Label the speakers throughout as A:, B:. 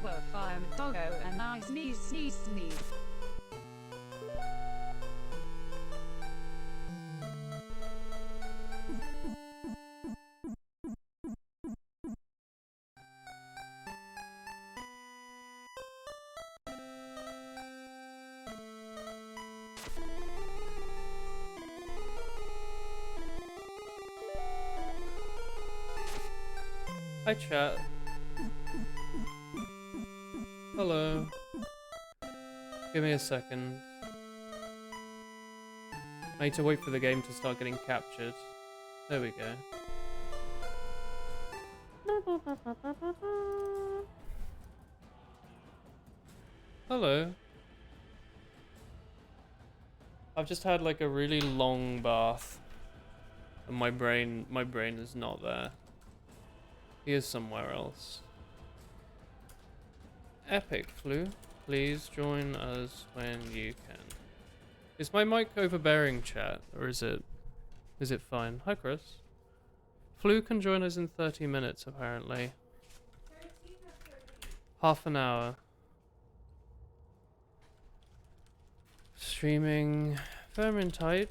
A: Well, fireman doggo and I sneeze sneeze sneeze.
B: Hi chat. Hello. Give me a second. I need to wait for the game to start getting captured. There we go. Hello. I've just had like a really long bath. And my brain is not there. He is somewhere else. Epic Flu, please join us when you can. Is my mic overbearing, chat, or is it fine? Hi Chris. Flu can join us in 30 minutes apparently. Half an hour. Streaming vermintide.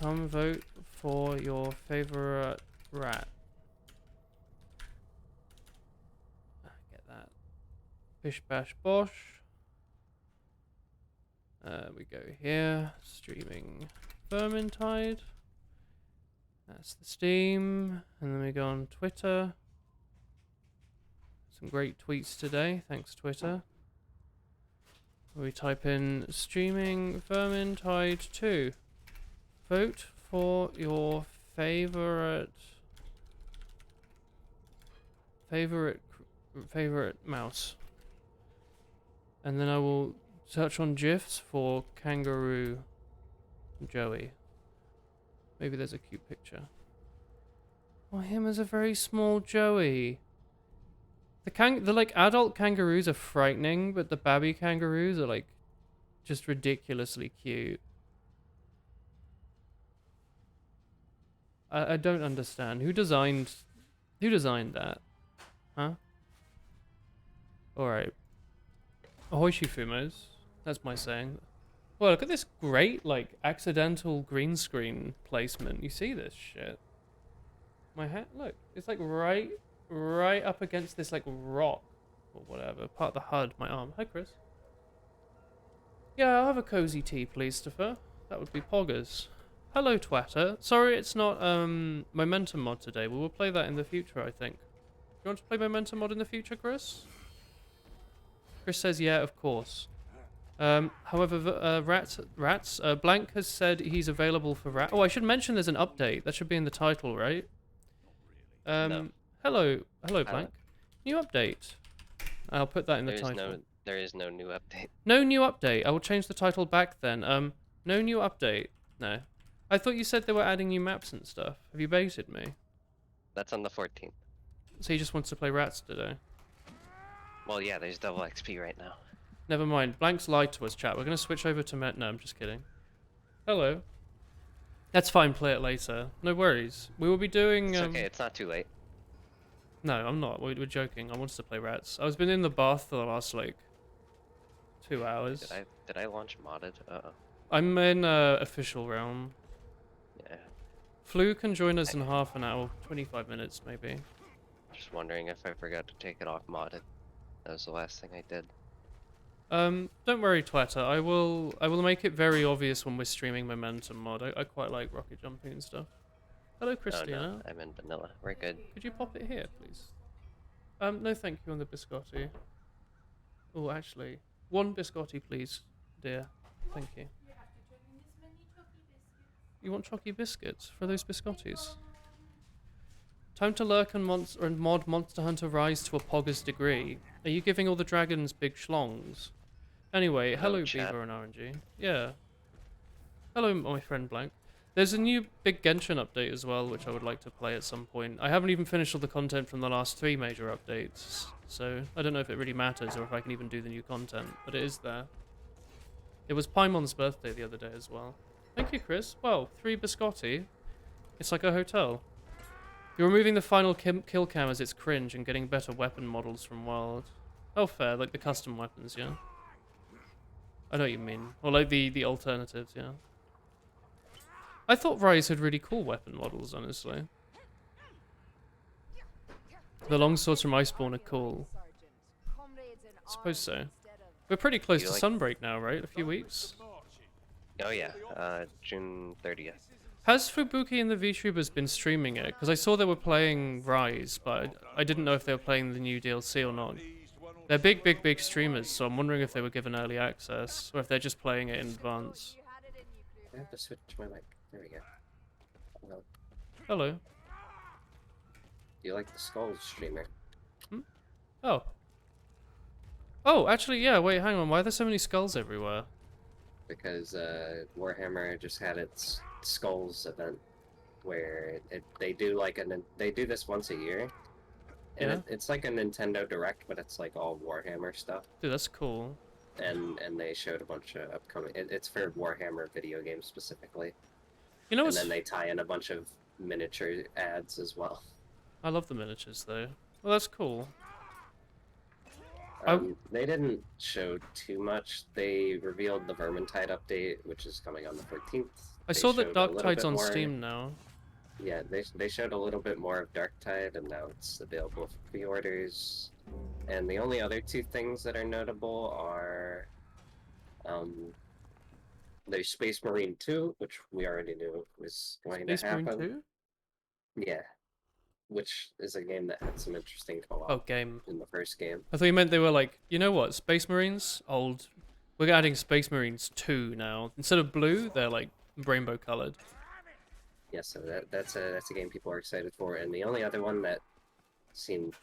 B: Come vote for your favorite rat. Get that. Bish bash bosh. We go here. Streaming vermintide. That's the Steam. And then we go on Twitter. Some great tweets today. Thanks, Twitter. We type in streaming vermintide 2. Vote for your favorite mouse. And then I will search on GIFs for kangaroo Joey. Maybe there's a cute picture. Oh, him as a very small Joey. The like adult kangaroos are frightening, but the baby kangaroos are like just ridiculously cute. I don't understand. Who designed that? Huh? Alright. Ahoy Shifumos. That's my saying. Well, look at this great, like, accidental green screen placement. You see this shit? My hat, look. It's like right up against this, like, rock. Or whatever. Part of the HUD, my arm. Hi, Chris. Yeah, I'll have a cozy tea, please, Stoffer. That would be poggers. Hello, Twatter. Sorry it's not Momentum mod today. We will play that in the future, I think. You want to play Momentum mod in the future, Chris? Chris says, yeah, of course. However, Blank has said he's available for Rat. Oh, I should mention there's an update. That should be in the title, right?
C: No.
B: Hello, Blank. New update. I'll put that in the
C: There is
B: title.
C: there is no new update.
B: No new update. I will change the title back then. No new update. No. I thought you said they were adding new maps and stuff. Have you baited me?
C: That's on the 14th.
B: So he just wants to play Rats today.
C: Well, yeah, there's double XP right now.
B: Never mind. Blank's lied to us, chat. We're going to switch over to No, I'm just kidding. Hello. That's fine. Play it later. No worries. We will be doing...
C: It's okay, it's not too late.
B: No, I'm not. We're joking. I wanted to play Rats. I was been in the bath for the last, like, 2 hours.
C: Did I launch modded? Uh-oh.
B: I'm in official realm.
C: Yeah.
B: Flu can join us in half an hour, 25 minutes maybe.
C: Just wondering if I forgot to take it off modded. That was the last thing I did.
B: Don't worry, Twitter. I will make it very obvious when we're streaming Momentum mod. I quite like rocket jumping and stuff. Hello, Christina.
C: Oh, no, I'm in vanilla. We're good.
B: Could you pop it here, please? No, thank you on the biscotti. Oh, actually, 1 biscotti, please, dear. Thank you. You want chalky biscuits for those biscottis? Time to lurk and mod Monster Hunter Rise to a pogger's degree. Are you giving all the dragons big schlongs? Anyway, hello
C: chat.
B: Beaver and RNG. Yeah. Hello, my friend Blank. There's a new big Genshin update as well, which I would like to play at some point. I haven't even finished all the content from the last 3 major updates, so I don't know if it really matters or if I can even do the new content, but it is there. It was Paimon's birthday the other day as well. Thank you, Chris. Well, 3 biscotti. It's like a hotel. You're removing the final kill cam as it's cringe and getting better weapon models from Wild. Oh, fair, like the custom weapons, yeah? I know what you mean. Or like the alternatives, yeah? I thought Rise had really cool weapon models, honestly. The longswords from Iceborne are cool. I suppose so. We're pretty close to Sunbreak now, right? A few weeks?
C: Oh yeah, June 30th.
B: Has Fubuki and the VTubers been streaming it? Because I saw they were playing Rise, but I didn't know if they were playing the new DLC or not. They're big streamers, so I'm wondering if they were given early access, or if they're just playing it in advance.
D: I have to switch my mic. There we go. Hello.
B: Hello.
D: Do you like the Skulls streamer?
B: Hmm? Oh. Oh, actually, yeah, wait, hang on. Why are there so many skulls everywhere?
D: Because Warhammer just had its Skulls event where they do like they do this once a year, and
B: Yeah.
D: it's like a Nintendo Direct, but it's like all Warhammer stuff.
B: Dude, that's cool.
D: And they showed a bunch of upcoming. It's for Warhammer video games specifically.
B: You know
D: And
B: what's...
D: then they tie in a bunch of miniature ads as well.
B: I love the miniatures, though. Well, that's cool.
D: They didn't show too much. They revealed the Vermintide update, which is coming on the 14th.
B: I saw that Darktide's on Steam now.
D: Yeah, they showed a little bit more of Darktide, and now it's available for pre-orders. And the only other 2 things that are notable are, there's Space Marine 2, which we already knew was going to happen.
B: Space Marine 2?
D: Yeah, which is a game that had some interesting co-op
B: Oh, game.
D: in the first game.
B: I thought you meant they were like, you know what, Space Marines? Old. We're adding Space Marines 2 now. Instead of blue, they're like rainbow colored.
D: Yeah, so that's a game people are excited for. And the only other one that seemed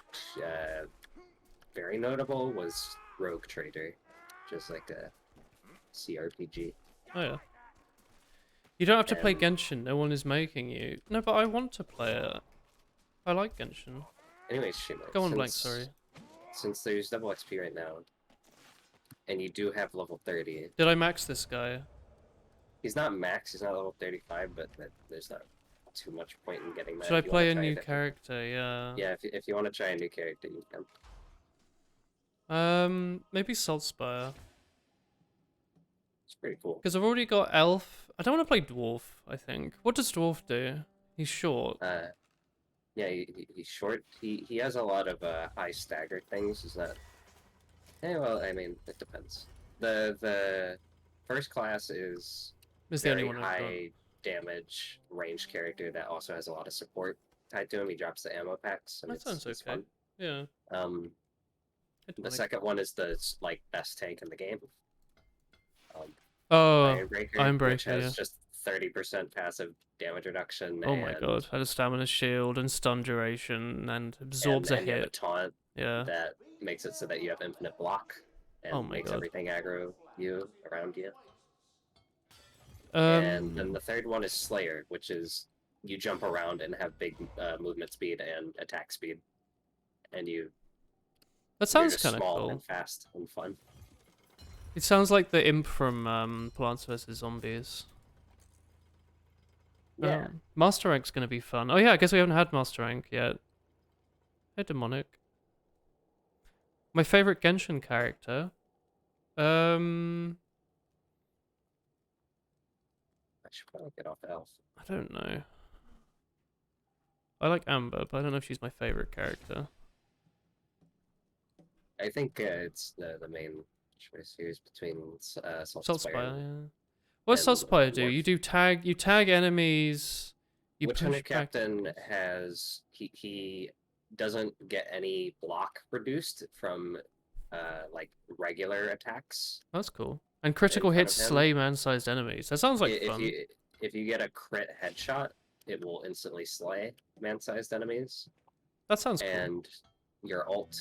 D: very notable was Rogue Trader, just like a CRPG.
B: Oh yeah. You don't have to play Genshin, no one is making you. No, but I want to play it. I like Genshin.
D: Anyways, Shima,
B: Go on, Blank, sorry.
D: Since there's double XP right now, and you do have level 30.
B: Did I max this guy?
D: He's not max, he's not level 35, but there's not too much point in getting that.
B: Should I play a new character? Yeah.
D: Yeah, if you want to try a new character, you can.
B: Maybe Saltspire.
D: It's pretty cool.
B: Because I've already got Elf. I don't want to play Dwarf, I think. What does Dwarf do? He's short.
D: Yeah, he's short. He has a lot of high stagger things. He's not. Yeah, well, I mean, it depends. The first class is
B: Is the only
D: very
B: one I've got.
D: high damage range character that also has a lot of support tied to him. He drops the ammo packs, and
B: That sounds
D: it's
B: okay.
D: fun.
B: Yeah.
D: The second one is the like best tank in the game.
B: Oh,
D: Ironbreaker, which
B: Ironbreaker,
D: has
B: yeah.
D: just 30% passive damage reduction.
B: Oh my
D: and,
B: god, had a stamina shield and stun duration and absorbs a
D: and you have a
B: hit.
D: taunt
B: Yeah.
D: that makes it so that you have infinite block and
B: Oh my
D: makes
B: god.
D: everything aggro you around you.
B: Um,
D: And then the third one is Slayer, which is you jump around and have big movement speed and attack speed, and
B: that
D: you're
B: sounds
D: just
B: kind of
D: small
B: cool.
D: and fast and fun.
B: It sounds like the imp from Plants vs Zombies.
D: Yeah,
B: Master Rank's gonna be fun. Oh yeah, I guess we haven't had Master Rank yet. Hey, Demonic. My favorite Genshin character.
D: I should probably get off Elf.
B: I don't know. I like Amber, but I don't know if she's my favorite character.
D: I think it's the main choice here is between Salt
B: Saltspire,
D: Spire.
B: yeah. What does
D: and,
B: Saltspire do?
D: Morph.
B: You tag enemies. You
D: Witch
B: push
D: Hunter
B: back.
D: Captain has he doesn't get any block reduced from like regular attacks.
B: That's cool. And critical
D: front
B: hits
D: of him.
B: slay man-sized enemies. That sounds like
D: if
B: fun.
D: if you get a crit headshot, it will instantly slay man-sized enemies,
B: That sounds cool.
D: and your ult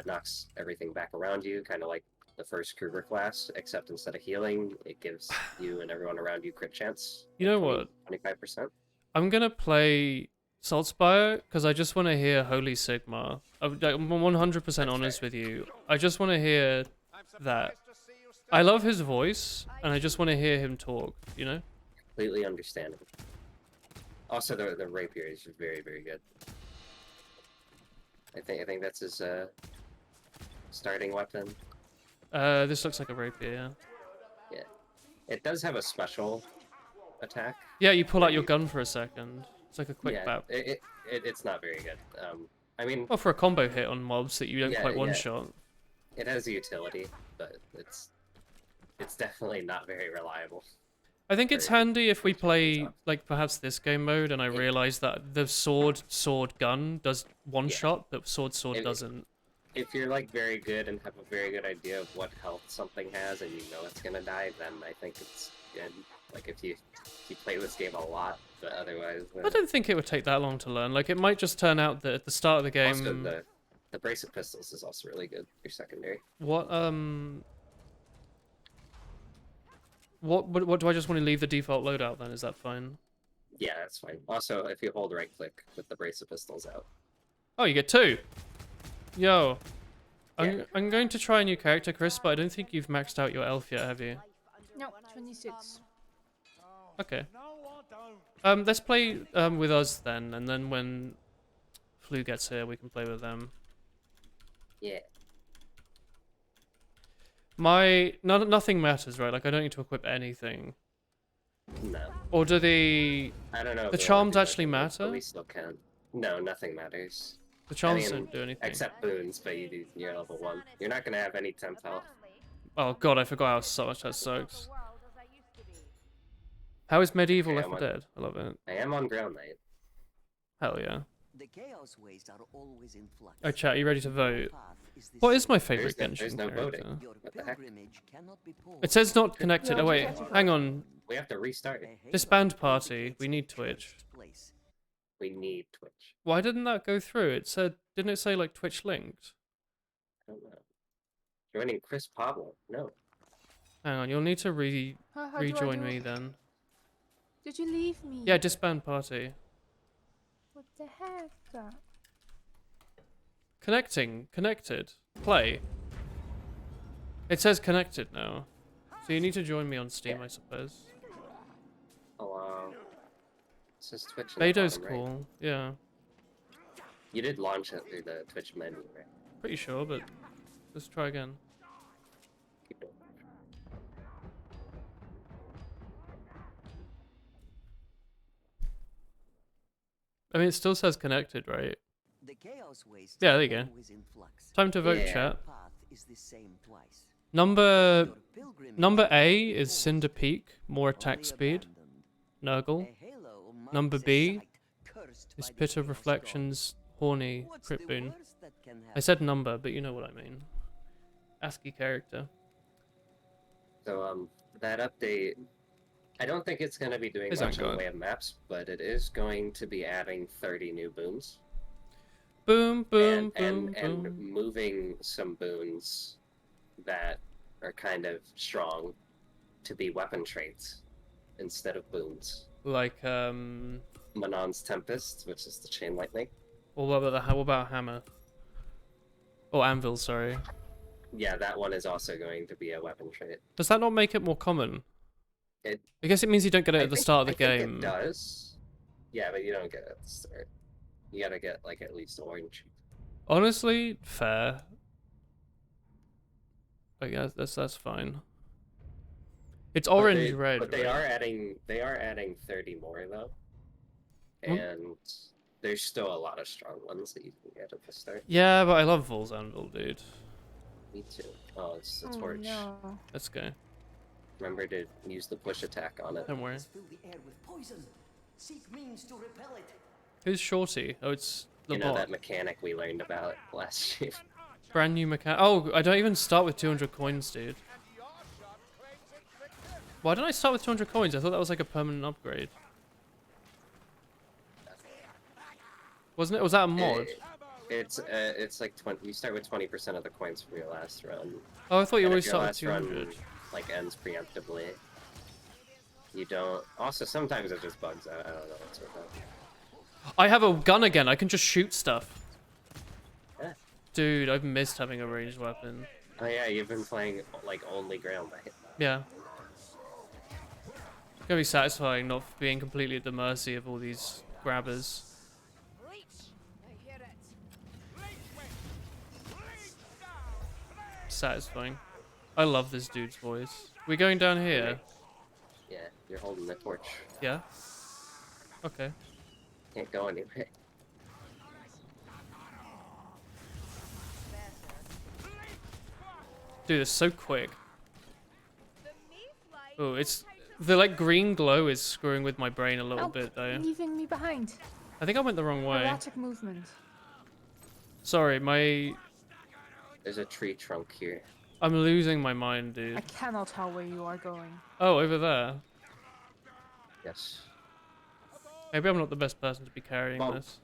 D: knocks everything back around you, kind of like the first Kruger class, except instead of healing, it gives you and everyone around you crit chance.
B: You know what?
D: 25%.
B: I'm gonna play Saltspire because I just want to hear Holy Sigma. I'm 100% honest
D: fair.
B: with you. I just want to hear that. I love his voice, and I just want to hear him talk. You know?
D: Completely understandable. Also, the rapier is very, very good. I think that's his starting weapon.
B: This looks like a rapier.
D: Yeah, it does have a special attack.
B: Yeah, you pull out your gun for a second. It's like a quick
D: Yeah,
B: bap.
D: it's not very good. I mean,
B: Well, for a combo hit on mobs that you don't
D: Yeah,
B: quite one
D: yeah.
B: shot.
D: it has a utility, but it's definitely not very reliable.
B: I think it's
D: Very
B: handy if we play
D: tough.
B: like perhaps this game mode, and I
D: Yeah.
B: realize that the sword gun does one
D: Yeah.
B: shot, but sword
D: It-
B: doesn't.
D: If you're like very good and have a very good idea of what health something has, and you know it's gonna die, then I think it's good. Like if you play this game a lot, but otherwise.
B: I don't think it would take that long to learn. Like it might just turn out that at the start of the game,
D: Also, the brace of pistols is also really good. Your secondary.
B: what do I just want to leave the default loadout then? Is that fine?
D: Yeah, that's fine. Also, if you hold right click with the brace of pistols out.
B: Oh, you get two. Yo,
D: Yeah.
B: I'm going to try a new character, Chris, but I don't think you've maxed out your elf yet, have you?
E: No, 26.
B: Okay. Let's play with us then, and then when Flu gets here, we can play with them.
D: Yeah.
B: Nothing matters, right? Like I don't need to equip anything.
D: No.
B: Or do the
D: I don't know. if
B: The
D: they wanna
B: charms
D: do that,
B: actually
D: but
B: matter?
D: We still can. No, nothing matters.
B: charms
D: mean,
B: don't do anything?
D: Except boons, but you're level 1. You're not gonna have any temp health.
B: Oh god, I forgot how much that sucks. How is medieval
D: Okay,
B: Left 4 Dead? I love it.
D: I am on Ground Knight.
B: Hell yeah.
F: The chaos ways are always in flux.
B: Oh chat, you ready to vote?
F: Path is the
B: What is my
F: same.
B: favorite
D: There's
B: Genshin
D: no
B: character?
D: voting.
F: Your
D: What the heck?
F: pilgrimage cannot be paused.
B: It says not connected. Oh wait, hang on.
D: We have to restart.
F: A haven
B: Disband
F: of
B: party. We
F: delegates
B: need
F: in
B: Twitch.
F: first place.
D: We need Twitch.
B: Why didn't that go through? It said, didn't it say like Twitch linked?
D: I don't know. Joining Chris Pablo. No.
B: Hang on, you'll need to
E: How do I
B: rejoin
E: do
B: me
E: it?
B: then.
E: Did you leave me?
B: Yeah, disband party.
E: What the heck?
B: Connected. Play. It says connected now. So you need to join me on Steam,
D: Yeah.
B: I suppose.
D: Hello. It says Twitch. in the
B: Bedo's
D: bottom, right?
B: cool. Yeah.
D: You did launch it through the Twitch menu, right?
B: Pretty sure, but let's try again.
D: Keep doing
B: I mean, it still says connected, right?
F: The chaos ways
B: Yeah,
F: are
B: there you go.
F: always in flux.
B: Time to vote,
D: Yeah.
B: chat.
F: Path is the same twice.
B: Number
F: Your pilgrimage
B: number A
F: cannot be
B: is
F: paused.
B: Cinder Peak, more attack
F: Only
B: speed.
F: abandoned.
B: Nurgle.
F: A halo marks
B: Number
F: a
B: B
F: site cursed
B: is
F: by the
B: Pit of
F: Chaos
B: Reflections, Horny,
F: God. What's
B: Crypt
F: the
B: Boon.
F: worst that can
B: I
F: happen?
B: said number, but you know what I mean. ASCII character.
D: So that update, I don't think it's going to be doing
B: Is
D: much
B: that
D: in the
B: good?
D: way of maps, but it is going to be adding 30 new boons.
B: Boom, boom,
D: and
B: boom, boom.
D: moving some boons that are kind of strong to be weapon traits instead of boons.
B: Like,
D: Manon's Tempest, which is the chain lightning.
B: well, what about hammer? Oh, anvil, sorry.
D: Yeah, that one is also going to be a weapon trait.
B: Does that not make it more common?
D: It,
B: I guess it means you don't get it
D: I
B: at the
D: think-
B: start of the
D: I think
B: game.
D: it does. Yeah, but you don't get it at the start. You gotta get like at least orange.
B: Honestly, fair. But yeah, that's fine. It's orange red.
D: But they
B: right?
D: are adding 30 more though.
B: Hmm?
D: And there's still a lot of strong ones that you can get at the start.
B: Yeah, but I love Vol's anvil, dude.
D: Me too. Oh, it's a
E: Oh
D: torch.
E: no.
B: Let's go.
D: Remember to use the push attack on it.
B: Don't worry.
F: Fill the air with poison. Seek means to repel it.
B: Who's Shorty? Oh, it's the
D: You know
B: bot.
D: that mechanic we learned about last stream.
B: Brand new mechanic. Oh, I don't even start with 200 coins, dude. Why didn't I start with 200 coins? I thought that was like a permanent upgrade. Wasn't it? Was that a mod?
D: It's like 20. You start with 20% of the coins from your last run.
B: Oh, I thought you
D: And
B: always
D: if your
B: start with
D: last
B: 200.
D: run like ends preemptively, you don't. Also, sometimes it just bugs out. I don't know what's with that.
B: I have a gun again. I can just shoot stuff.
D: Yeah.
B: Dude, I've missed having a ranged weapon.
D: Oh yeah, you've been playing like only Grail Knight.
B: Yeah. It's gonna be satisfying not being completely at the mercy of all these grabbers. Satisfying. I love this dude's voice. We going down here?
D: Yeah, you're holding the torch.
B: Yeah. Okay.
D: Can't go anywhere.
B: Dude, it's so quick. Oh, it's the like green glow is screwing with my brain a little
E: Help,
B: bit though.
E: leaving me behind.
B: I think I went the wrong way.
E: Erratic movement.
B: Sorry, my
D: There's a tree trunk here.
B: I'm losing my mind,
E: I
B: dude.
E: cannot tell where you are going.
B: Oh, over there.
D: Yes.
B: Maybe I'm not the best person to be carrying
D: Well,
B: this.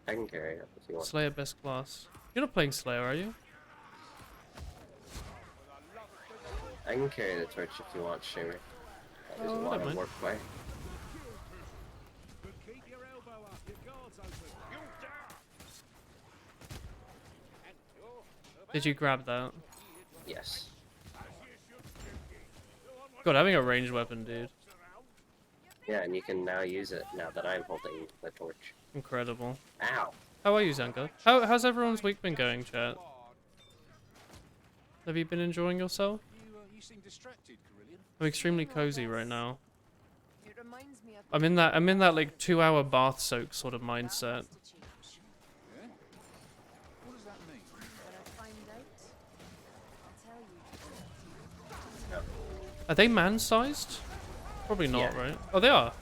D: I can carry it if you want.
B: Slayer best class. You're not playing Slayer, are you?
D: I can carry the torch if you want, Shimmer. There's a
E: Oh,
D: lot
B: don't
D: of
B: mind.
D: work by.
B: Did you grab that?
D: Yes.
B: God, having a ranged weapon, dude.
D: Yeah, and you can now use it now that I'm holding the torch.
B: Incredible.
D: Ow!
B: How are you, Zanka? How's everyone's week been going, chat? Have you been enjoying yourself?
G: You seem distracted, Carillion.
B: I'm extremely cozy right now.
E: It reminds me of
B: I'm in that like 2-hour bath soak sort of mindset.
G: Yeah? What does that mean?
E: When I find out, I'll tell you.
B: Are they man-sized? Probably not,
D: Yeah.
B: right? Oh, they are.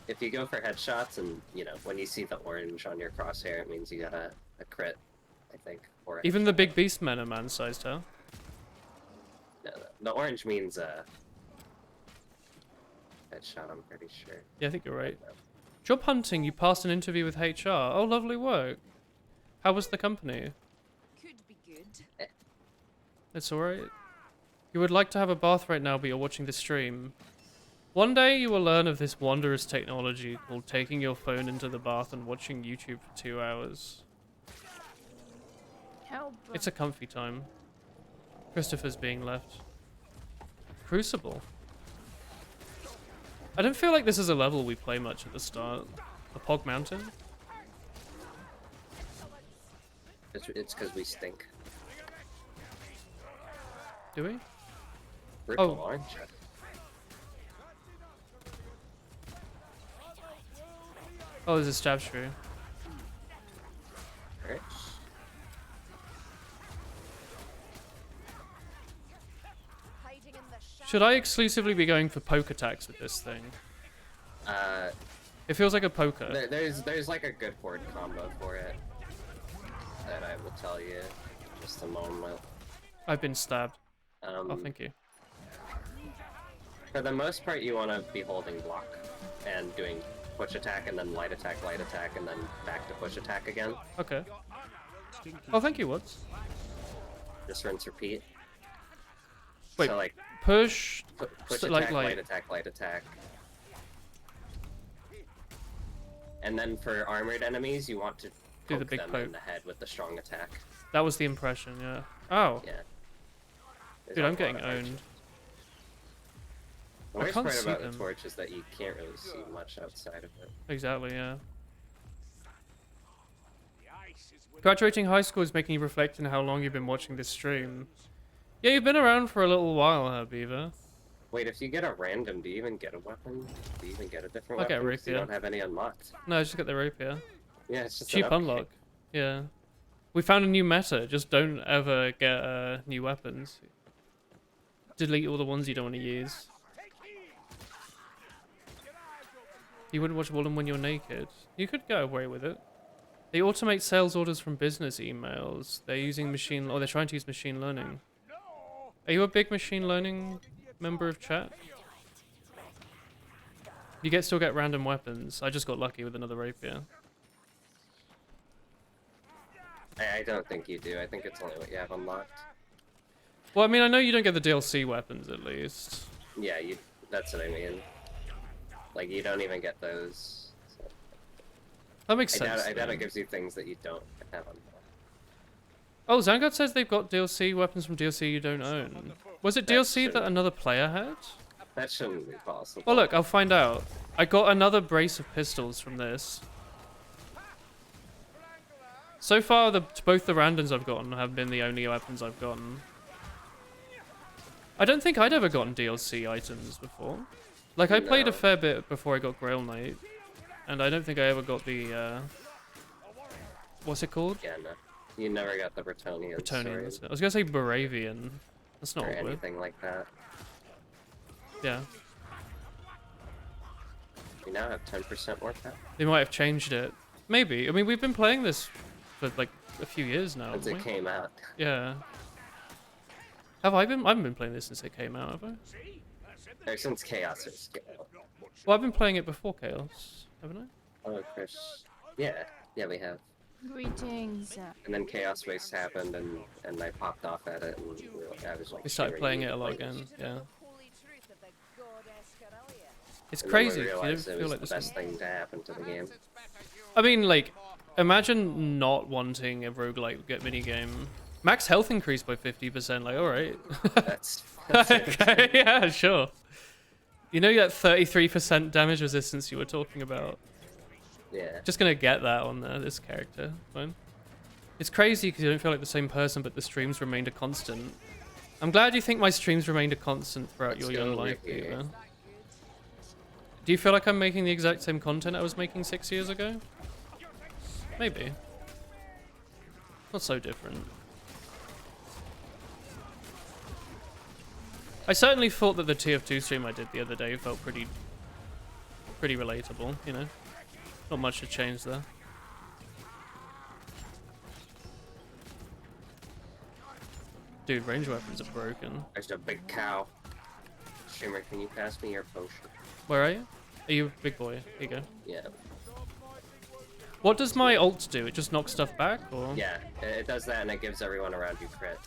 D: If you go for headshots and, you know, when you see the orange on your crosshair, it means you got a crit, I think. Or a
B: Even the
D: headshot.
B: big beast men are man-sized, huh?
D: No, the orange means headshot, I'm pretty sure.
B: Yeah, I think you're right. Job hunting, you passed an interview with HR. Oh, lovely work. How was the company?
E: Could be good.
B: It's alright. You would like to have a bath right now, but you're watching the stream. One day you will learn of this wondrous technology called taking your phone into the bath and watching YouTube for 2 hours.
E: Help.
B: It's a comfy time. Christopher's being left. Crucible. I don't feel like this is a level we play much at the start. The Pog Mountain?
D: It's because we stink.
B: Do we?
D: Ripple
B: Oh.
D: orange.
B: Oh, there's a stab shrew.
D: Alright.
B: Should I exclusively be going for poke attacks with this thing? It feels like a poker.
D: There's like a good horde combo for it that I will tell you in just a moment.
B: I've been stabbed. Oh,
D: Um,
B: thank you.
D: For the most part, you want to be holding block and doing push attack and then light attack, and then back to push attack again.
B: Okay. Oh, thank you, Woods.
D: Just rinse, repeat.
B: Wait,
D: So like
B: push,
D: push
B: so,
D: attack,
B: like-
D: light attack. And then for armored enemies, you want to
B: Do the
D: poke
B: big
D: them
B: poke.
D: in the head with the strong attack.
B: That was the impression, yeah. Oh,
D: Yeah. There's
B: dude,
D: a
B: I'm
D: lot
B: getting
D: of archers.
B: owned.
D: The
B: I
D: worst
B: can't
D: part
B: see
D: about
B: them.
D: the torch is that you can't really see much outside of it.
B: Exactly, yeah. Graduating high school is making you reflect on how long you've been watching this stream. Yeah, you've been around for a little while, huh, Beaver?
D: Wait, if you get a random, do you even get a weapon? Do you even get a different
B: I'll get a
D: weapon? 'Cause you
B: rapier.
D: don't have any unlocked.
B: No, just get the rapier.
D: Yeah, it's just
B: Cheap
D: an upgrade.
B: unlock. Yeah. We found a new meta. Just don't ever get new weapons. Delete all the ones you don't want to use. You wouldn't watch Wollum when you're naked. You could get away with it. They automate sales orders from business emails. They're using they're trying to use machine learning. Are you a big machine learning member of chat? You still get random weapons. I just got lucky with another rapier.
D: I don't think you do. I think it's only what you have unlocked.
B: Well, I mean, I know you don't get the DLC weapons at least.
D: Yeah, that's what I mean. Like, you don't even get those. So.
B: That makes sense.
D: I doubt
B: though.
D: it gives you things that you don't have unlocked.
B: Oh, Zangard says they've got DLC weapons from DLC you don't own. Was it
D: That
B: DLC that
D: shouldn't-
B: another player had?
D: That shouldn't be possible.
B: Well, look, I'll find out. I got another brace of pistols from this. So far, both the randoms I've gotten have been the only weapons I've gotten. I don't think I'd ever gotten DLC items before. Like, I played a
D: No.
B: fair bit before I got Grail Knight, and I don't think I ever got the, what's it called?
D: Yeah, no. You never got the Bretonian
B: Bretonian,
D: sword
B: that's it. I was gonna say Baravian. That's not
D: or
B: what we're...
D: anything like that.
B: Yeah.
D: You now have 10% more power.
B: They might have changed it. Maybe. I mean, we've been playing this for like a few years now.
D: Once it
B: haven't we?
D: came out.
B: Yeah. Have I been? I haven't been playing this since it came out, have I?
D: Or since Chaos or Scale.
B: Well, I've been playing it before Chaos, haven't I?
D: Oh, Chris. Yeah, we have.
E: Greetings.
D: And then Chaos Waste happened, and I popped off at it, and I was like...
B: We started
D: "Sure,
B: playing
D: you
B: it a lot
D: play this."
B: again. Yeah. It's
D: And then we
B: crazy. You don't
D: realized it
B: feel
D: was
B: like
D: the
B: this.
D: best thing to happen to the game.
B: I mean, like, imagine not wanting a roguelike minigame. Max health increased by 50%. Like, all right.
D: That's
B: Okay, yeah, sure. You know that 33% damage resistance you were talking about?
D: Yeah.
B: Just gonna get that on this character. Fine. It's crazy because you don't feel like the same person, but the streams remained a constant. I'm glad you think my streams remained a constant throughout your young life, Eva. Do you feel like I'm making the exact same content I was making 6 years ago? Maybe. Not so different. I certainly thought that the TF2 stream I did the other day felt pretty relatable, you know? Not much had changed there. Dude, range weapons are broken.
D: There's a big cow. Shimmer, can you pass me your potion?
B: Where are you? Are you a big boy? Here you go.
D: Yeah.
B: What does my ult do? It just knocks stuff back, or?
D: Yeah, it does that, and it gives everyone around you crit.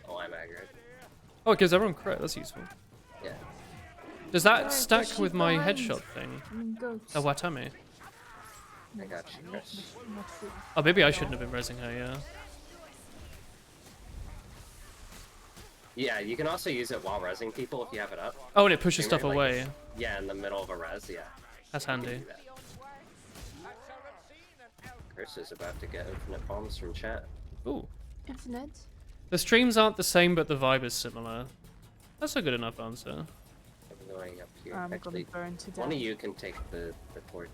D: Oh, I'm aggroed.
B: Oh, it gives everyone crit. That's useful.
D: Yeah.
B: Does that stack with my headshot thing?
E: Goats.
B: Oh, Watame.
D: I got you, Chris.
B: Oh, maybe I shouldn't have been rezzing her, yeah.
D: Yeah, you can also use it while rezzing people if you have it up.
B: Oh, and it pushes
D: Shimmer,
B: stuff
D: like,
B: away.
D: Yeah, in the middle of a res, yeah.
B: That's
D: You can
B: handy.
D: do that. Chris is about to get infinite bombs from chat.
B: Ooh.
E: Internet.
B: The streams aren't the same, but the vibe is similar. That's a good enough answer.
D: I'm going up here.
E: I'm
D: Actually,
E: gonna burn to death.
D: one of you can take the torch.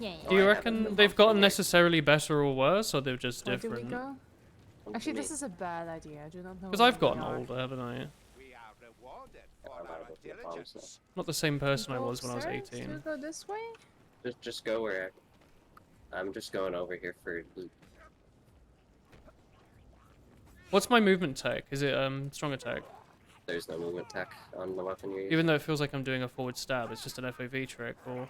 E: Yeah,
B: Do you
D: I have
B: reckon
D: them
B: they've
D: up
B: gotten
D: here.
B: necessarily better or worse, or they're just
E: Where do we
B: different?
E: go? Actually, this is a bad idea. I do not know.
B: Because
E: where
B: I've
E: we
B: gotten
E: are.
B: older, haven't I?
G: We are rewarded
D: I'm
G: for
D: out
G: our
D: of the bombs now.
G: diligence.
B: Not the same person I
E: Go
B: was when I was
E: upstairs? Do
B: 18.
E: we go this way?
D: Just go where. I'm just going over here for loot.
B: What's my movement tech? Is it strong attack?
D: There's no movement tech on the weapon you're using.
B: Even though it feels like I'm doing a forward stab, it's just an FOV trick, or...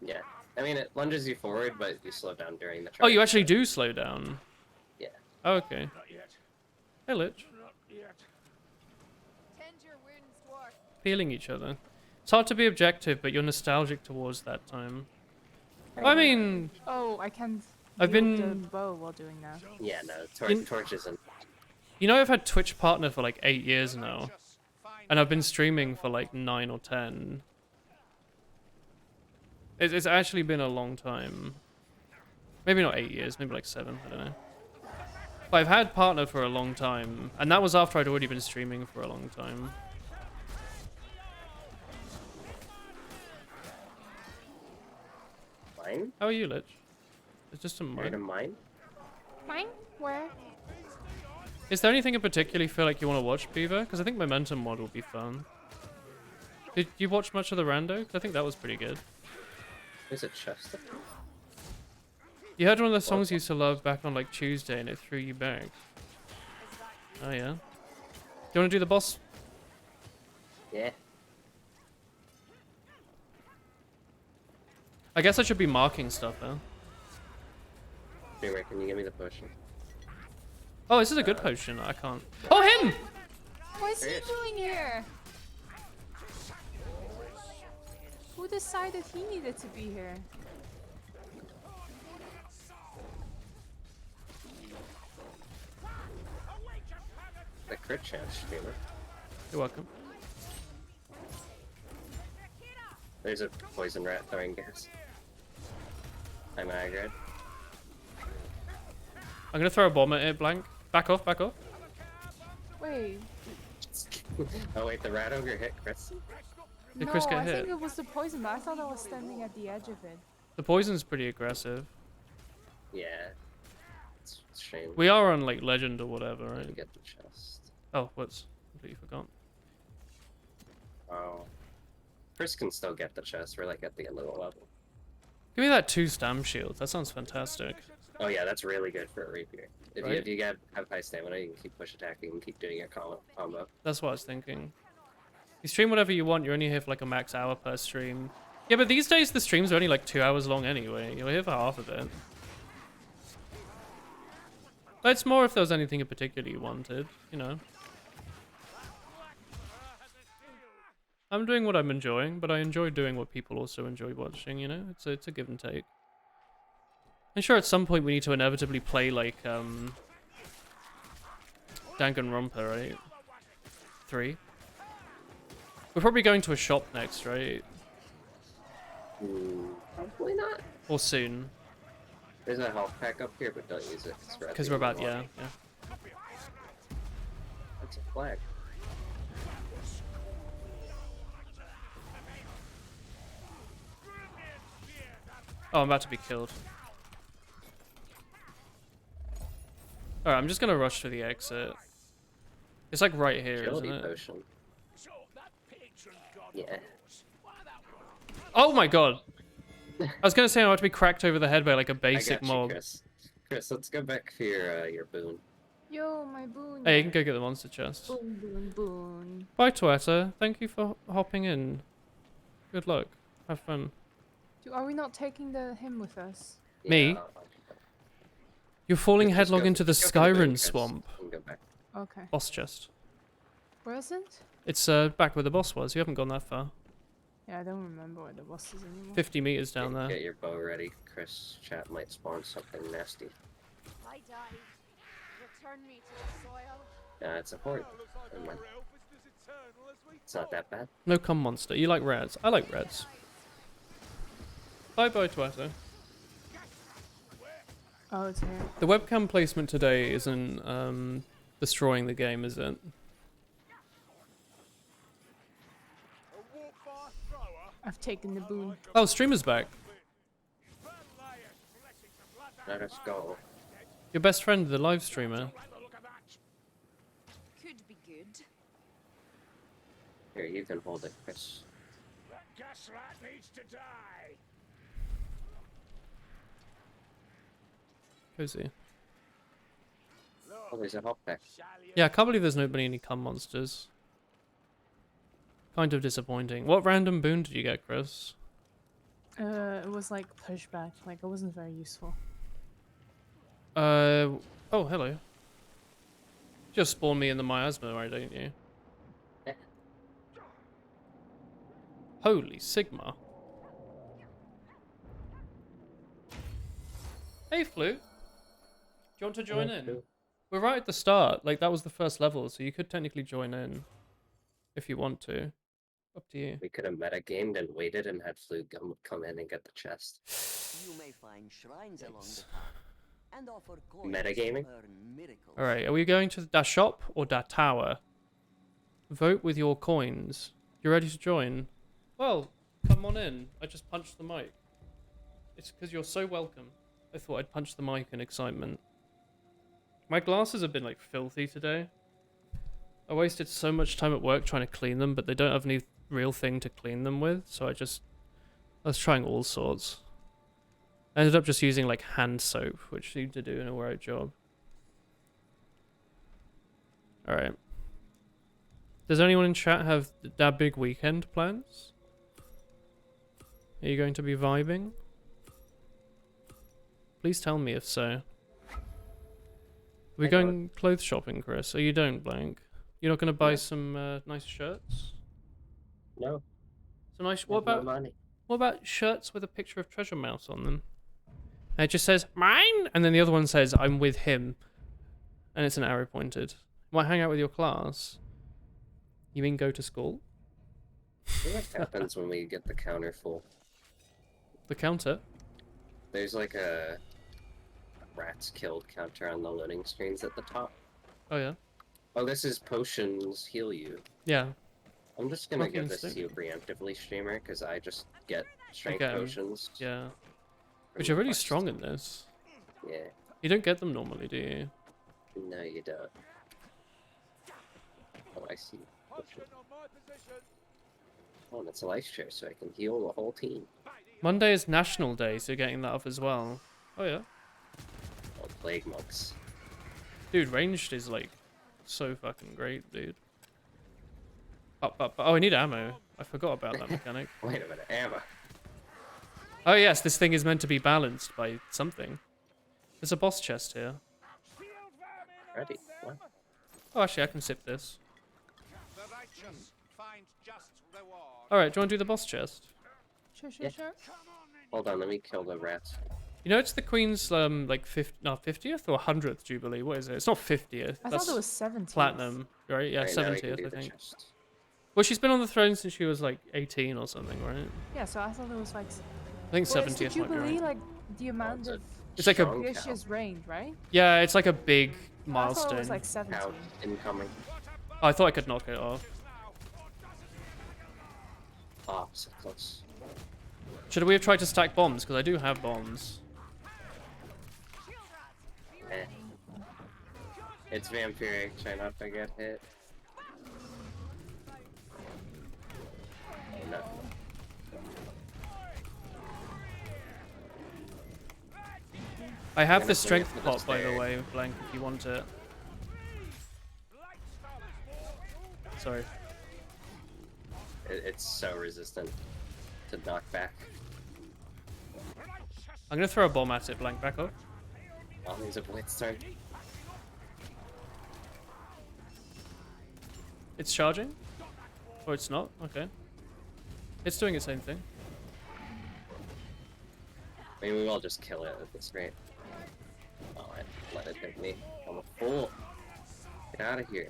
D: Yeah. I mean, it lunges you forward, but you slow down during the
B: Oh, you
D: charge,
B: actually
D: so-
B: do slow down?
D: Yeah.
B: Oh, okay. Hey, Lich.
E: Tend your wounds, dwarf.
B: Healing each other. It's hard to be objective, but you're nostalgic towards that time. I mean,
E: Oh, I can't.
B: I've
E: wield
B: been-
E: the bow while doing that.
D: Yeah, no,
B: In-
D: torch isn't.
B: you know I've had Twitch partner for like 8 years now. And I've been streaming for like 9 or 10. It's actually been a long time. Maybe not 8 years, maybe like 7, I don't know. But I've had partner for a long time, and that was after I'd already been streaming for a long time.
D: Mine?
B: How are you, Lich? It's just a
D: Right in
B: mine.
D: mine?
E: Mine? Where?
B: Is there anything in particular you feel like you want to watch, Beaver? Because I think Momentum Mod will be fun. Did you watch much of the rando? 'Cause I think that was pretty good.
D: There's a chest.
B: You heard one of the songs you used to love back on like Tuesday and it threw you back. Oh yeah. Do you want to do the boss?
D: Yeah.
B: I guess I should be marking stuff though.
D: Anyway, can you give me the potion?
B: Oh, this is a good potion. I can't. Oh, him!
E: What is he
D: Yes.
E: doing here? Who decided he needed to be here?
D: The crit chance, streamer.
B: You're welcome.
D: There's a poison rat throwing gas. I'm aggroed.
B: I'm gonna throw a bomb at it, blank. Back off, back off.
E: Wait.
D: Oh wait, the rat ogre hit Chris.
B: Did
E: No,
B: Chris get
E: I
B: hit?
E: think it was the poison, but I thought I was standing at the edge of it.
B: The poison's pretty aggressive.
D: Yeah. It's a shame.
B: We are on like legend or whatever,
D: to
B: right?
D: get the chest.
B: Oh, what's completely forgot.
D: Oh. Chris can still get the chest. We're like at the end of the level.
B: Give me that 2 stam shield. That sounds fantastic.
D: Oh yeah, that's really good for a rapier. If
B: Right.
D: you have high stamina, you can keep push attacking and keep doing your combo.
B: That's what I was thinking. You stream whatever you want. You're only here for like a max hour per stream. Yeah, but these days the streams are only like 2 hours long anyway. You're here for half of it. But it's more if there was anything in particular you wanted, you know. I'm doing what I'm enjoying, but I enjoy doing what people also enjoy watching, you know? It's a give and take. I'm sure at some point we need to inevitably play like Danganronpa, right? 3. We're probably going to a shop next, right?
D: Probably not.
B: Or soon.
D: There's a health pack up here, but don't use it.
B: Because we're about, yeah.
D: That's a flag.
B: Oh, I'm about to be killed. Alright, I'm just gonna rush to the exit. It's like right here,
D: Agility
B: isn't it?
D: potion. Yeah.
B: Oh my god! I was gonna say I'm about to be cracked over the head by like a
D: I
B: basic
D: got you,
B: mob.
D: Chris. Chris, let's go back for your boon.
E: Yo, my boon.
B: Hey, you can go get the monster chest.
E: Boon, boon, boon.
B: Bye, Twitter. Thank you for hopping in. Good luck. Have fun.
E: Are we not taking him with us?
B: Me?
D: Yeah,
B: You're falling
D: just
B: headlong
D: go-
B: into the
D: just go for the boon,
B: Skyrim
D: Chris,
B: swamp.
D: and go back.
E: Okay.
B: Boss chest.
E: Where is it?
B: It's back where the boss was. You haven't gone that far.
E: Yeah, I don't remember where the boss is anymore.
B: 50 meters down there.
D: Get your bow ready. Chris, chat might spawn something nasty.
E: I die. Return me to the soil.
D: It's a horde. Never mind. It's not that bad.
B: No cum monster. You like reds. I like reds. Bye bye, Twitter.
E: Oh, it's here.
B: The webcam placement today isn't destroying the game, is it?
E: I've taken the boon.
B: Oh, streamer's back.
D: Let us go.
B: Your best friend, the live streamer.
D: Here, you can hold it, Chris.
G: That gaslight needs to die.
B: Cozy.
D: Oh, there's a hop pack.
B: Yeah, I can't believe there's nobody any cum monsters. Kind of disappointing. What random boon did you get, Chris?
H: It was like pushback, like it wasn't very useful.
B: Oh, hello. Just spawn me in the miasma, right, don't you?
D: Yeah.
B: Holy Sigma. Hey, Flute. Do you want to join
D: Hello,
B: in?
D: Flute.
B: We're right at the start. Like, that was the first level, so you could technically join in. If you want to. Up to you.
D: We could have metagamed and waited and had Flute come in and get the chest.
F: You may find shrines along
B: Thanks.
F: the path and offer coins
D: Metagaming?
F: to earn miracles.
B: Alright, are we going to that shop or that tower? Vote with your coins. You ready to join? Well, come on in. I just punched the mic. It's because you're so welcome. I thought I'd punch the mic in excitement. My glasses have been like filthy today. I wasted so much time at work trying to clean them, but they don't have any real thing to clean them with, so I was trying all sorts. I ended up just using like hand soap, which seemed to do an alright job. Alright. Does anyone in chat have that big weekend plans? Are you going to be vibing? Please tell me if so. Are we going clothes shopping, Chris? Oh, you don't, Blank? You're not going to buy some nice shirts?
D: No.
B: Some nice.
D: I have no money.
B: What about shirts with a picture of Treasure Mouse on them? And it just says mine, and then the other one says I'm with him, and it's an arrow pointed. Might hang out with your class. You mean go to school?
D: What happens when we get the counter full?
B: The counter?
D: There's like a rats killed counter on the loading screens at the top.
B: Oh yeah.
D: Oh, this is potions heal you.
B: Yeah.
D: I'm just gonna
B: Fucking
D: give this to you
B: stupid.
D: preemptively, streamer, because I just get strength
B: Okay.
D: potions.
B: Yeah.
D: from
B: Which are really
D: quests.
B: strong in this.
D: Yeah.
B: You don't get them normally, do you?
D: No, you don't. Oh, I see. Potion. Oh, and it's a life share, so I can heal the whole team.
B: Monday is National Day, so you're getting that up as well. Oh yeah.
D: Oh, plague monks.
B: Dude, ranged is like so fucking great, dude. Up. Oh, I need ammo. I forgot about that mechanic.
D: Wait a minute, ammo.
B: Oh yes, this thing is meant to be balanced by something. There's a boss chest here.
D: Ready? What?
B: Oh, actually, I can sip this.
G: The righteous find just reward.
B: Alright, do you want to do the boss chest?
H: Sure.
D: Hold on, let me kill the rats.
B: You know, it's the Queen's, like, 50th or 100th Jubilee. What is it? It's not 50th.
H: I
B: That's
H: thought it was 70.
B: Platinum, right? Yeah,
D: Right, now we
B: 70th,
D: can do
B: I
D: the
B: think.
D: chest.
B: Well, she's been on the throne since she was, like, 18 or something, right?
H: Yeah, so I thought it was like.
B: I think
H: Well, is
B: 70th
H: the
B: might be
H: Jubilee
B: right.
H: like the amount
D: it's a
H: of
B: It's like a-
D: strong cow.
H: vicious reigned, right?
B: Yeah, it's like a big
H: I thought
B: milestone.
H: it was like 70.
D: Cow incoming.
B: Oh, I thought I could knock it off.
D: Oh, so close.
B: Should we have tried to stack bombs? Because I do have bombs.
D: Eh. It's vampiric, try not to get hit. Oh, no.
B: I have
D: gonna
B: the
D: bring
B: strength
D: it to the
B: pot, by the
D: stair.
B: way, Blank, if you want it. Sorry.
D: It's so resistant to knockback.
B: I'm going to throw a bomb at it, Blank. Back up.
D: Oh, there's a blitz turn.
B: It's charging? Or it's not? Okay. It's doing its same thing.
D: Maybe we'll just kill it at this rate. Oh, I let it hit me. I'm a fool. Get out of here.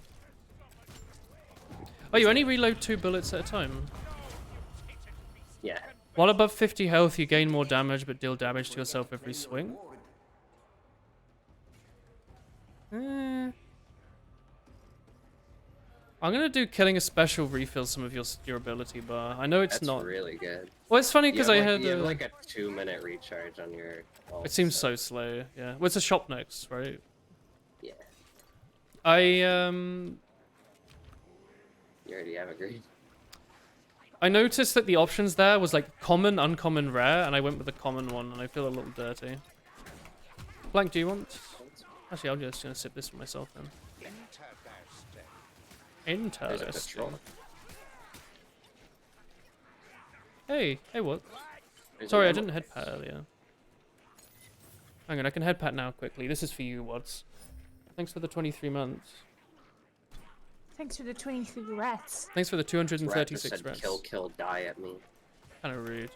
B: Oh, you only reload 2 bullets at a time.
D: Yeah.
B: While above 50 health, you gain more damage, but deal damage to yourself every swing. I'm gonna do killing a special refill some of your ability bar. I know it's
D: That's
B: not.
D: really good.
B: Well, it's funny because I
D: You
B: had.
D: have like a 2-minute recharge on your ult,
B: It seems so slow. Yeah. Well, it's a shop next, right?
D: Yeah.
B: I
D: You already have a green.
B: I noticed that the options there was like common, uncommon, rare, and I went with the common one, and I feel a little dirty. Blank, do you want? Actually, I'm just gonna sip this for myself then.
D: There's a
B: Interesting.
D: patrol.
B: Hey, what?
D: There's
B: Sorry, I
D: an
B: didn't head pat earlier. Hang on, I can head pat now quickly. This is for you, Wads. Thanks for the 23 months.
H: Thanks for the 23 rats.
B: Thanks for the
D: rat just
B: 236
D: said,
B: rats.
D: kill, die at me.
B: Kind of rude.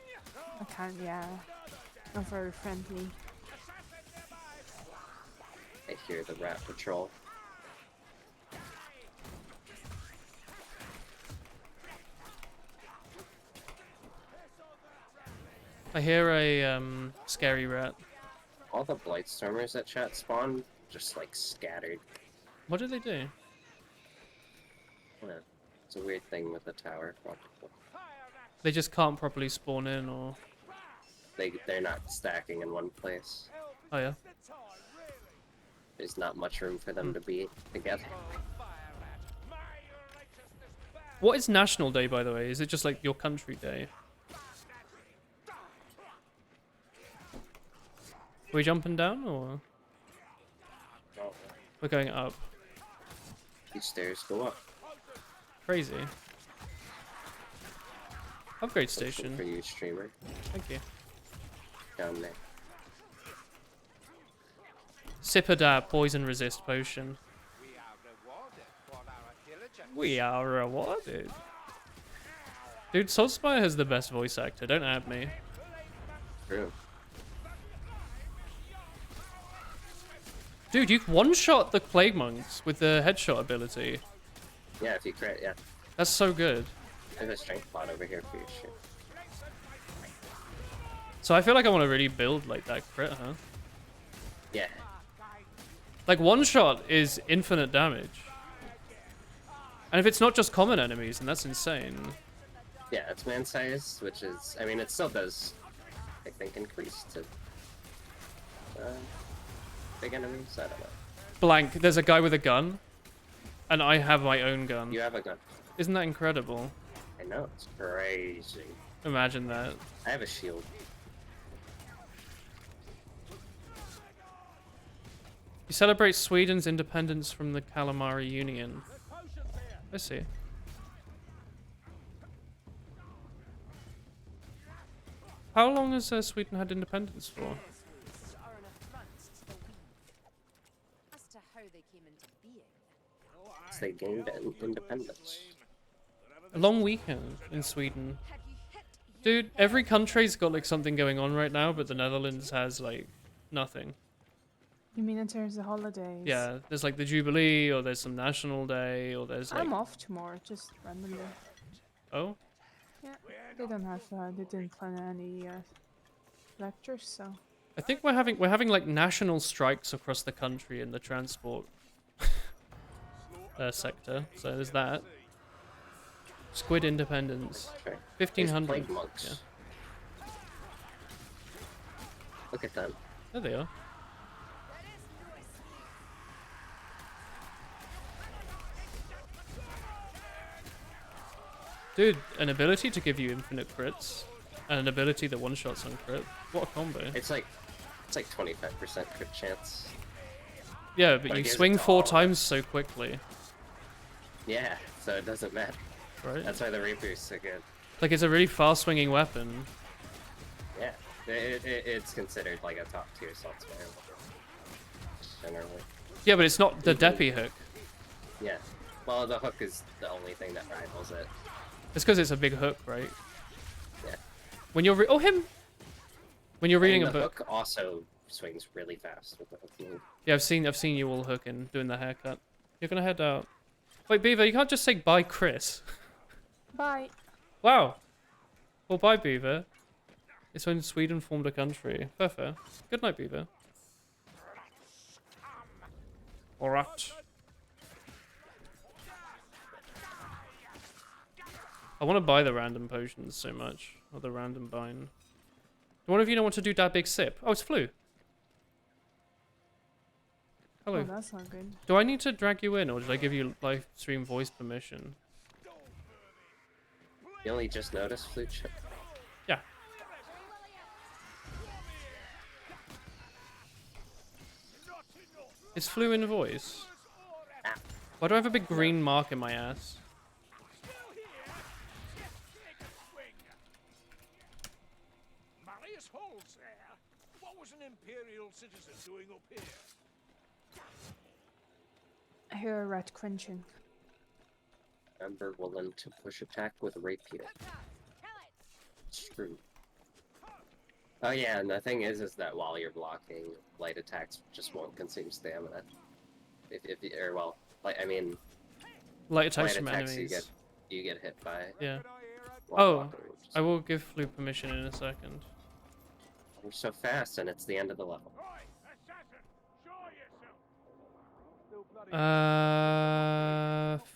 H: I can't, yeah. Not very friendly.
D: I hear the rat patrol.
B: I hear a scary rat.
D: All the Blightstormers that chat spawn just like scattered.
B: What did they do?
D: Yeah. It's a weird thing with the tower.
B: They just can't properly spawn in, or
D: They're not stacking in one place.
B: oh yeah.
D: There's not much room for them to be together.
B: What is National Day, by the way? Is it just like your country day? Are we jumping down, or
D: Oh,
B: we're going up?
D: these stairs go up.
B: Crazy. Upgrade
D: Something
B: station.
D: for you, streamer.
B: Thank you.
D: Down there.
B: Sipper poison resist potion. We are rewarded. Dude, Saltspire has the best voice actor. Don't add me.
D: True.
B: Dude, you one-shot the Plague Monks with the headshot ability.
D: Yeah, if you crit, yeah.
B: That's so good.
D: There's a strength bot over here for your shit.
B: So I feel like I want to really build like that crit, huh?
D: Yeah.
B: Like one-shot is infinite damage. And if it's not just common enemies, then that's insane.
D: Yeah, it's man size, which is, I mean, it still does, I think, increase to big enemies. I don't know.
B: Blank, there's a guy with a gun, and I have my own gun.
D: You have a gun.
B: Isn't that incredible?
D: I know, it's crazy.
B: Imagine that.
D: I have a shield.
B: You celebrate Sweden's independence from the Calamari Union. I see. How long has Sweden had independence for?
E: Are an affront to the weak. As to how they came into being,
D: They gained independence.
B: A long weekend in Sweden.
E: have you hit
B: Dude, every country's got like something going on right now, but the Netherlands has like nothing.
H: You mean in terms of holidays?
B: Yeah, there's like the Jubilee, or there's some National Day, or there's like...
H: I'm off tomorrow, just randomly.
B: Oh?
H: Yeah, they don't have, they didn't plan any lectures, so.
B: I think we're having like national strikes across the country in the transport sector. So there's that. Squid independence.
D: Sure.
B: 1500.
D: Plague monks.
B: Yeah.
D: Look at them.
B: There they are. Dude, an ability to give you infinite crits, and an ability that one-shots on crit. What a combo.
D: It's like 25% crit chance.
B: Yeah, but
D: But
B: you
D: here's
B: swing
D: the
B: 4
D: dog.
B: times so quickly,
D: Yeah, so it doesn't matter.
B: right?
D: That's why the Reaper's so good.
B: Like, it's a really fast-swinging weapon.
D: Yeah, it's considered like a top tier salt spam. Generally.
B: Yeah, but it's not the Deppy hook.
D: Yeah. Well, the hook is the only thing that rivals it.
B: It's because it's a big hook, right?
D: Yeah.
B: When you're when you're reading
D: And
B: a
D: the
B: book.
D: hook also swings really fast with the hook move.
B: Yeah, I've seen you all hooking, doing the haircut. You're gonna head out. Wait, Beaver, you can't just say bye, Chris.
H: Bye.
B: Wow. Well, bye, Beaver. It's when Sweden formed a country. Fair. Good night, Beaver. Alright. I want to buy the random potions so much. Or the random bind. Do one of you know what to do that big sip? Oh, it's Flu. Hello.
H: Oh, that's not good.
B: Do I need to drag you in, or did I give you live stream voice permission?
D: You only just noticed flute ship?
B: Yeah. It's fluent voice. Why do I have a big green mark in my ass?
G: Marius Hall's there. What was an Imperial citizen doing up here?
H: I hear a rat crunching.
D: Remember, willing to push attack with rapier. It's true. Oh yeah, and the thing is that while you're blocking, light attacks just won't consume stamina. If you, or well, like I mean,
B: Light attacks
D: light
B: from
D: attacks
B: enemies.
D: you get hit by.
B: Yeah.
D: while
B: Oh,
D: blocking, which is-
B: I will give Flu permission in a second.
D: You're so fast, and it's the end of the level.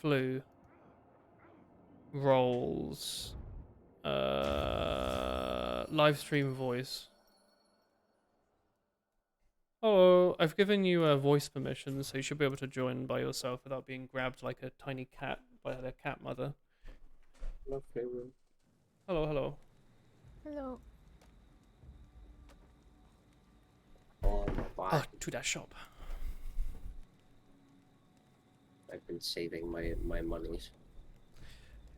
B: Flu. Roles. Live stream voice. Oh, I've given you a voice permission, so you should be able to join by yourself without being grabbed like a tiny cat by their cat mother. Hello, hello.
H: Hello.
D: Oh,
B: Oh, to that shop.
D: I've been saving my money.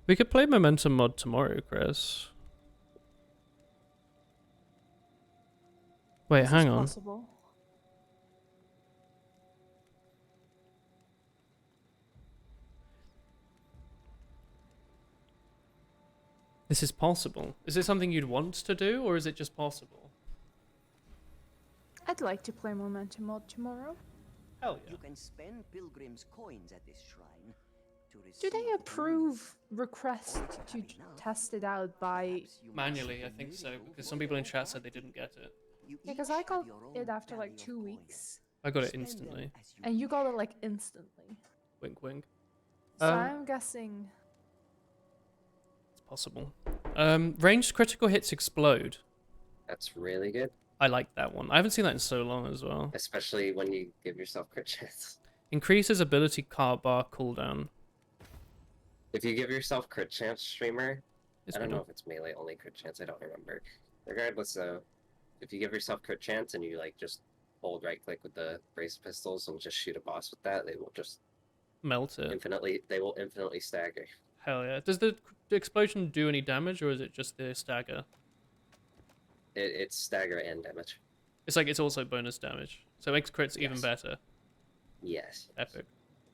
B: We could play Momentum Mod tomorrow, Chris. Wait,
H: This
B: hang
H: is
B: on.
H: possible.
B: This is possible. Is it something you'd want to do, or is it just possible?
H: I'd like to play Momentum Mod tomorrow.
B: Hell yeah.
F: You can spend pilgrims' coins at this shrine to
H: Do
F: receive
H: they
F: the
H: approve requests to test it out by...
B: Manually, I think so, because some people in chat said they didn't get it.
H: Because I got it after like 2 weeks.
B: I got it instantly.
H: And you got it like instantly.
B: Wink, wink.
H: So
B: Um,
H: I'm guessing...
B: It's possible. Ranged critical hits explode.
D: That's really good,
B: I like that one. I haven't seen that in so long as well.
D: especially when you give yourself crit chance.
B: Increases ability card bar cooldown.
D: If you give yourself crit chance, streamer,
B: It's
D: I don't
B: good.
D: know if it's melee only crit chance. I don't remember. Regardless, though, if you give yourself crit chance and you like just hold right click with the brace pistols and just shoot a boss with that, they will just
B: Melt it.
D: infinitely. They will infinitely stagger.
B: Hell yeah. Does the explosion do any damage, or is it just the stagger?
D: It's stagger and damage.
B: It's like it's also bonus damage. So X crit's even
D: Yes.
B: better.
D: Yes.
B: Epic.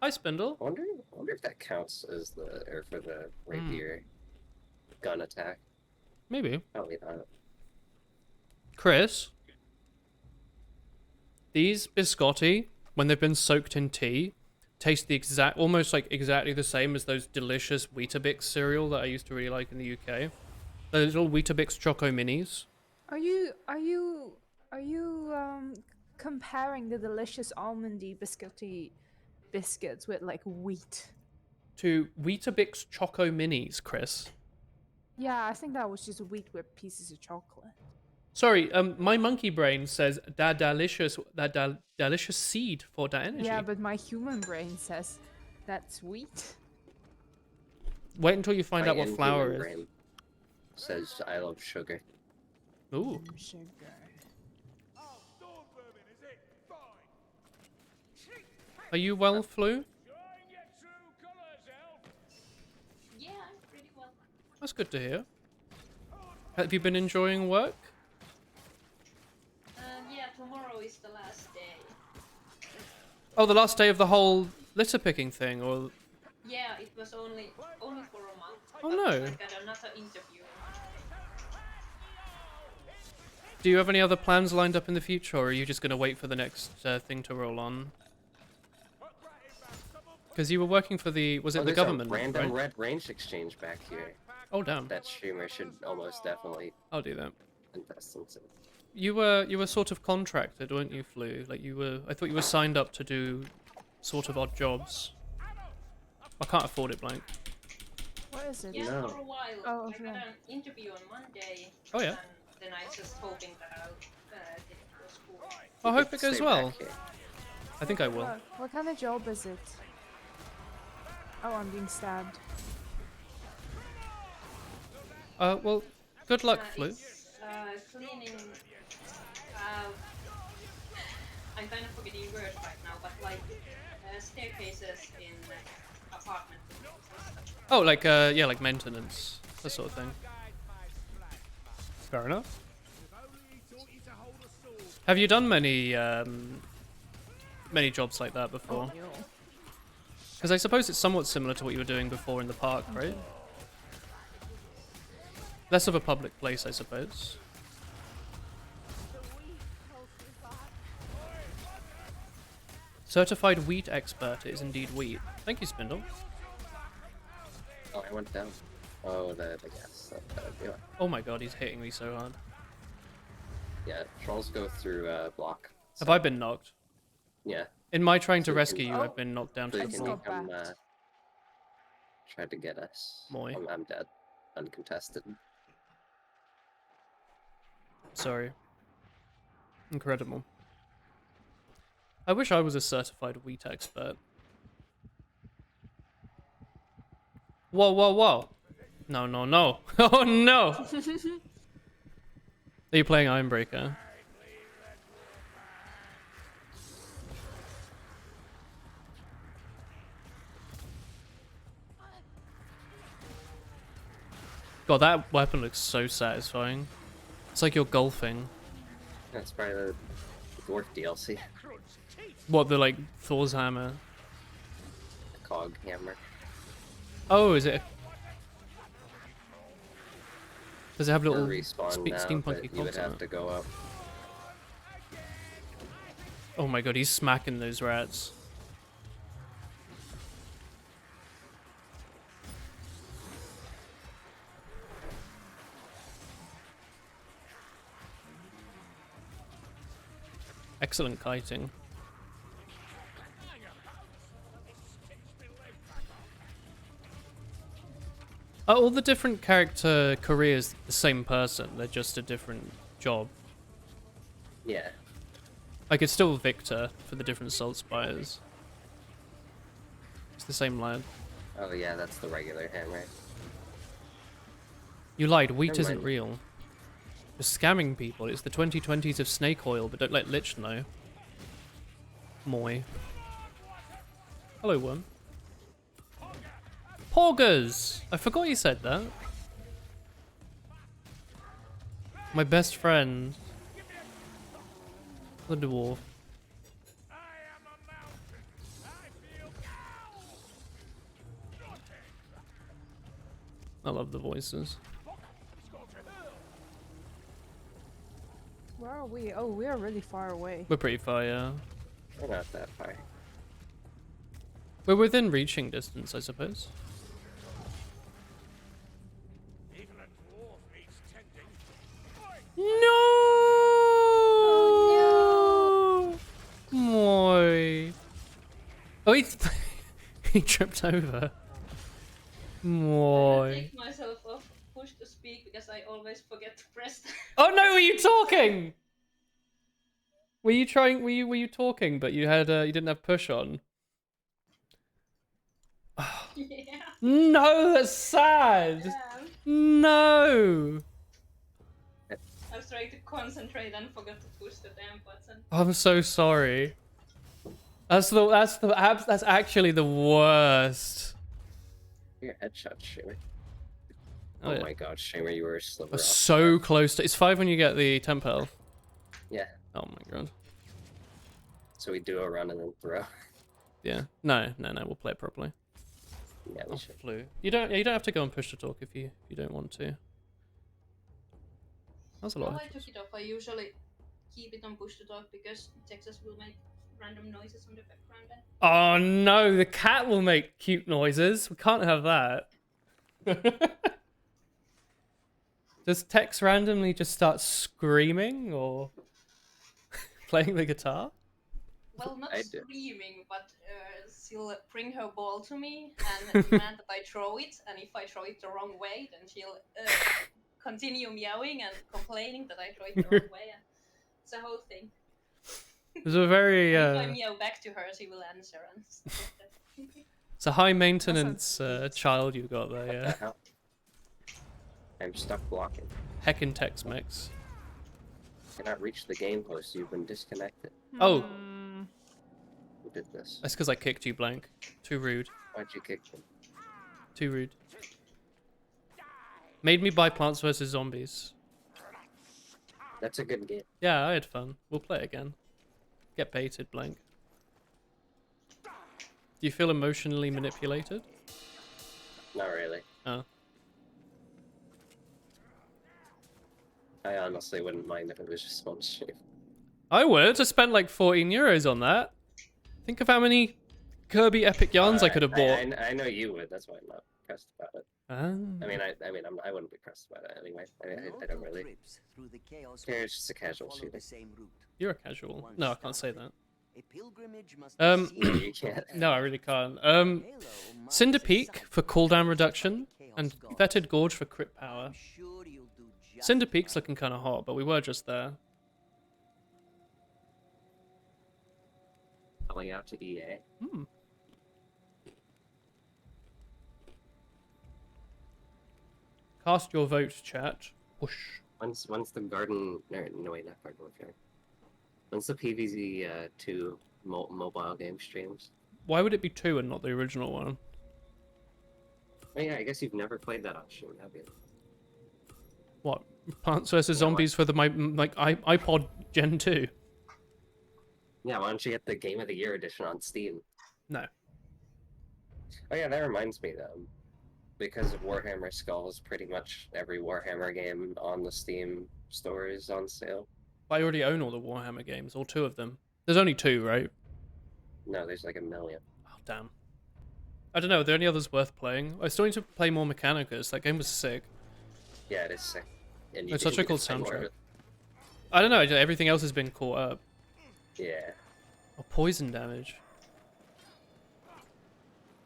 B: Hi, Spindle.
D: I wonder if that counts as for the rapier gun attack.
B: Maybe.
D: Probably not.
B: Chris, these biscotti, when they've been soaked in tea, taste almost like exactly the same as those delicious Weetabix cereal that I used to really like in the UK. The little Weetabix Choco Minis.
H: Are you comparing the delicious almondy biscuity biscuits with like wheat?
B: To Weetabix Choco Minis, Chris.
H: Yeah, I think that was just wheat with pieces of chocolate.
B: Sorry, my monkey brain says that delicious seed for that energy.
H: Yeah, but my human brain says that's wheat.
B: Wait until you find
D: My
B: out what
D: inhuman
B: flour is.
D: brain says I love sugar.
B: Ooh.
H: Sugar.
B: Are you well, Flu?
A: Yeah, pretty well.
B: That's good to hear. Have you been enjoying work?
A: Yeah, tomorrow is the last day.
B: Oh, the last day of the whole litter picking thing, or...
A: Yeah, it was only for a month.
B: Oh,
A: but
B: no.
A: I got another interview.
B: Do you have any other plans lined up in the future, or are you just going to wait for the next thing to roll on? Because you were working for the... Was it the
D: There's
B: government,
D: a random
B: right?
D: red range exchange back here.
B: Oh, damn.
D: That streamer should almost definitely
B: I'll do that.
D: invest into.
B: You were sort of contracted, weren't you, Flu? Like, I thought you were signed up to do sort of odd jobs. I can't afford it, blank.
H: What is it?
A: Yeah,
D: No.
A: for a while.
H: Oh,
A: I
H: okay.
A: got an interview on Monday.
B: Oh, yeah.
A: And then I was just hoping that I'll get it for school.
B: I hope it goes
D: Stay
B: well.
D: back here.
B: I think I will.
H: What kind of job is it? Oh, I'm being stabbed.
B: Well, good luck, Flu.
I: It's cleaning. Uh, I'm kind of forgetting words right now, but like staircases in apartment buildings and stuff.
B: Oh, like yeah, like maintenance, that sort of thing. Fair enough. Have you done many many jobs like that before? Because I suppose it's somewhat similar to what you were doing before in the park, right? Less of a public place, I suppose. Certified wheat expert is indeed wheat. Thank you, Spindle.
D: Oh, I went down. Oh, the gas. Yeah.
B: Oh my god, he's hitting me so hard.
D: Yeah, trolls go through block.
B: Have I been knocked?
D: Yeah.
B: In my trying to
D: So you
B: rescue
D: can-
B: you, I've been knocked down to
D: So
B: the
D: you
B: floor.
D: can come try to get us.
B: Moi.
D: I'm dead. Uncontested.
B: Sorry. Incredible. I wish I was a certified wheat expert. Whoa, whoa, whoa. No, no, no. Oh, no. Are you playing Ironbreaker? God, that weapon looks so satisfying. It's like you're golfing.
D: That's probably the dwarf DLC.
B: What, the, like, Thor's hammer?
D: The cog hammer.
B: Oh, is it? Does it have
D: Or
B: little
D: respawn now,
B: steampunky
D: but you would
B: cogs on
D: have
B: it?
D: to go up.
B: Oh my god, he's smacking those rats. Excellent kiting. Are all the different character careers the same person? They're just a different job.
D: Yeah.
B: Like, it's still Victor for the different Salt Spires. It's the same lad.
D: Oh yeah, that's the regular hammer.
B: You lied, wheat
D: Never
B: isn't
D: mind.
B: real. You're scamming people. It's the 2020s of snake oil, but don't let Lich know. Moi. Hello, worm. Poggers! I forgot you said that. My best friend. The dwarf. I love the voices.
H: Where are we? Oh, we are really far away.
B: We're pretty far, yeah.
D: We're not that far.
B: We're within reaching distance, I suppose. No! Moi. Oh, he tripped over.
I: I
B: Moi.
I: take myself off push to speak because I always forget to press.
B: Oh no, were you talking? Were you trying? Were you talking? But you had you didn't have push on.
I: Yeah.
B: No, that's sad.
I: Yeah.
B: No.
I: I was trying to concentrate and forgot to push the damn button.
B: I'm so sorry. That's actually the worst.
D: Your headshot, Shamer.
B: Oh,
D: Oh,
B: yeah.
D: my god, Shamer, you were a sliver
B: We're
D: off.
B: so close to. It's 5 when you get the temp health.
D: Yeah.
B: Oh my god.
D: So we do a run and then throw.
B: Yeah. No. We'll play it properly.
D: Yeah, we
B: Oh,
D: should.
B: Flu. You don't have to go and push to talk if you don't want to. That's a lot.
I: Well,
B: of
I: I took it off. I usually keep it on push to talk because Texas will make random noises on the background then.
B: Oh no, the cat will make cute noises. We can't have that. Does Tex randomly just start screaming or playing the guitar?
I: Well, not
D: I do.
I: screaming, but she'll bring her ball to me and demand that I throw it. And if I throw it the wrong way, then she'll continue meowing and complaining that I throw it the wrong way. And it's a whole thing.
B: It's a very
I: If I meow back to her, she will answer and stuff like that.
B: it's a high maintenance child you got there,
D: What
B: yeah.
D: the hell? I'm stuck blocking.
B: Heckin' Tex-Mex.
D: Cannot reach the game host. You've been disconnected.
B: Oh,
D: Who did this?
B: that's because I kicked you, Blank. Too rude.
D: Why'd you kick him?
B: Too rude. Made me buy Plants vs. Zombies.
D: That's a good game.
B: Yeah, I had fun. We'll play it again. Get baited, Blank. Do you feel emotionally manipulated?
D: Not really.
B: Oh.
D: I honestly wouldn't mind if it was just one stream.
B: I would. I spent like 14 euros on that. Think of how many Kirby Epic Yarns I could have bought.
D: I know you would. That's why I'm not pressed about it.
B: Ah.
D: I wouldn't be pressed about it anyway. I don't really. Yeah, it's just a casual shooter.
B: You're a casual. No, I can't say that.
D: No, you can't.
B: No, I really can't. Cinder Peak for cooldown reduction and Fetid Gorge for crit power. Cinder Peak's looking kind of hot, but we were just there.
D: Calling out to EA.
B: Hmm. Cast your vote, chat. Whoosh.
D: Once the garden, no wait, not Garden Warfare. Once the PvZ 2 mobile game streams.
B: Why would it be 2 and not the original one?
D: Oh yeah, I guess you've never played that option, have you?
B: What? Plants vs. Zombies for the iPod Gen 2?
D: Yeah, why don't you get the Game of the Year edition on Steam?
B: No.
D: Oh yeah, that reminds me though. Because of Warhammer Skulls, pretty much every Warhammer game on the Steam store is on sale.
B: I already own all the Warhammer games, all 2 of them. There's only 2, right?
D: No, there's like a million.
B: Oh, damn. I don't know, are there any others worth playing? I still need to play more Mechanicus. That game was sick.
D: Yeah, it is sick. And
B: It's such a
D: you
B: cool
D: get to play more of
B: soundtrack.
D: it.
B: I don't know, everything else has been caught up.
D: Yeah.
B: Oh, poison damage.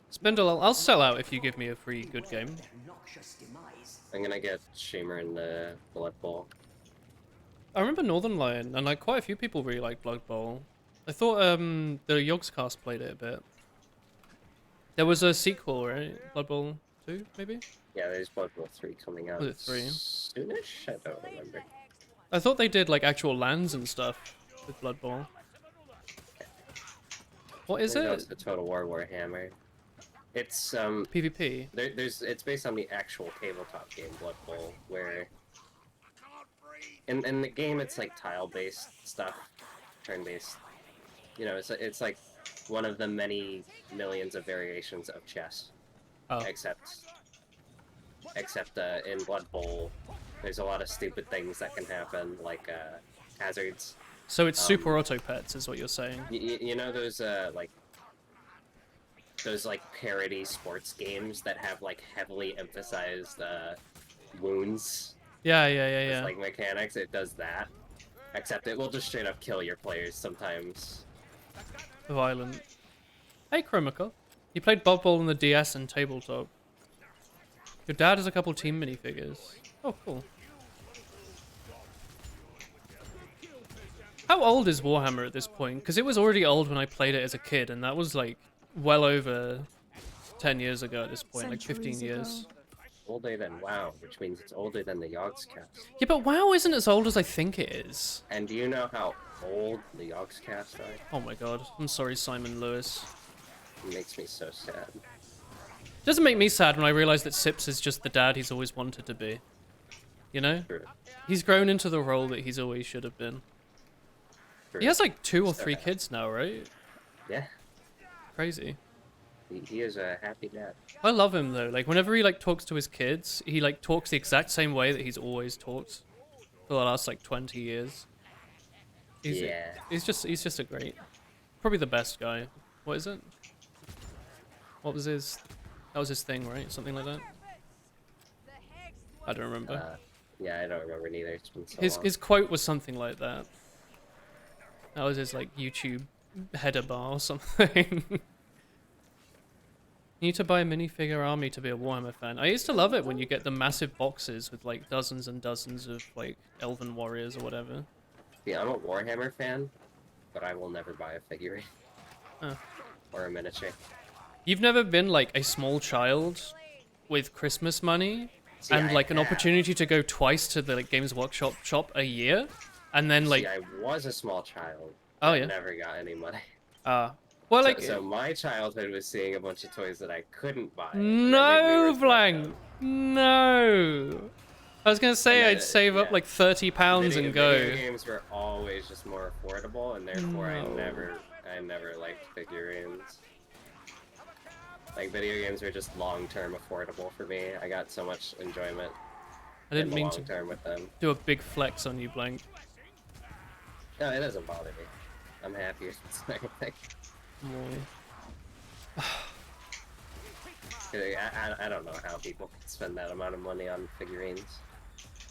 B: Spindle, I'll sell out if you give me a free good game.
D: I'm gonna get Shamer in the Blood Bowl.
B: I remember Northern Lion, and like quite a few people really like Blood Bowl. I thought the Yogscast played it a bit. There was a sequel, right? Blood Bowl 2, maybe?
D: Yeah, there's Blood Bowl 3 coming out
B: Was it 3?
D: soonish? I don't remember.
B: I thought they did like actual lands and stuff with Blood Bowl. What is
D: I know
B: it?
D: It's the Total War Warhammer. It's
B: PvP.
D: it's based on the actual tabletop game Blood Bowl, where in the game it's like tile-based stuff, turn-based. You know, it's like one of the many millions of variations of chess.
B: Oh.
D: Except in Blood Bowl, there's a lot of stupid things that can happen, like hazards.
B: So it's super auto pets, is what you're saying.
D: You know those parody sports games that have like heavily emphasized wounds.
B: Yeah.
D: It's like mechanics. It does that, except it will just straight up kill your players sometimes.
B: Violent. Hey, Chromica. You played Blood Bowl on the DS and tabletop. Your dad has a couple team minifigures. Oh, cool. How old is Warhammer at this point? Because it was already old when I played it as a kid, and that was like well over 10 years ago at this point, like 15 years.
D: Older than WoW, which means it's older than the Yogscast.
B: Yeah, but WoW isn't as old as I think it is.
D: And do you know how old the Yogscast are?
B: Oh my god. I'm sorry, Simon Lewis.
D: It makes me so sad.
B: Doesn't make me sad when I realize that Sips is just the dad he's always wanted to be. You know?
D: True.
B: He's grown into the role that he's always should have been.
D: True.
B: He has like 2 or 3 kids now, right?
D: Yeah.
B: Crazy.
D: He is a happy dad.
B: I love him though. Like whenever he like talks to his kids, he like talks the exact same way that he's always talked for the last like 20 years. He's just a great, probably the best guy. What is it? What was his? That was his thing, right? Something like that. I don't remember.
D: Yeah, I don't remember neither. It's been so long.
B: His quote was something like that. That was his like YouTube header bar or something. You need to buy a minifigure army to be a Warhammer fan. I used to love it when you get the massive boxes with like dozens and dozens of like elven warriors or whatever.
D: Yeah, I'm a Warhammer fan, but I will never buy a figurine.
B: Huh.
D: Or a miniature.
B: You've never been like a small child with Christmas money
D: See,
B: and
D: I
B: like an
D: have.
B: opportunity to go twice to the like Games Workshop shop a year, and then like
D: See, I was a small child.
B: Oh,
D: that
B: yeah?
D: Never got any money.
B: well
D: So,
B: like
D: so my childhood was seeing a bunch of toys that I couldn't buy. and that made me
B: no
D: reflect
B: blank,
D: on-
B: no. I was gonna say
D: And
B: I'd save up
D: yeah.
B: like £30 and go.
D: Video games were always just more affordable, and therefore I never liked figurines. Like video games were just long-term affordable for me. I got so much enjoyment
B: I didn't
D: in the
B: mean
D: long
B: to
D: term with them.
B: do a big flex on you, blank.
D: No, it doesn't bother me. I'm happy if it's anything.
B: Boy.
D: I don't know how people can spend that amount of money on figurines.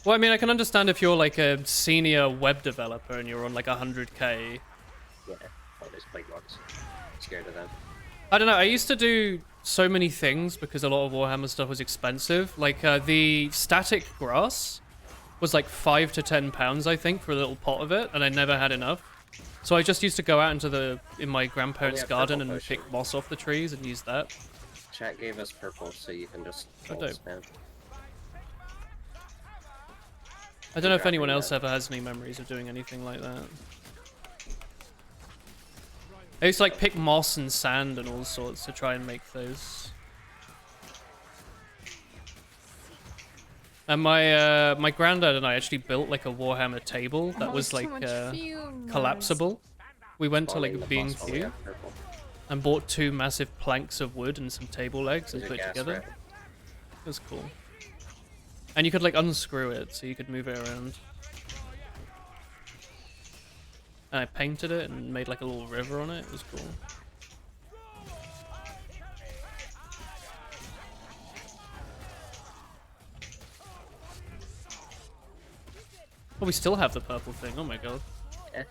B: Well, I mean, I can understand if you're like a senior web developer and you're on like 100k.
D: Yeah, all these big ones. Scared of them.
B: I don't know. I used to do so many things because a lot of Warhammer stuff was expensive. Like the static grass was like £5 to £10, I think, for a little pot of it, and I never had enough. So I just used to go out in my grandparents' garden
D: purple
B: and
D: potion.
B: pick moss off the trees and use that.
D: Chat gave us purple, so you can just
B: Oh,
D: roll
B: dope.
D: spam.
B: I don't know if
D: Dropping
B: anyone else
D: that.
B: ever has any memories of doing anything like that. I used to like pick moss and sand and all sorts to try and make those. And my granddad and I actually built like a Warhammer table that was
H: too
B: like
H: much fumes.
B: collapsible. We went to
D: Spawning
B: like
D: the boss while we
B: B&Q
D: have purple.
B: and bought 2 massive planks of wood and some table legs and
D: There's a
B: put it
D: gas
B: together.
D: rat.
B: It was cool. And you could like unscrew it so you could move it around. And I painted it and made like a little river on it. It was cool. Oh, we still have the purple thing. Oh my god.
D: Eh,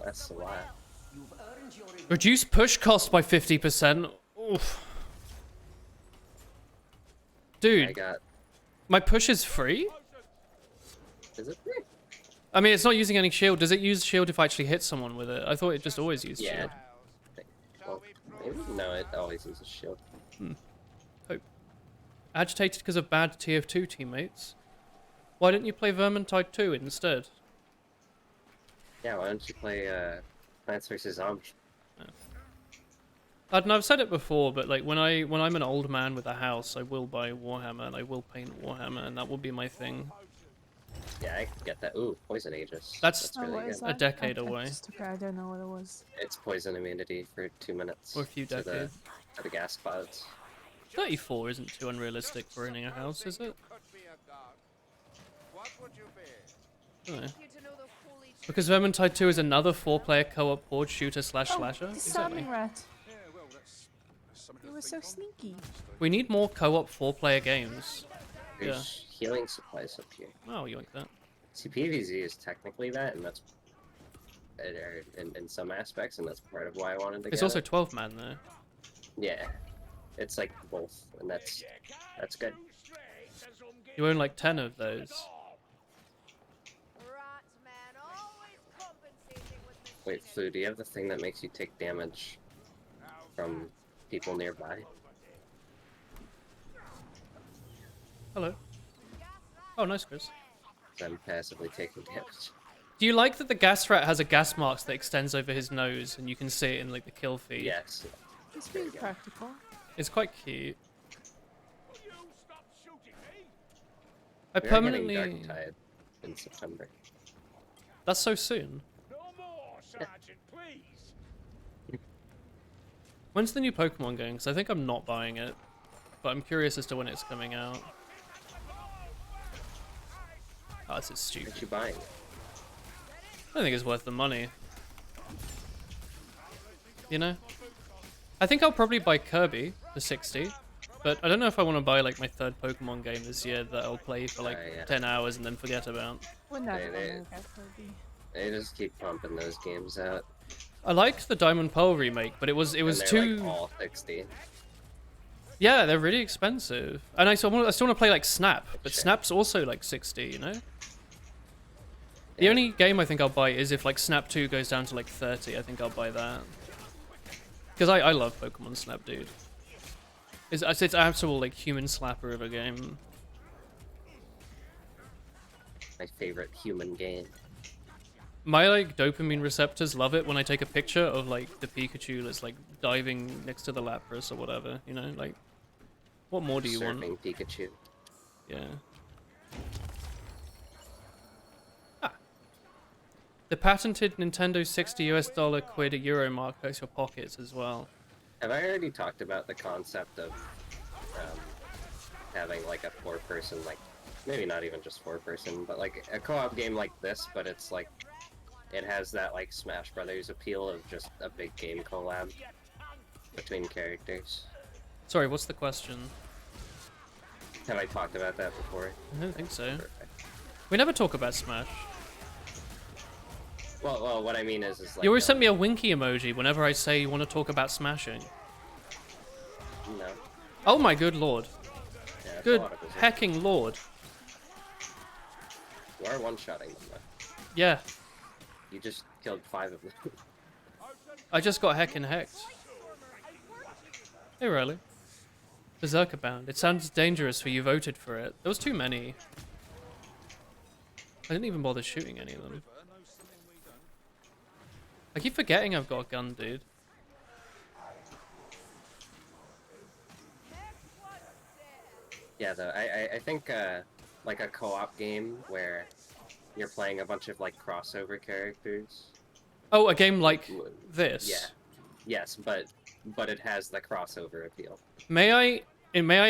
D: that's a lot.
F: You've earned your reward.
B: Reduce push cost by 50%. Oof.
D: I
B: Dude,
D: got.
B: my push is free?
D: Is it free?
B: I mean, it's not using any shield. Does it use shield if I actually hit someone with it? I thought it just always used
D: Yeah.
B: shield.
D: Well, maybe? No, it always uses shield.
B: Hope. Agitated because of bad TF2 teammates. Why didn't you play Vermintide 2 instead?
D: Yeah, why don't you play Plants vs Zombies?
B: I don't know, I've said it before, but like when I'm an old man with a house, I will buy Warhammer and I will paint Warhammer, and that will be my thing.
D: Yeah, I can get that. Ooh, Poison Aegis.
B: That's
H: Oh,
D: really
H: what
D: good.
H: is
B: a
H: that?
B: decade
H: I
B: away.
H: I don't know what it was.
D: It's poison immunity for 2 minutes.
B: Or a few
D: to
B: decades.
D: To the gas clouds.
B: 34 isn't too unrealistic for owning a house, is it? I don't know.
E: You to know the holy
B: Because Vermintide 2 is another 4-player co-op board shooter slash slasher.
H: The
B: Exactly.
H: salmon rat.
G: Yeah, well, that's something
H: You
G: to
H: were
G: think
H: so
G: on.
H: sneaky.
B: We need more co-op 4-player games.
D: There's healing supplies up here.
B: Oh, you like that?
D: See, PvZ is technically that, and that's in some aspects, and that's part of why I wanted to
B: It's
D: get
B: also
D: it.
B: 12-man there.
D: Yeah, it's like both, and that's good.
B: You own like 10 of those.
E: rat man always compensating with the
D: Wait, Flu, do you have the thing that makes you take damage from people nearby?
B: Hello. Oh, nice, Chris.
D: 'Cause I'm passively taking damage.
B: Do you like that the gas rat has a gas mark that extends over his nose and you can see it in like the kill feed?
D: Yes.
H: It's really practical.
B: It's quite cute. I
D: We are getting
B: permanently...
D: Darktide in September.
B: That's so soon. When's the new Pokemon going? Because I think I'm not buying it. But I'm curious as to when it's coming out. Oh, this is stupid.
D: What you buying?
B: I don't think it's worth the money. You know? I think I'll probably buy Kirby for 60. But I don't know if I want to buy like my 3rd Pokemon game this year that I'll play for like
D: Yeah.
B: 10 hours and then forget about.
H: We're never
D: They-
H: gonna get Kirby.
D: They just keep pumping those games out.
B: I liked the Diamond Pearl remake, but it was
D: and they're,
B: too...
D: like, all 60.
B: Yeah, they're really expensive. And I still want to play like Snap, but
D: Sure.
B: Snap's also like 60, you know? The
D: Yeah.
B: only game I think I'll buy is if like Snap 2 goes down to like 30, I think I'll buy that. Because I love Pokemon Snap, dude. It's an actual like human slapper of a game.
D: My favorite human game.
B: My like dopamine receptors love it when I take a picture of like the Pikachu that's like diving next to the Lapras or whatever, you know, like what more do you want?
D: Surfing Pikachu.
B: Yeah. Ah. The patented Nintendo $60 quid a euro mark hurts your pockets as well.
D: Have I already talked about the concept of having like a 4-person, like maybe not even just 4-person, but like a co-op game like this, but it's like it has that like Smash Brothers appeal of just a big game collab between characters.
B: Sorry, what's the question?
D: Have I talked about that before?
B: I don't think so.
D: Perfect.
B: We never talk about Smash.
D: Well, what I mean is like
B: You always send me a winky emoji whenever I say you want to talk about smashing.
D: no.
B: Oh my good lord.
D: Yeah, that's a
B: Good
D: lot of position.
B: hecking lord.
D: You are one-shotting them though.
B: Yeah,
D: You just killed 5 of them.
B: I just got heckin' hecked. Hey Riley. Berserker Bound. It sounds dangerous for you voted for it. There was too many. I didn't even bother shooting any of them. I keep forgetting I've got a gun, dude.
D: Yeah, though I think like a co-op game where you're playing a bunch of like crossover characters.
B: Oh, a game like
D: would-
B: this.
D: Yeah. Yes, but it has the crossover appeal.
B: May I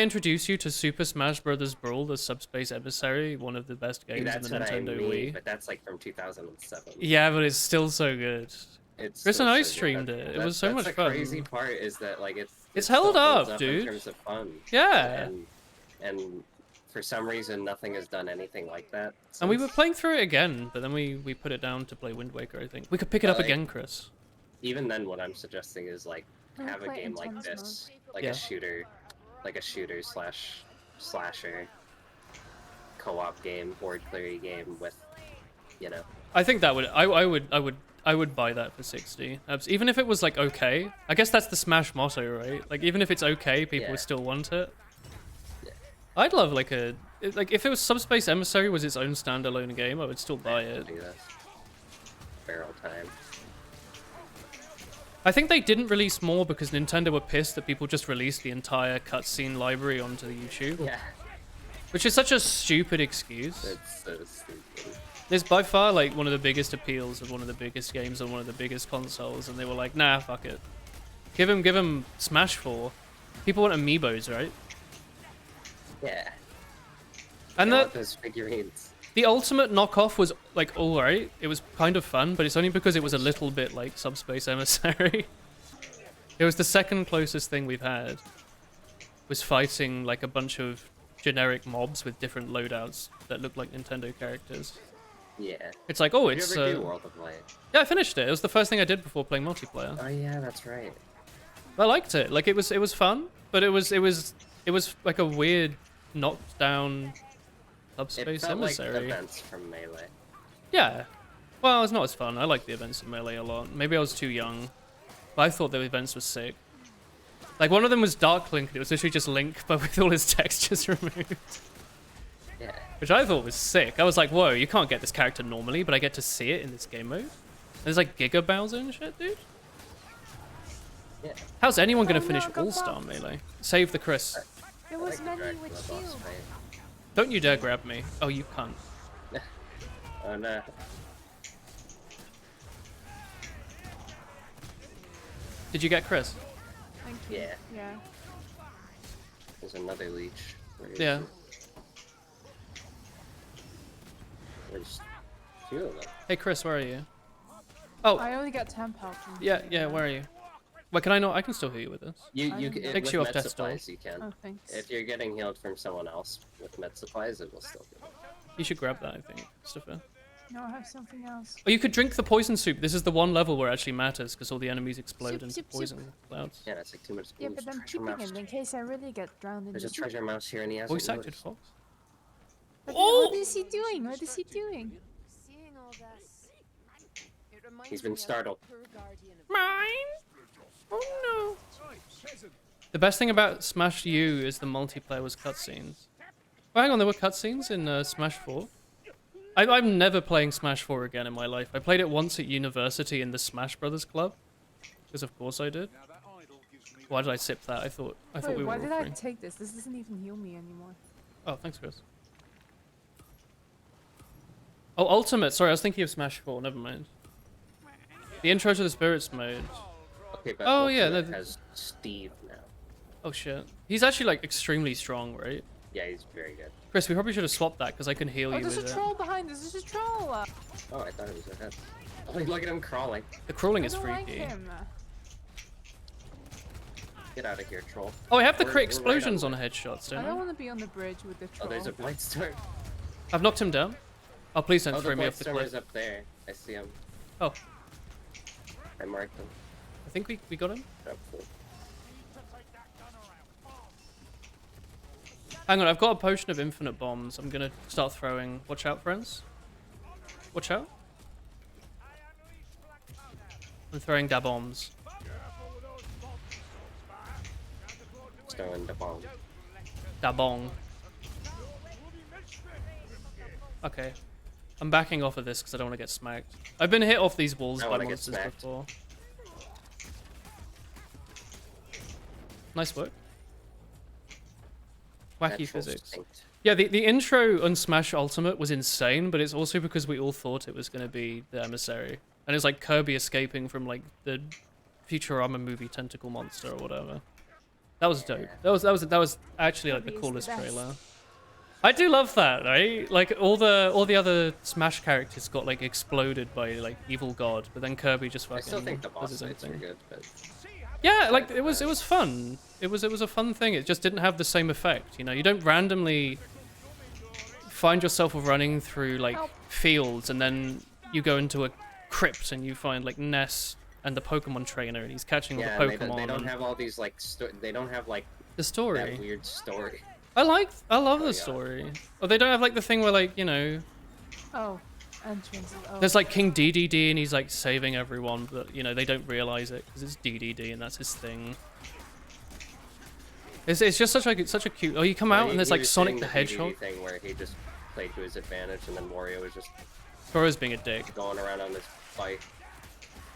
B: introduce you to Super Smash Bros. Brawl, the Subspace Emissary, one of the best games
D: That's
B: in the
D: what I
B: Nintendo
D: mean,
B: Wii.
D: but that's like from 2007.
B: Yeah, but it's still so good.
D: It's
B: Chris
D: still
B: and I
D: so good.
B: streamed it. It was so much
D: that's
B: fun.
D: The crazy part is that like it
B: It's
D: still
B: held
D: holds
B: up,
D: in
B: dude.
D: terms of fun.
B: Yeah.
D: And for some reason nothing has done anything like that.
B: And we were
D: since.
B: playing through it again, but then we put it down to play Wind Waker, I think. We could pick it up
D: Like-
B: again, Chris.
D: Even then, what I'm suggesting is like
H: Can we
D: have a
H: play
D: game like
H: intense
D: this,
H: mode?
D: like
B: Yeah.
D: a shooter slash slasher co-op game, board cleary game with, you know.
B: I think that would I would buy that for 60. Even if it was like okay. I guess that's the Smash motto, right? Like even if it's okay, people
D: Yeah.
B: would still want it.
D: Yeah.
B: I'd love like like if it was Subspace Emissary was its own standalone game, I would still buy it.
D: Do this. Barrel time.
B: I think they didn't release more because Nintendo were pissed that people just released the entire cutscene library onto the YouTube,
D: Yeah,
B: which is such a stupid excuse.
D: it's so stupid.
B: It's by far like one of the biggest appeals of one of the biggest games on one of the biggest consoles, and they were like, nah, fuck it. Give him Smash 4. People want amiibos, right?
D: Yeah.
B: And
D: I
B: the
D: want those figurines.
B: the ultimate knockoff was like alright. It was kind of fun, but it's only because it was a little bit like Subspace Emissary. It was the second closest thing we've had. Was fighting like a bunch of generic mobs with different loadouts that looked like Nintendo characters.
D: Yeah.
B: It's like, oh,
D: Did
B: it's
D: you ever do World of Light?
B: yeah, I finished it. It was the first thing I did before playing multiplayer.
D: Oh yeah, that's right.
B: I liked it. Like it was fun, but it was like a weird knocked down
D: It
B: Subspace
D: felt like
B: Emissary.
D: events from Melee.
B: Yeah. Well, it's not as fun. I like the events in Melee a lot. Maybe I was too young. But I thought the events were sick. Like, one of them was Dark Link, and it was literally just Link, but with all his textures removed.
D: Yeah.
B: Which I thought was sick. I was like, whoa, you can't get this character normally, but I get to see it in this game mode? There's like Giga Bowser and shit, dude?
D: Yeah.
B: How's anyone gonna
H: Oh, no,
B: finish
H: I got
B: All-Star
H: bumped.
B: Melee? Save the Chris.
H: It
D: I
H: was
D: like the
H: many
D: Dracula
H: with
D: boss
H: you.
D: fight.
B: Don't you dare grab me. Oh, you can't.
D: Oh no.
B: Did you get Chris?
H: Thank you.
D: Yeah.
H: Yeah.
D: There's another leech. Where is
B: Yeah.
D: it? There's 2 of them.
B: Hey, Chris, where are you? Oh,
H: I only got 10 health. from
B: yeah,
H: doing
B: yeah,
H: that.
B: where are you? Wait, can I not? I can still hear you with this.
D: You
H: I
D: can,
B: Takes
D: with
B: you off
D: med
B: death's door.
D: supplies you can.
H: Oh, thanks.
D: If you're getting healed from someone else with med supplies, it will still do.
B: You should grab that, I think, Christopher.
H: No, I have something else.
B: Oh, you could drink the poison soup. This is the one level where it actually matters because all the enemies explode
H: Soup,
B: into
H: soup, soup.
B: poison clouds.
D: Yeah, that's like 2 minutes.
H: Yeah,
D: Ooh,
H: but I'm
D: treasure
H: keeping
D: mouse.
H: it in case I really get drowned in
D: There's
H: the
D: a
H: soup.
D: treasure mouse here and he hasn't
B: Voice acted
D: noticed.
B: Fox.
H: But
B: Oh!
H: What is he doing? What is he doing?
E: Seeing all this, it reminds
D: He's been
E: me of
D: startled.
E: the poor guardian of
B: Mine? Oh no. The best thing about Smash U is the multiplayer was cutscenes. Oh, hang on, there were cutscenes in Smash 4? I'm never playing Smash 4 again in my life. I played it once at university in the Smash Brothers Club. Because of course I did. Why did I sip that? I thought
H: Wait,
B: we were
H: why
B: all
H: did I
B: free.
H: take this? This doesn't even heal me anymore.
B: Oh, thanks, Chris. Oh, Ultimate. Sorry, I was thinking of Smash 4. Never mind. The intro to the Spirits mode.
D: Okay, but
B: Oh, yeah,
D: Ultimate
B: that-
D: has Steve now.
B: Oh, shit. He's actually, like, extremely strong, right?
D: Yeah, he's very good.
B: Chris, we probably should have swapped that, because I can heal
H: Oh,
B: you
H: there's
B: with
H: a
B: it.
H: troll behind us. There's a troll.
D: Oh, I thought it was a head. Oh, look at him crawling.
B: The crawling
H: I
B: is
H: don't like
B: freaky.
H: him.
D: Get out of here, troll.
B: Oh, I have the
D: We're-
B: crit
D: we're right
B: explosions
D: on
B: on headshots,
H: I
B: don't
H: don't
B: I?
H: want to be on the bridge with the
D: Oh,
H: troll.
D: there's a blight storm.
B: I've knocked him down. Oh, please don't
D: Oh,
B: throw
D: the
B: me
D: blight
B: off the
D: storm
B: cliff.
D: is up there. I see him.
B: Oh,
D: I marked him.
B: I think we got him.
D: Oh, cool.
B: Hang on, I've got a potion of infinite bombs. I'm gonna start throwing. Watch out, friends. Watch out. I'm throwing da bombs.
D: Throwing the bomb.
B: Da bong. Okay. I'm backing off of this because I don't want to get smacked. I've been hit off these walls
D: I
B: by
D: wanna get
B: monsters
D: smacked.
B: before. Nice work. Wacky
D: Natural
B: physics.
D: instinct.
B: Yeah, the intro on Smash Ultimate was insane, but it's also because we all thought it was going to be the emissary. And it's like Kirby escaping from like the Futurama movie Tentacle Monster or whatever. That was dope. That was actually like the
H: Kirby is the
B: coolest
H: best.
B: trailer. I do love that, right? Like all the other Smash characters got like exploded by like evil god, but then Kirby just
D: I
B: fucking
D: still think the
B: does
D: boss
B: his own
D: fights are
B: thing.
D: good, but
B: Yeah, like it was fun. It was a fun thing. It just didn't have the same effect, you know. You don't randomly find yourself running through like fields and then you go into a crypt and you find like Ness and the Pokemon trainer and he's catching
D: yeah,
B: all
D: and
B: the Pokemon.
D: they don't
B: and
D: have all these like they don't have like
B: the story.
D: that weird story.
B: I love
D: Oh,
B: the
D: yeah.
B: story. Oh, they don't have like the thing where like, you know,
H: Oh, entrance. Oh.
B: there's like King DDD and he's like saving everyone, but you know, they don't realize it because it's DDD and that's his thing. It's just such a cute. Oh, you come out
D: He-
B: and there's
D: he
B: like
D: was
B: Sonic
D: doing
B: the
D: DDD
B: Hedgehog.
D: thing where he just played to his advantage, and then Wario was just
B: Soro's being a dick.
D: going around on his bike.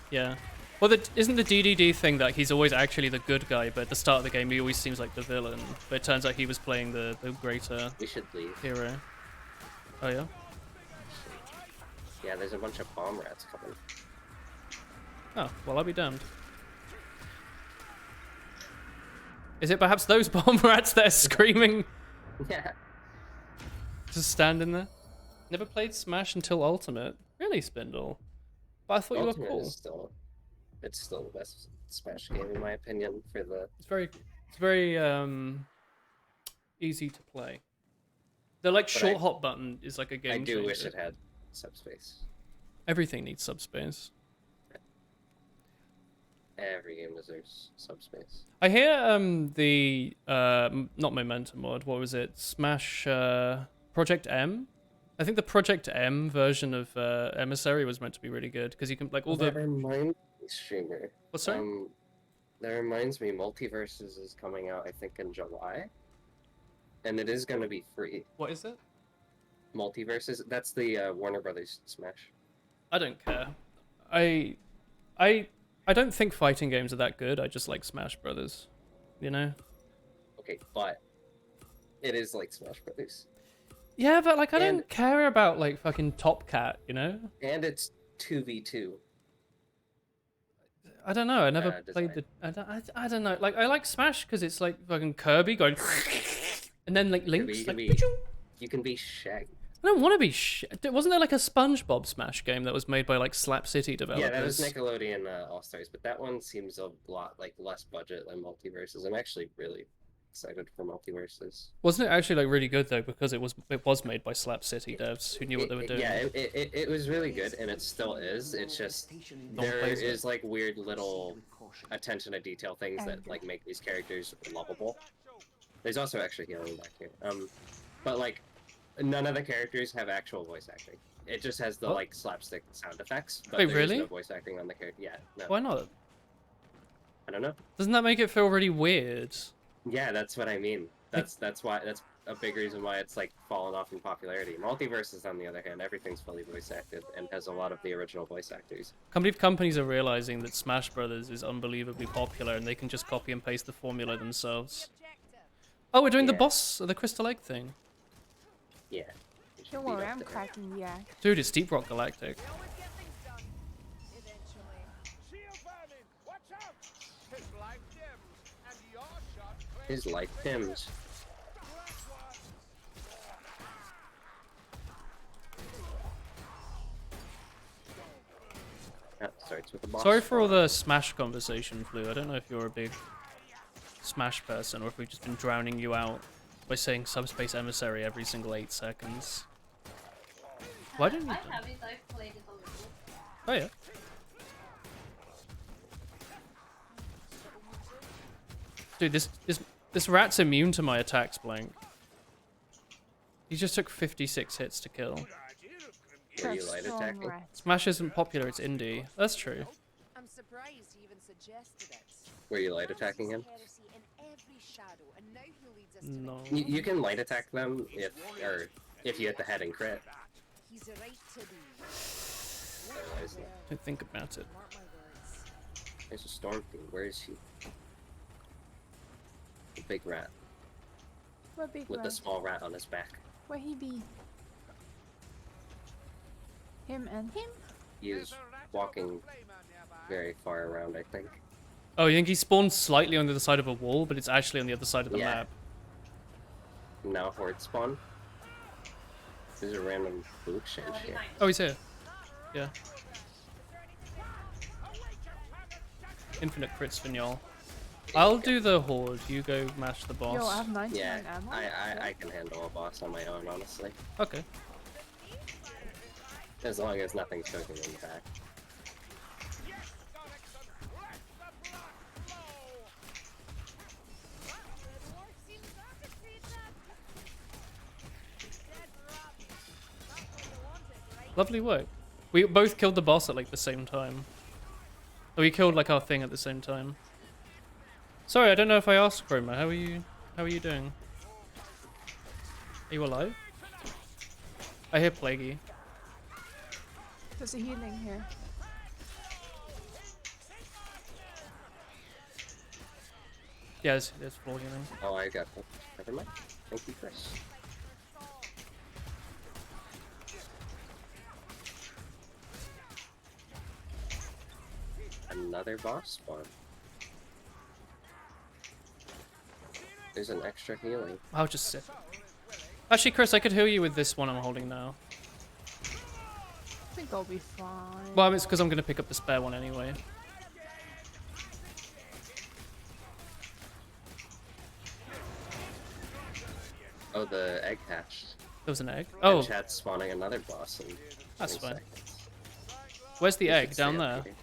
B: Yeah. Well, isn't the DDD thing that he's always actually the good guy, but at the start of the game he always seems like the villain. But it turns out he was playing the greater
D: We should leave.
B: hero. Oh yeah.
D: Yeah, there's a bunch of bomb rats coming.
B: Oh well, I'll be damned. Is it perhaps those bomb rats that are screaming?
D: Yeah.
B: Just standing there. Never played Smash until Ultimate. Really, Spindle? But I thought you were
D: Ultimate
B: cool.
D: is it's still the best Smash game in my opinion for the.
B: It's very easy to play. The like short
D: I-
B: hot button is like a game
D: I do
B: changer.
D: wish it had subspace.
B: Everything needs subspace.
D: Every game deserves subspace.
B: I hear the not Momentum mod, what was it? Smash Project M? I think the Project M version of Emissary was meant to be really good because you can like all
D: That
B: the
D: reminds me, streamer.
B: what's that?
D: That reminds me, Multiverses is coming out I think in July, and it is gonna be free.
B: What is it?
D: Multiverses. That's the Warner Brothers Smash.
B: I don't care. I don't think fighting games are that good. I just like Smash Brothers. You know?
D: Okay, but it is like Smash Brothers,
B: Yeah, but like I
D: And-
B: don't care about like fucking Top Cat, you know?
D: and it's 2v2.
B: I don't know. I never played
D: design.
B: the. I don't know. Like I like Smash because it's like fucking Kirby going, and then like Link's
D: you
B: like.
D: can be, you can be Shaggy.
B: I don't want to be. Wasn't there like a SpongeBob Smash game that was made by like Slap City developers?
D: Yeah, that was Nickelodeon All Stars, but that one seems a lot like less budget than Multiverses. I'm actually really excited for Multiverses.
B: Wasn't it actually like really good though because it was made by Slap City devs who knew what they were doing.
D: Yeah, it was really good, and it still is. It's just there
B: plays it.
D: is like weird little attention to detail things that like make these characters lovable. There's also actually healing back here. But like none of the characters have actual voice acting. It just has the
B: What?
D: like slapstick sound effects. But
B: Wait,
D: there is
B: really?
D: no voice acting on the character. Yeah, no.
B: Why not?
D: I don't know.
B: Doesn't that make it feel really weird?
D: Yeah, that's what I mean. That's why a big reason why it's like fallen off in popularity. Multiverses, on the other hand, everything's fully voice acted and has a lot of the original voice actors.
B: Can't believe companies are realizing that Smash Brothers is unbelievably popular and they can just copy and paste the formula themselves. Oh, we're doing the
D: Yeah.
B: boss, the Crystal Egg thing.
D: Yeah. we should
H: Don't
D: beat
H: worry,
D: up
H: I'm
D: the-
H: cracking the egg.
B: Dude, it's Deep Rock Galactic.
D: His life dims. That starts with the boss.
B: Sorry for all
D: spawn.
B: the Smash conversation, Flu. I don't know if you're a big Smash person or if we've just been drowning you out by saying Subspace Emissary every single 8 seconds. Why didn't you?
I: I have it, I've played it a little.
B: Oh yeah. Dude, this rat's immune to my attacks, Blank. He just took 56 hits to kill.
D: Were you
H: That's
D: light
H: strong
D: attacking?
H: rat.
B: Smash isn't popular, it's indie. That's true.
E: I'm surprised he even suggested it.
D: Were you light attacking him?
E: Heresy in every shadow, and now he leads us to
B: No.
D: You can light attack them if you hit the head and crit.
E: He's right to be.
D: Otherwise, no.
B: Don't think about it.
E: Mark my words.
D: There's a Storm Fiend. Where is he? The big rat
H: What big
D: with the
H: rat?
D: small rat on his back.
H: Where he be? Him and him?
D: He is walking very far around, I think.
B: Oh, you think he spawned slightly on the other side of a wall, but it's actually on the other side of the
D: Yeah.
B: map?
D: Now horde spawn. There's a random blue exchange here.
B: Oh, he's here. Yeah. Infinite crits for y'all. I'll do the horde. You go mash the boss.
H: Yo, I have 99
D: Yeah,
H: ammo.
D: I can handle a boss on my own, honestly.
B: Okay.
D: As long as nothing's choking in the back.
B: Lovely work. We both killed the boss at like the same time. Oh, we killed like our thing at the same time. Sorry, I don't know if I asked Chroma. How are you? How are you doing? Are you alive? I hear Plaguey.
H: There's a healing here.
B: Yeah, there's floor healing.
D: Oh, I got that. Never mind. Thank you, Chris. Another boss spawn. There's an extra healing.
B: I'll just sit. Actually, Chris, I could heal you with this one I'm holding now.
H: I think I'll be fine.
B: Well, it's because I'm going to pick up the spare one anyway.
D: Oh, the egg hatched.
B: There was an egg.
D: And
B: Oh,
D: Chad's spawning another boss in
B: That's
D: 20
B: fine.
D: seconds.
B: where's the
D: We should
B: egg? Down
D: stay
B: there?
D: up here.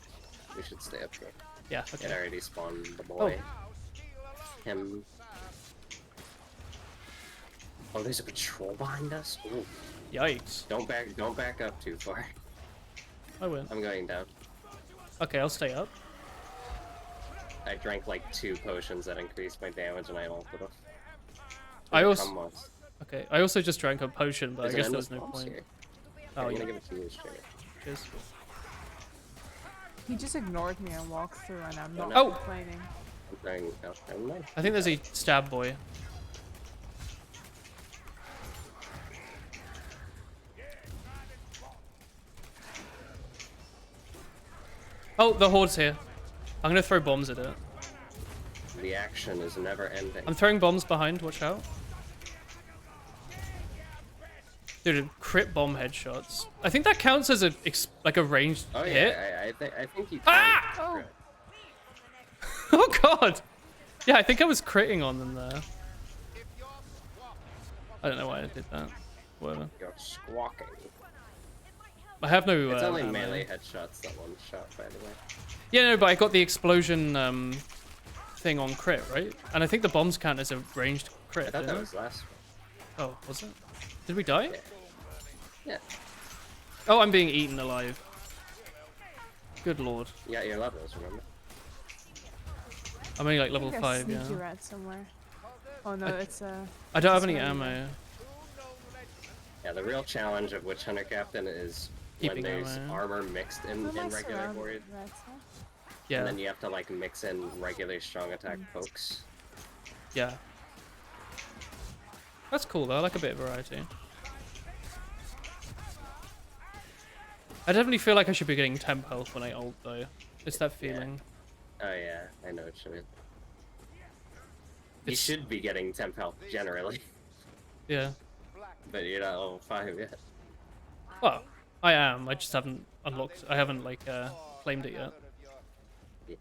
D: We should stay up here.
B: Yeah,
D: It
B: okay.
D: already spawned the boy. Him. Oh, there's a patrol behind us. Ooh.
B: Yikes.
D: Don't back up too far.
B: I win.
D: I'm going down.
B: Okay, I'll stay up.
D: I drank like 2 potions that increased my damage and I ulted off.
B: I also...
D: Come once.
B: Okay, I also just drank a potion, but
D: There's
B: I
D: an
B: guess there was
D: endless
B: no
D: boss
B: point.
D: here.
B: Oh,
D: I'm
B: yeah.
D: gonna give it to you straight.
B: Cheers.
H: He just ignored me and walked through, and I'm not
B: Oh!
H: complaining.
D: I'm trying. Oh, never mind.
B: I think there's a stab boy. Oh, the horde's here. I'm gonna throw bombs at it.
D: The action is never ending.
B: I'm throwing bombs behind, watch out. Dude, crit bomb headshots. I think that counts as a like a ranged
D: Oh
B: hit.
D: yeah, I think you can.
B: Ah!
H: Oh.
B: Oh god! Yeah, I think I was critting on them there. I don't know why I did that. Whatever.
D: You're squawking.
B: I have no.
D: It's only
B: ammo.
D: melee headshots that one shot, by the way.
B: Yeah, no, but I got the explosion thing on crit, right? And I think the bombs count as a ranged crit.
D: I thought
B: didn't
D: that was last one.
B: Oh, was it? Did we die?
D: Yeah. Yeah.
B: Oh, I'm being eaten alive. Good lord.
D: You got your levels, remember?
B: I'm only like
H: I
B: level
H: think
B: 5,
H: there's
B: yeah.
H: sneaky rat somewhere. Oh no, it's
B: I don't have
H: it's
B: any
H: really
B: ammo.
D: Yeah, the real challenge of Witch Hunter Captain is
B: Keeping
D: when there's
B: ammo.
D: armor mixed in
H: Who am I
D: regular
H: surrounded
D: horde,
H: with, rats, huh?
B: Yeah,
D: and then you have to like mix in regular strong attack pokes.
B: yeah. That's cool though. I like a bit of variety. I definitely feel like I should be getting temp health when I ult though. It's that feeling.
D: Oh yeah, I know what you mean. You
B: It's-
D: should be getting temp health generally,
B: Yeah.
D: but you're not level 5 yet.
B: Well, I am. I just haven't unlocked. I haven't like claimed it yet.
D: Yeah.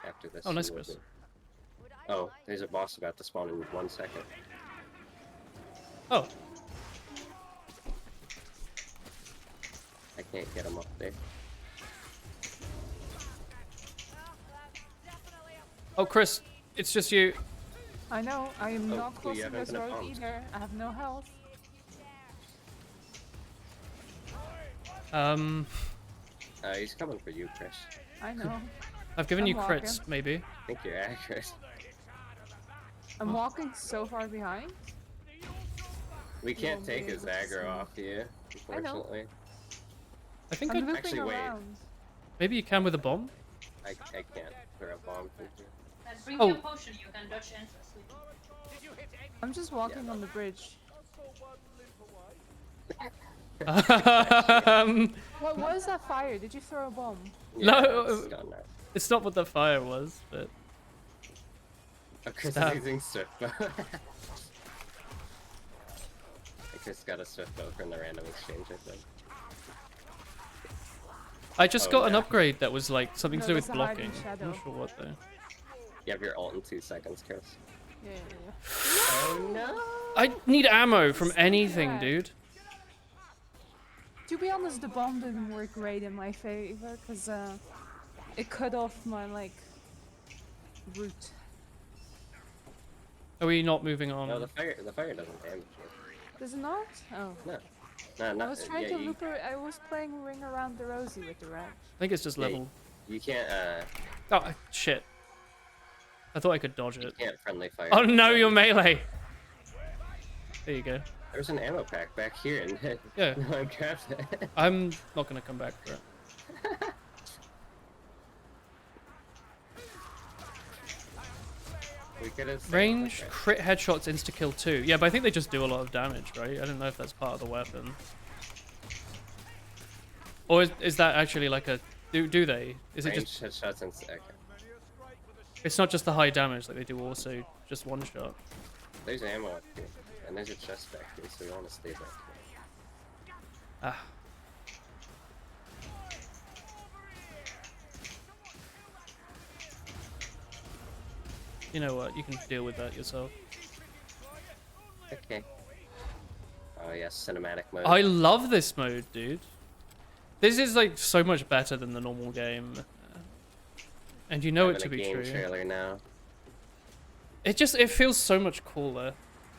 D: After this.
B: Oh, nice,
D: you will
B: Chris.
D: be. Oh, there's a boss about to spawn in 1 second.
B: Oh,
D: I can't get him up there.
B: oh, Chris, it's just you.
H: I know, I am
D: Oh,
H: not
D: you
H: crossing
D: have
H: this
D: infinite
H: road
D: bombs.
H: either. I have no health.
D: He's coming for you, Chris.
H: I know.
B: I've given
H: I'm
B: you
H: walking.
B: crits, maybe.
D: I think you're accurate.
H: I'm walking so far behind.
D: We can't
H: won't be
D: take his
H: able to see
D: aggro
H: me.
D: off you,
H: I know.
D: unfortunately.
B: I think
H: I'm
B: I
H: looping
D: Actually, wait.
H: around.
B: maybe you can with a bomb.
D: I can't throw a bomb for you.
I: And bring
B: Oh.
I: your potion, you can dodge enters with it.
H: I'm just walking on the bridge. What was that fire? Did you throw a bomb?
B: No,
D: it's gone now.
B: it's not what the fire was, but
D: Oh, Chris
B: Stop.
D: is using Swift Bow. Chris got a Swift Bow from the random exchange, I think.
B: I just
D: Oh,
B: got an
D: yeah.
B: upgrade that was like something
H: No,
B: to do with
H: that's a hiding
B: blocking. I'm
H: shadow.
B: not sure what though.
D: You have your ult in 2 seconds, Chris.
H: Yeah, yeah, yeah.
D: Oh no!
B: I need ammo from anything,
H: that.
B: dude.
H: To be honest, the bomb didn't work great in my favor because it cut off my like route.
B: Are we not moving on?
D: No, the fire doesn't damage you.
H: Does it not? Oh.
D: No. No, not,
H: I was trying
D: yeah,
H: to
D: you,
H: loop. I was playing Ring Around the Rosie with the rat.
B: I think it's just
D: Yeah,
B: level.
D: you can't,
B: Oh shit! I thought I could dodge
D: you
B: it.
D: can't friendly fire.
B: Oh no, you're melee. There you go.
D: There's an ammo pack back here, and
B: Yeah.
D: no one grabbed it.
B: I'm not gonna come back for it.
D: We could have
B: Range, crit headshots, insta kill too. Yeah, but I think they just do a lot of damage, right? I don't know if that's part of the weapon. Or is that actually like a do they? Is it
D: range
B: just
D: headshots and okay.
B: it's not just the high damage like they do also just one shot.
D: There's ammo up here, and there's a chest back here, so you want to stay back here.
B: Ah. You know what? You can deal with that yourself.
D: Okay. Oh yes, cinematic mode.
B: I love this mode, dude. This is like so much better than the normal game. And you know
D: I'm
B: it to
D: in a
B: be
D: game
B: true.
D: trailer now.
B: It feels so much cooler,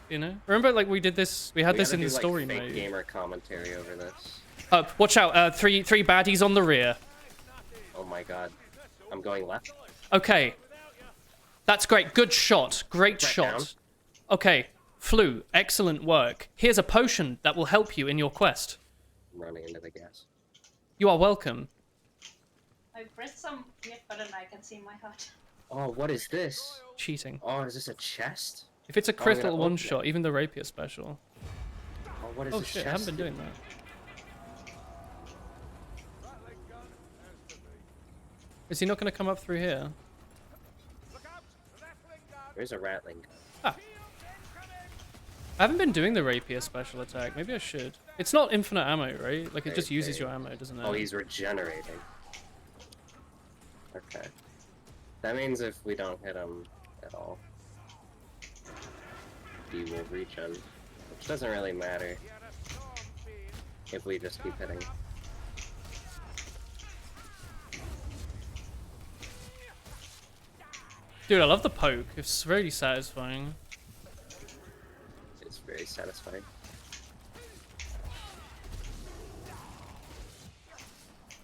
B: you know? Remember like we had this
D: We
B: in
D: gotta
B: the
D: do,
B: story
D: like, fake
B: mode.
D: gamer commentary over this.
B: Watch out, three baddies on the rear.
D: Oh my god. I'm going left.
B: Okay. That's great. Good shot. Great
D: Threat
B: shot.
D: down.
B: Okay. Flu, excellent work. Here's a potion that will help you in your quest.
D: I'm running into the gas.
B: You are welcome.
I: I pressed some weird button, I can see my heart.
D: Oh, what is this?
B: Cheating.
D: Oh, is this a chest?
B: If it's a
D: I'm gonna
B: critical
D: open
B: one
D: it.
B: shot, even the rapier special.
D: Oh, what is
B: Oh
D: this
B: shit,
D: chest?
B: I haven't been doing that. Is he not going to come up through here?
D: There's a ratling gun.
B: I haven't been doing the rapier special attack. Maybe I should. It's not infinite ammo, right? Like, it
D: Right,
B: just uses
D: right.
B: your ammo, doesn't it?
D: Oh, he's regenerating. Okay. That means if we don't hit him at all, he will regen. Which doesn't really matter if we just keep hitting.
B: Dude, I love the poke. It's really satisfying.
D: It's very satisfying.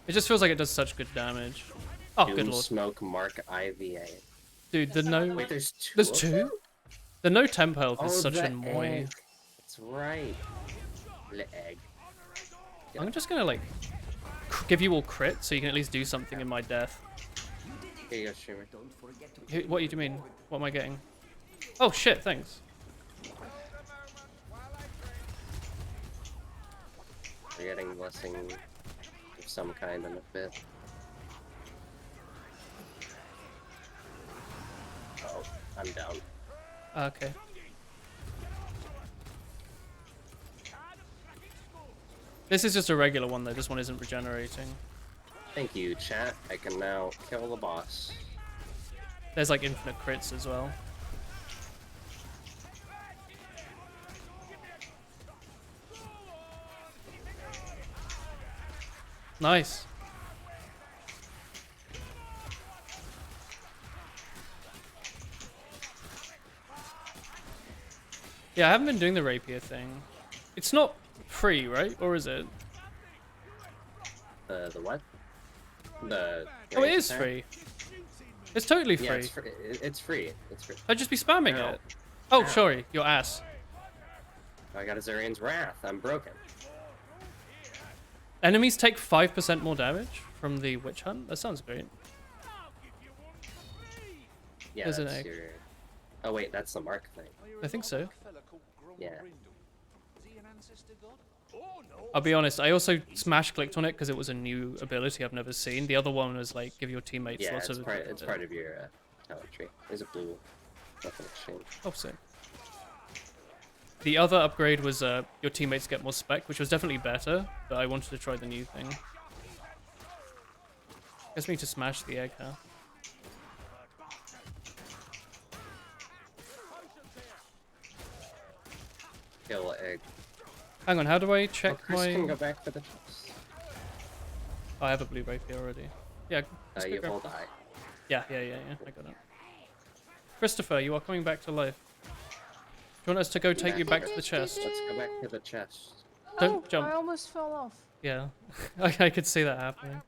B: It just feels like it does such good damage. Oh, good
D: Doom
B: lord.
D: Smoke Mark IVA.
B: Dude, the no...
D: Wait, there's two?
B: There's
D: of
B: two?
D: them?
B: The no temp health is
D: Oh,
B: such
D: the
B: a moi.
D: egg. That's right. The egg.
B: I'm just gonna like give you all crit so you can at least do something in my death.
D: Here you go, streamer.
B: What do you mean? What am I getting? Oh shit, thanks.
D: You're getting blessing of some kind in a bit. Oh, I'm down.
B: Okay. This is just a regular one though, this one isn't regenerating.
D: Thank you, chat. I can now kill the boss.
B: There's like infinite crits as well. Nice. Yeah, I haven't been doing the rapier thing. It's not free, right? Or is it?
D: The what? The
B: Oh, it
D: range
B: is
D: attack?
B: free. It's totally free.
D: Yeah, it's free. It's free. It's free.
B: I'd just be spamming
D: Ow.
B: it. Oh,
D: Ow.
B: sorry, your ass.
D: I got a Zarian's Wrath. I'm broken.
B: Enemies take 5% more damage from the witch hunt. That sounds great.
D: Yeah,
B: There's an
D: that's
B: egg.
D: your... Oh wait, that's the mark thing.
B: I think so.
D: Yeah.
B: I'll be honest, I also smash clicked on it because it was a new ability I've never seen. The other one was like give your teammates
D: Yeah,
B: lots
D: it's
B: of...
D: part of your talent tree. There's a blue weapon exchange.
B: Oh, sick. The other upgrade was your teammates get more spec, which was definitely better, but I wanted to try the new thing. Guess we need to smash the egg, huh?
D: Kill egg.
B: Hang on, how do I check
D: Chris can
B: my...
D: go back for the chest.
B: Oh, I have a blue rapier already. Yeah, just
D: You
B: quick grab-
D: will die.
B: yeah, I got it. Christopher, you are coming back to life. Do you want us to go take you back to the chest?
D: Let's go back to the chest.
B: Don't
H: Oh,
B: jump.
H: I almost fell off.
B: Yeah, I could see that happening.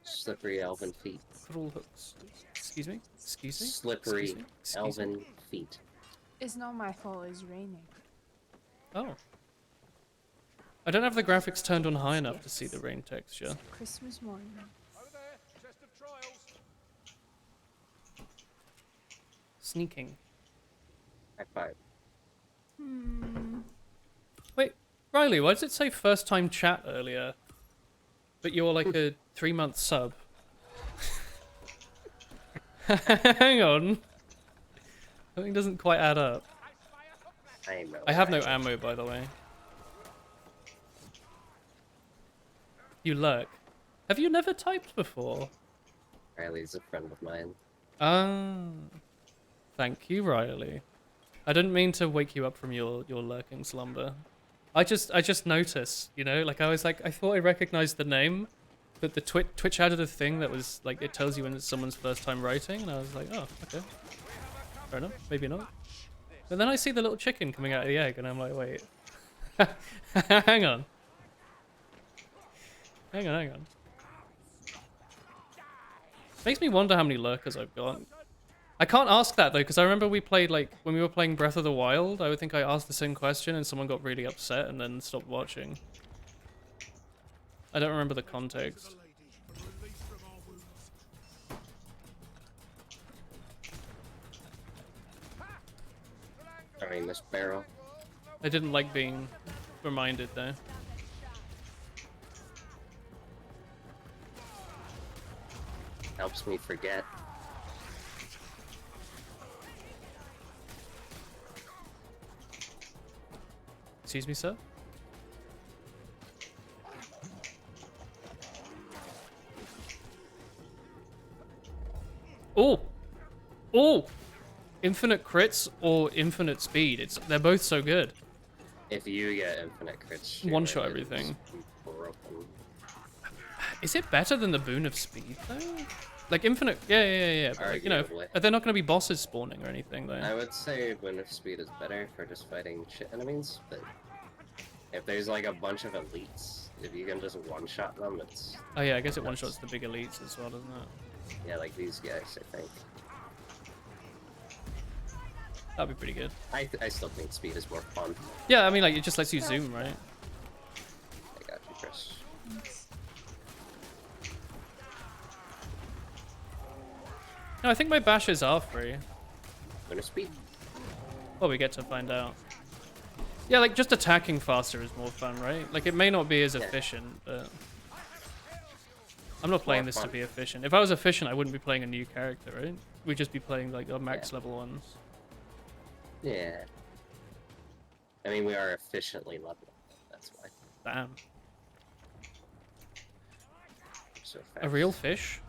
D: Slippery elven feet.
B: Cruel hooks. Excuse me? Excuse me?
D: Slippery
B: Excuse me? Excuse me?
D: elven feet.
H: It's not my fault, it's raining.
B: Oh. I don't have the graphics turned on high enough to see the rain texture.
H: Christmas morning.
B: Sneaking.
D: High five.
B: Wait, Riley, why does it say first time chat earlier? But you're like a 3-month sub. Hang on. Something doesn't quite add up. I have no ammo, by the way. You lurk. Have you never typed before?
D: Riley's a friend of mine.
B: Ah. Thank you, Riley. I didn't mean to wake you up from your lurking slumber. I just noticed, you know, like I thought I recognized the name, but the Twitch added a thing that was like it tells you when it's someone's first time writing, and I was like, oh, okay, fair enough, maybe not. But then I see the little chicken coming out of the egg, and I'm like, wait, hang on. Makes me wonder how many lurkers I've got. I can't ask that though, because I remember we played like when we were playing Breath of the Wild. I would think I asked the same question and someone got really upset and then stopped watching. I don't remember the context.
D: I mean, this barrel.
B: I didn't like being reminded though.
D: Helps me forget.
B: Excuse me, sir? Oh! Oh! Infinite crits or infinite speed. They're both so good.
D: If you get infinite crits,
B: One shot
D: it's
B: everything.
D: broken.
B: Is it better than the boon of speed though? Like infinite, yeah. But like, you know,
D: Arguably.
B: they're not going to be bosses spawning or anything though.
D: I would say Wind of Speed is better for just fighting shit enemies, but if there's like a bunch of elites, if you can just one-shot them, it's...
B: Oh yeah, I guess it one-shots the big elites as well, doesn't it?
D: Yeah, like these guys, I think.
B: That'd be pretty good.
D: I still think speed is more fun.
B: Yeah, I mean, like, it just lets you zoom, right?
D: I got you, Chris.
B: No, I think my bashes are free.
D: Winner speed.
B: Well, we get to find out. Yeah, like, just attacking faster is more fun, right? Like, it may not be as efficient, but... I'm not playing this to be efficient. If I was efficient, I wouldn't be playing a new character, right? We'd just be playing, like, our max level ones.
D: Yeah. I mean, we are efficiently leveled. That's why.
B: Damn.
D: So
B: A
D: fast.
B: real fish?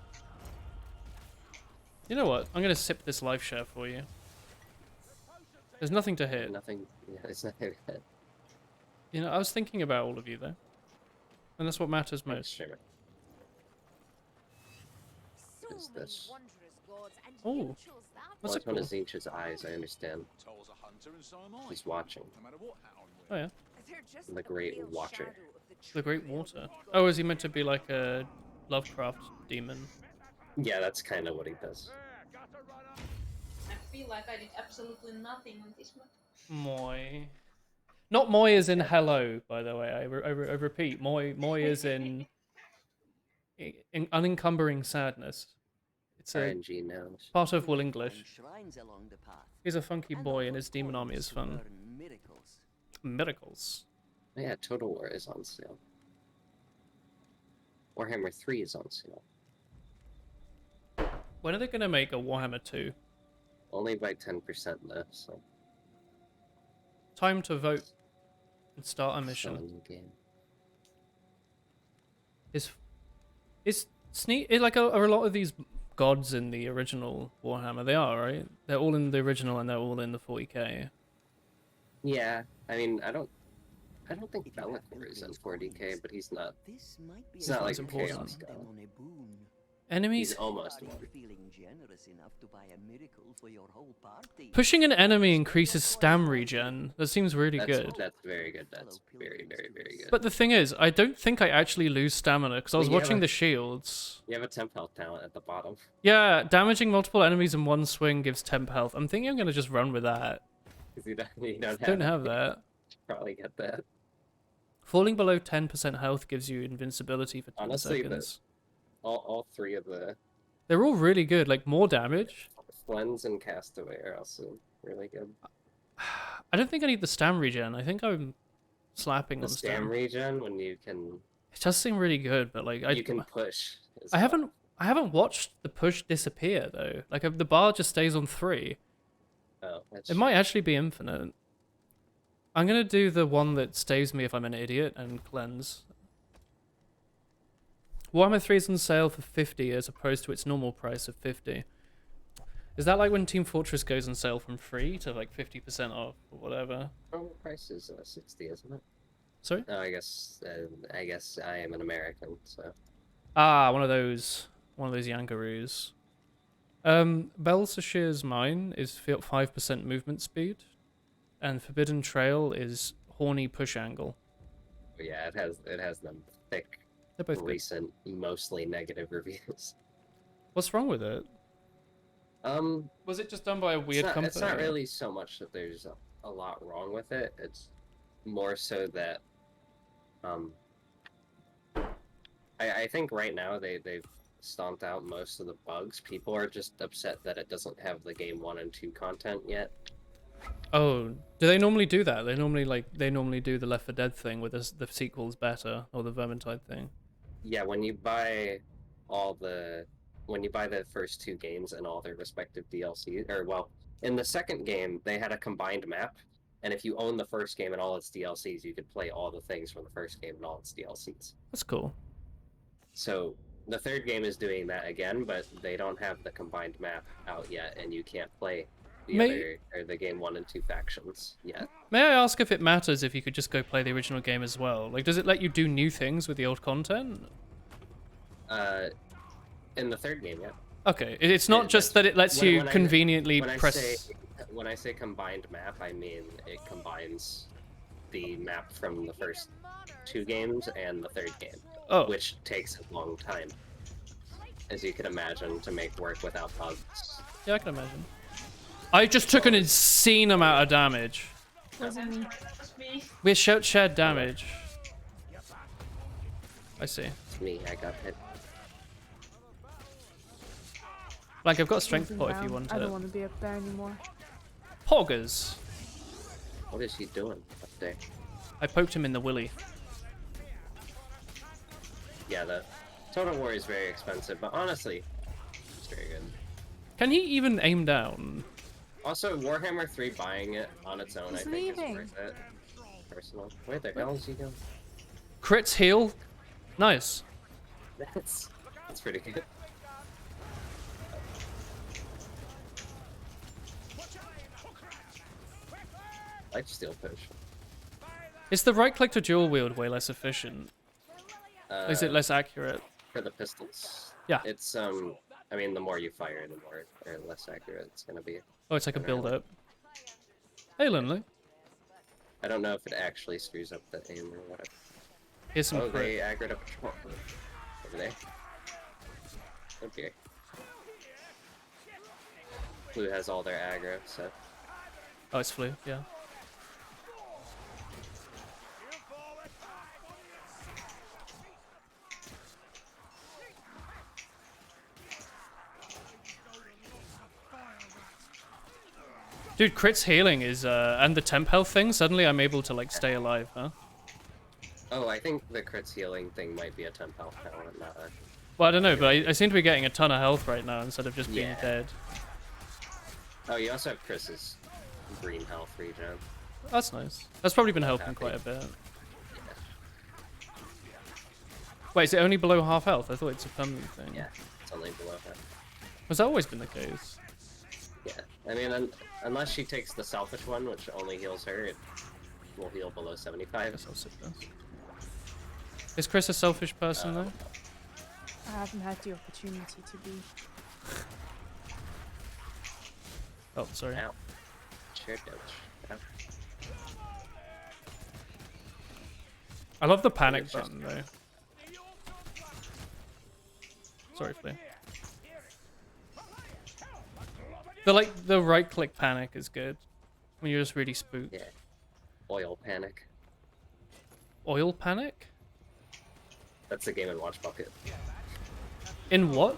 B: You know what? I'm gonna sip this life share for you. There's nothing to hit.
D: Nothing. Yeah, it's not good.
B: You know, I was thinking about all of you, though. And that's what matters most.
D: Sure.
E: So
D: Is
E: many
D: this-
E: wondrous gods, and
B: Oh.
E: you chose that
B: What's
D: Well,
B: it
D: it's one of
B: called?
D: Zinch's eyes, I understand.
G: Toll's a hunter and so am I.
D: He's watching.
G: No matter what hat I'm
B: Oh,
G: wearing.
B: yeah.
E: They're just
D: The
E: the
D: Great
E: pale
D: Watcher.
E: shadow of the
B: The Great
E: true
B: Water.
E: elven
B: Oh,
E: god.
B: is he meant to be like a Lovecraft demon?
D: Yeah, that's kind of what he does.
I: I feel like I did absolutely nothing on this map.
B: Moi. Not moi as in hello, by the way. I repeat, moi is in unencumbering sadness. It's a
D: RNG knows.
B: part of Will
F: Find
B: English.
F: shrines along the path,
B: He's a funky
F: and
B: boy
F: offer
B: and his demon army is
F: coins to
B: fun.
F: learn miracles.
B: Miracles.
D: Yeah, Total War is on sale. Warhammer 3 is on sale.
B: When are they going to make a Warhammer 2?
D: Only by 10% though, so.
B: Time to vote and start a mission.
D: Fun game.
B: Is like are a lot of these gods in the original Warhammer? They are, right? They're all in the original and they're all in the 40k.
D: Yeah, I mean, I don't think
F: If you have
D: Be'lakor is in
F: Pilgrim's
D: 40k,
F: coins,
D: but he's not.
F: This might be
D: It's
F: a
D: not
B: like
F: good
B: important.
F: time
D: Chaos
F: to
D: God.
F: them on a boon.
B: Enemies.
D: He's almost
F: Are
D: one.
F: you feeling generous enough to buy a miracle for your whole party?
B: Pushing an enemy increases stam regen. That seems really
D: That's,
B: good.
D: that's very good. That's very, very, very good.
B: But the thing is, I don't think I actually lose stamina because I was
D: But yeah,
B: watching
D: but-
B: the shields.
D: You have a temp health talent at the bottom.
B: Yeah, damaging multiple enemies in one swing gives temp health. I'm thinking I'm gonna just run with that.
D: Because you don't
B: Don't have that.
D: Probably get that.
B: Falling below 10% health gives you invincibility for 10
D: Honestly,
B: seconds.
D: All three of the
B: They're all really good. Like more damage.
D: Flens and Castaway are also really good.
B: I don't think I need the stam regen. I think I'm slapping
D: The
B: on
D: stam
B: stam.
D: regen when you can
B: It does seem really good, but like
D: you can push. as
B: I
D: well.
B: haven't watched the push disappear though. Like the bar just stays on 3.
D: Oh, that's
B: It might actually be infinite. I'm gonna do the one that staves me if I'm an idiot and cleanse. Warhammer 3 is on sale for 50 as opposed to its normal price of 50. Is that like when Team Fortress goes on sale from free to like 50% off or whatever?
D: Normal price is 60, isn't it?
B: Sorry?
D: Oh, I guess I am an American, so
B: Ah, one of those Yangaroos. Belsashir's Mine is 5% movement speed, and Forbidden Trail is horny push angle.
D: but yeah, it has them thick,
B: They're both good.
D: recent, mostly negative reviews.
B: What's wrong with it? Was it just done by a weird company?
D: It's not really so much that there's a lot wrong with it. It's more so that I think right now they've stomped out most of the bugs. People are just upset that it doesn't have the game 1 and 2 content yet.
B: Oh, do they normally do that? They normally do the Left 4 Dead thing with the sequels better, or the Vermintide thing.
D: Yeah, when you buy the first 2 games and all their respective DLCs, or well, in the second game they had a combined map, and if you own the first game and all its DLCs, you could play all the things from the first game and all its DLCs.
B: That's cool.
D: So the third game is doing that again, but they don't have the combined map out yet, and you can't play the game 1 and 2 factions yet.
B: May I ask if it matters if you could just go play the original game as well? Like, does it let you do new things with the old content?
D: In the third game, yeah.
B: Okay, it's not
D: Yeah,
B: just that it lets you
D: when I-
B: conveniently
D: When
B: press.
D: when I say combined map, I mean it combines the map from the first 2 games and the third game,
B: Oh,
D: which takes a long time, as you can imagine, to make work without bugs.
B: yeah, I can imagine. I just took an insane amount of damage.
H: Wasn't me.
I: That was me.
B: We shared damage. I see.
D: It's me, I got hit.
B: Like, I've got strength
H: Moving
B: pot if
H: down.
B: you want
H: I
B: it.
H: don't want to be up there anymore.
B: Poggers!
D: What is he doing up there?
B: I poked him in the willy.
D: Yeah, the Total War is very expensive, but honestly, it's very good.
B: Can he even aim down?
D: Also, Warhammer 3 buying it on its own,
H: He's
D: I think,
H: leaving.
D: is worth it. Personal. Where the hell is he going?
B: Crits heal. Nice.
D: That's pretty good. Lifesteal potion.
B: Is the right click to dual wield way less efficient? Is it
D: Uh,
B: less accurate?
D: for the pistols?
B: Yeah.
D: It's I mean, the more you fire, the more or less accurate it's gonna be.
B: Oh, it's like a build up. Hey, Lindley.
D: I don't know if it actually screws up the aim or whatever.
B: Here's some
D: Oh,
B: crit.
D: they aggroed up a troll over there. Okay. Blue has all their aggro, so
B: Oh, it's flu, yeah. Dude, Crit's healing is, and the temp health thing, suddenly I'm able to, like, stay alive, huh?
D: oh, I think the crits healing thing might be a temp health now, not a...
B: Well, I don't know, but I seem to be getting a ton of health right now instead of just being
D: Yeah.
B: dead.
D: Oh, you also have Chris's green health regen.
B: That's nice. That's probably been helping quite a bit. Wait, is it only below half health? I thought it's a permanent thing.
D: Yeah, it's only below that.
B: Has that always been the case?
D: Yeah, I mean, unless she takes the selfish one, which only heals her, it will heal below
B: I
D: 75.
B: guess I'll sit there. Is Chris a selfish person, though?
H: I haven't had the opportunity to be.
B: Oh, sorry.
D: Ow. Sure, Doge. Ow.
B: I love the panic button, though. Sorry, Flea. The right click panic is good. When you're just really spooked.
D: Yeah. Oil panic.
B: Oil panic?
D: That's the Game & Watch bucket.
B: In what?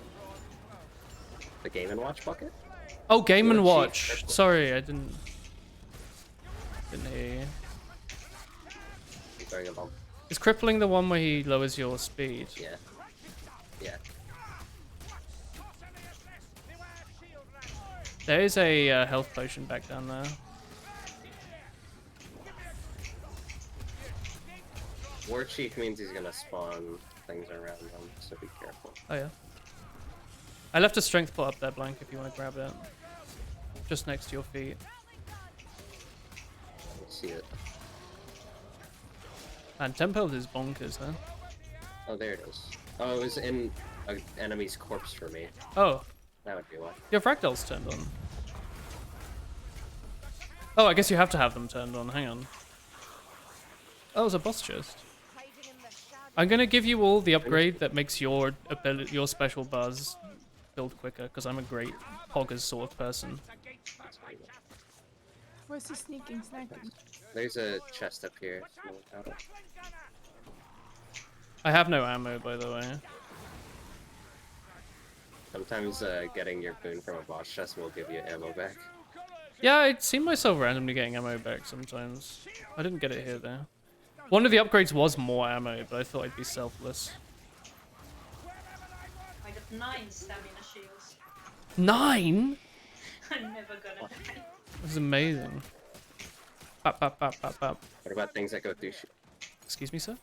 D: The Game & Watch bucket?
B: Oh, Game and
D: Cheat.
B: Watch. Sorry, I didn't hear you.
D: I'm throwing a bomb.
B: Is crippling the one where he lowers your speed?
D: Yeah. Yeah.
B: There is a health potion back down there.
D: War Chief means he's gonna spawn things around him, so be careful.
B: Oh yeah. I left a strength pot up there, Blank, if you want to grab it. Just next to your feet.
D: Let's see it.
B: And tempo is bonkers, huh?
D: Oh, there it is. Oh, it was in an enemy's corpse for me.
B: Oh,
D: That would be why.
B: your fractals turned on. Oh, I guess you have to have them turned on. Hang on. Oh, it was a boss chest. I'm gonna give you all the upgrade that makes your ability, your special buzz build quicker, because I'm a great poggers sort of person.
H: Where's the sneaking snacking?
D: There's a chest up here. if you want it.
B: I have no ammo, by the way.
D: Sometimes getting your boon from a boss chest will give you ammo back.
B: Yeah, I'd seen myself randomly getting ammo back sometimes. I didn't get it here, though. One of the upgrades was more ammo, but I thought I'd be selfless.
I: I got 9 stamina shields.
B: 9?
I: I'm never gonna die.
B: This is amazing. Bap, bap, bap, bap, bap.
D: What about things that go through shit?
B: Excuse me, sir?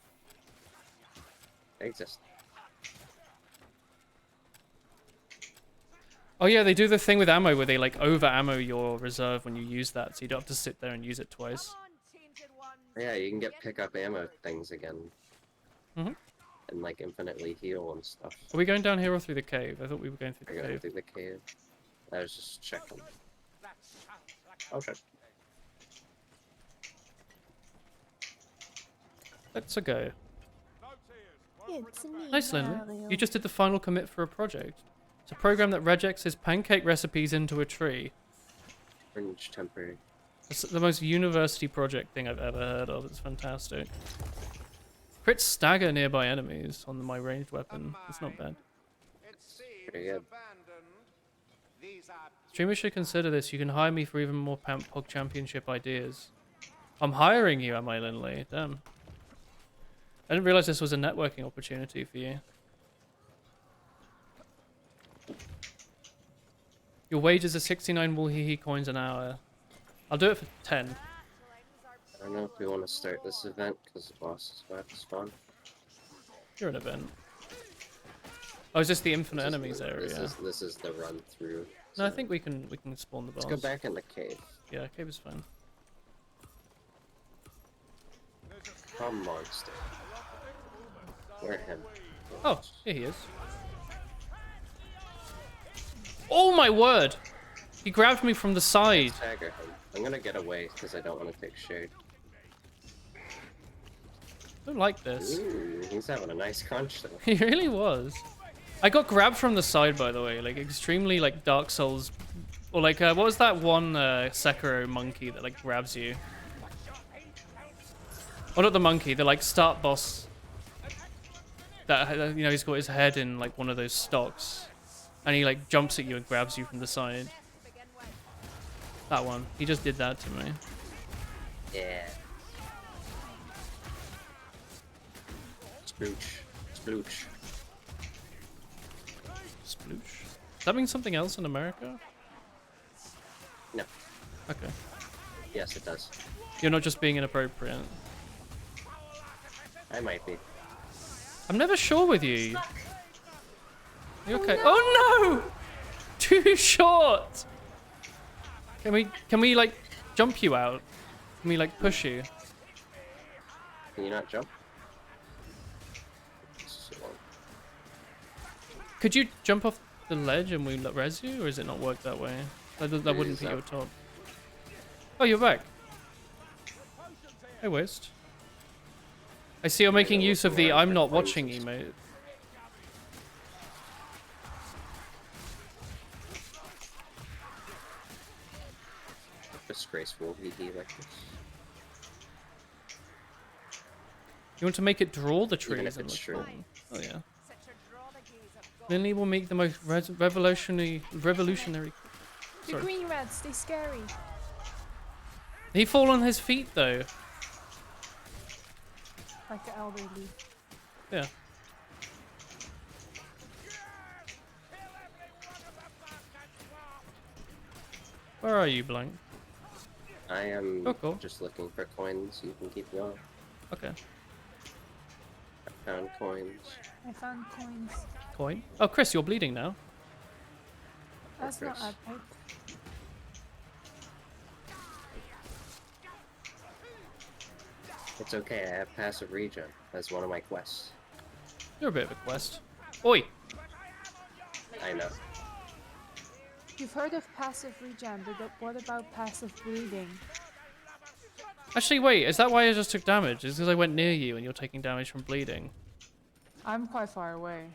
D: They exist.
B: Oh yeah, they do the thing with ammo where they like over ammo your reserve when you use that, so you don't have to sit there and use it twice.
D: Yeah, you can get pickup ammo things again.
B: Mhm.
D: And like infinitely heal and stuff.
B: Are we going down here or through the cave? I thought we were going through
D: I
B: the
D: got
B: cave.
D: through the cave. I was just checking. Okay.
B: Let's go.
H: It's me,
B: Nice, Lindley.
H: Mario.
B: You just did the final commit for a project. It's a program that rejects his pancake recipes into a tree.
D: Fringe temporary.
B: It's the most university project thing I've ever heard of. It's fantastic. Crit stagger nearby enemies on my ranged weapon. It's not bad.
D: Pretty good.
B: Streamers should consider this. You can hire me for even more POG Championship ideas. I'm hiring you, am I, Lindley? Damn. I didn't realize this was a networking opportunity for you. Your wages are 69 Woolhee coins an hour. I'll do it for 10.
D: I don't know if we want to start this event because the boss is about to spawn.
B: You're an event. Oh, is this the infinite enemies area?
D: This is the run through.
B: No, I think we can spawn the boss.
D: Let's go back in the cave.
B: Yeah, cave is fine.
D: From monster. Where him?
B: Oh, here he is. Oh my word! He grabbed me from the side.
D: Stagger him. I'm gonna get away because I don't want to take shade.
B: I don't like this.
D: Ooh, he's having a nice crunch though.
B: He really was. I got grabbed from the side, by the way, like extremely like Dark Souls, or like what was that one Sekiro monkey that like grabs you? Oh, not the monkey, the like start boss. That he's got his head in like one of those stocks, and he like jumps at you and grabs you from the side. That one. He just did that to me.
D: Yeah. Splooch. Splooch.
B: Sploosh. Does that mean something else in America?
D: No.
B: Okay.
D: Yes, it does.
B: You're not just being inappropriate.
D: I might be.
B: I'm never sure with you. You okay? Oh no! Too short! Can we like jump you out? Can we like push you?
D: Can you not jump?
B: Could you jump off the ledge and we res you, or does it not work that way? That wouldn't put you at top. Oh, you're back. Hey, West. I see you're making use of the I'm not watching emote.
D: Disgraceful VD like this.
B: You want to make it draw the trees?
D: Even if
B: and
D: it's
B: look
D: true.
B: for them. Oh yeah. Lindley will make the most revolutionary.
H: The
B: Sorry.
H: green rats, they scary.
B: He fall on his feet though.
H: Like the elderly.
B: Yeah. Where are you, Blank?
D: I am
B: Oh, cool.
D: just looking for coins. You can keep going.
B: Okay.
D: I found coins.
H: I found coins.
B: Coin. Oh, Chris, you're bleeding now.
H: That's not
D: Chris.
H: epic.
D: It's okay, I have passive regen as one of my quests.
B: You're a bit of a quest. Oi!
D: I know.
H: You've heard of passive regen, but what about passive bleeding?
B: Actually, wait, is that why I just took damage? Is because I went near you and you're taking damage from bleeding?
H: I'm quite far away.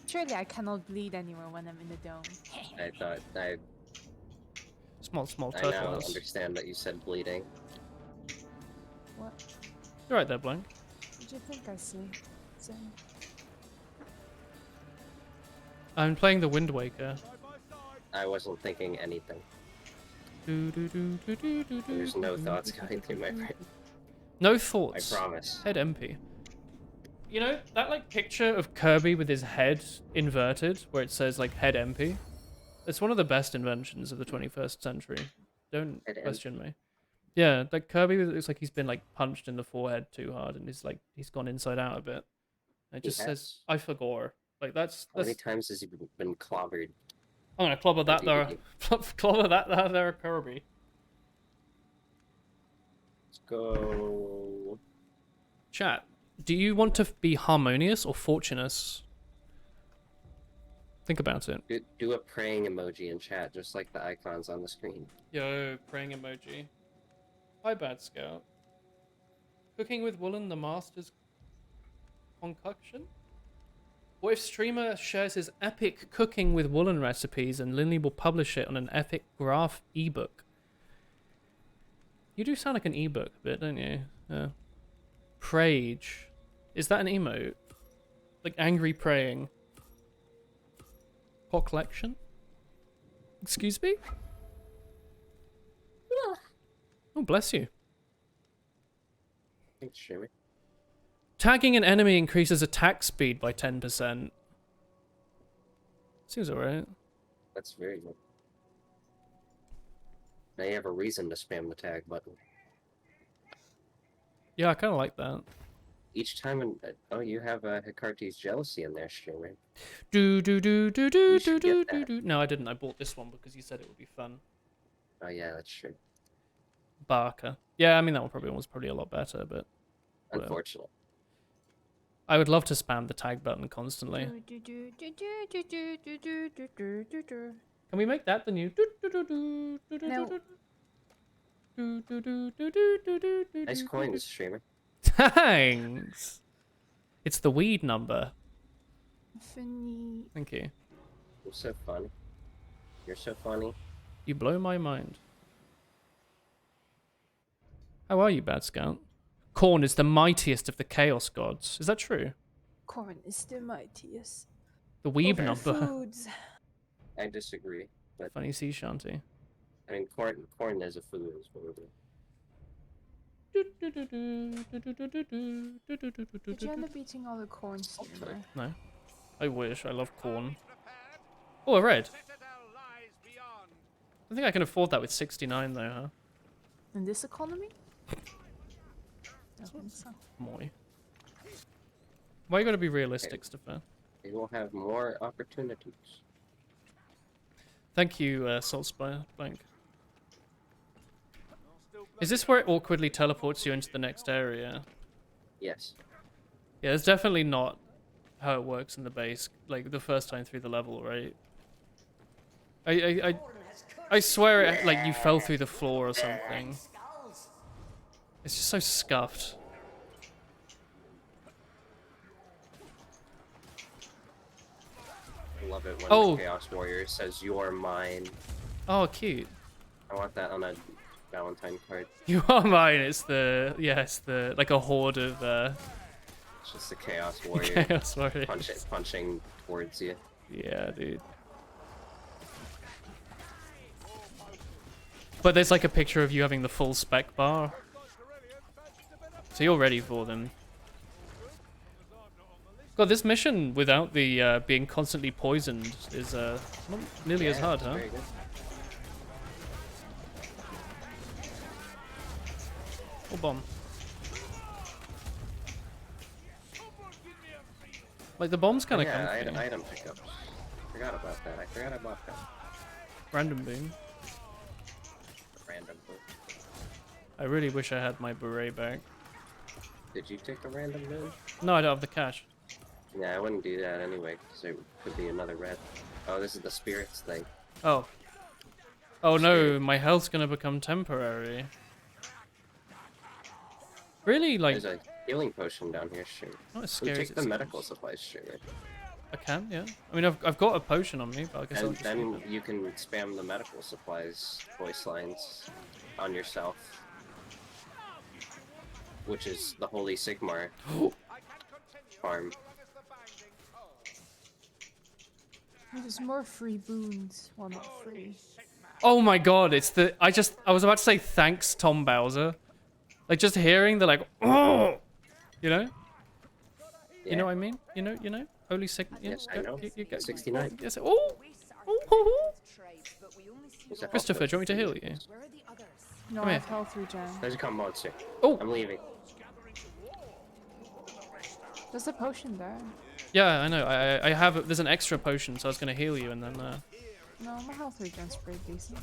H: Surely I cannot bleed anywhere when I'm in the dome.
D: I thought I
B: Small
D: now
B: turtles.
D: understand that you said bleeding.
H: What?
B: You're right there, Blank.
H: Did you think I see? Same.
B: I'm playing the Wind Waker.
D: I wasn't thinking anything. There's no thoughts going through my brain.
B: No
D: I
B: thoughts.
D: promise.
B: Head MP. You know, that like picture of Kirby with his head inverted, where it says like head MP? It's one of the best inventions of the 21st century. Don't
D: Head
B: question me. Yeah, like Kirby looks like he's been like punched in the forehead too hard and he's gone inside out a bit. And it
D: He
B: just says,
D: has.
B: I forgot. Like that's
D: How many times has he been clobbered?
B: I'm gonna clobber that there.
D: DVD?
B: Clobber that there, Kirby.
D: Let's go.
B: Chat, do you want to be harmonious or fortunate? Think about it.
D: Do a praying emoji in chat, just like the icons on the screen.
B: Yo, praying emoji. Hi, Bad Scout. Cooking with Woolen, the master's concoction? What if streamer shares his epic cooking with woolen recipes and Linley will publish it on an epic graph ebook? You do sound like an ebook a bit, don't you? Yeah. Prage. Is that an emote? Like angry praying. Pot collection? Excuse me? Oh, bless you.
D: Thanks, Jimmy.
B: Tagging an enemy increases attack speed by 10%. Seems alright.
D: That's very good. Now you have a reason to spam the tag button.
B: Yeah, I kind of like that.
D: Each time, oh, you have Hekarti's jealousy in there, streamer.
B: Do do do do do
D: You
B: do
D: should
B: do
D: get
B: do
D: that.
B: do. No, I didn't. I bought this one because you said it would be fun.
D: Oh yeah, that's true.
B: Barker. Yeah, I mean that one was probably a lot better, but whatever.
D: Unfortunate.
B: I would love to spam the tag button constantly. Can we make that the new?
H: No.
D: Nice coins, streamer.
B: Thanks. It's the weed number.
H: Funny.
B: Thank you.
D: You're so funny. You're so funny.
B: You blow my mind. How are you, Bad Scout? Korn is the mightiest of the Chaos Gods. Is that true?
H: Corn is the mightiest.
B: The weeb
H: Over
B: number.
H: foods.
D: I disagree, but
B: Funny sea shanty.
D: I mean, corn is a food as well.
H: Did you end up eating all the corn, streamer?
B: No. I wish. I love corn. Oh, a red. I think I can afford that with 69 though, huh?
H: In this economy? Don't think so.
B: Moi. Why you gotta be realistic, Stefan?
D: They will have more opportunities.
B: Thank you, Salt Spire Blank. Is this where it awkwardly teleports you into the next area?
D: Yes.
B: Yeah, it's definitely not how it works in the base, like the first time through the level, right? I swear it, like you fell through the floor or something. It's just so scuffed.
D: I love it when
B: Oh.
D: the Chaos Warrior says, "You're mine."
B: Oh, cute.
D: I want that on a Valentine card.
B: You are mine. It's the like a horde of
D: It's just the Chaos Warrior
B: Chaos Warriors.
D: punching towards you.
B: Yeah, dude. But there's like a picture of you having the full spec bar. So you're ready for them. God, this mission without the being constantly poisoned is not nearly as hard,
D: it's
B: huh?
D: very good.
B: Or bomb. Like the bomb's kind of
D: Yeah,
B: comfy.
D: item pickups. Forgot about that. I forgot about that.
B: Random boom.
D: Random boom.
B: I really wish I had my beret back.
D: Did you take a random boom?
B: No, I don't have the cash.
D: Yeah, I wouldn't do that anyway, because there could be another red. Oh, this is the spirits thing.
B: Oh. Oh no, my health's gonna become temporary. Really, like,
D: There's a healing potion down here, sure.
B: not as
D: So
B: scary as
D: take
B: it
D: the medical
B: seems.
D: supplies, sure.
B: I can, yeah. I mean, I've got a potion on me, but I guess I'll
D: And
B: just
D: then
B: keep it.
D: you can spam the medical supplies voice lines on yourself. Which is the Holy Sigmar farm.
H: There's more free boons. Well, not free.
B: Oh my god, it's the I was about to say thanks, Tom Bowser. Like just hearing the like, oh, you know? You know what I mean? You know? Holy Sigmar.
D: Yes, I know.
B: You get
D: 69.
B: Yes. Oh.
D: There's a
B: Christopher, do you want me to heal you?
E: Where are the others?
H: No,
B: Come
H: I
B: here.
H: have health regen.
D: There's a come monster.
B: Oh.
D: I'm leaving.
H: There's a potion there.
B: Yeah, I know. I have. There's an extra potion, so I was gonna heal you, and then.
H: No, my health regen's pretty decent.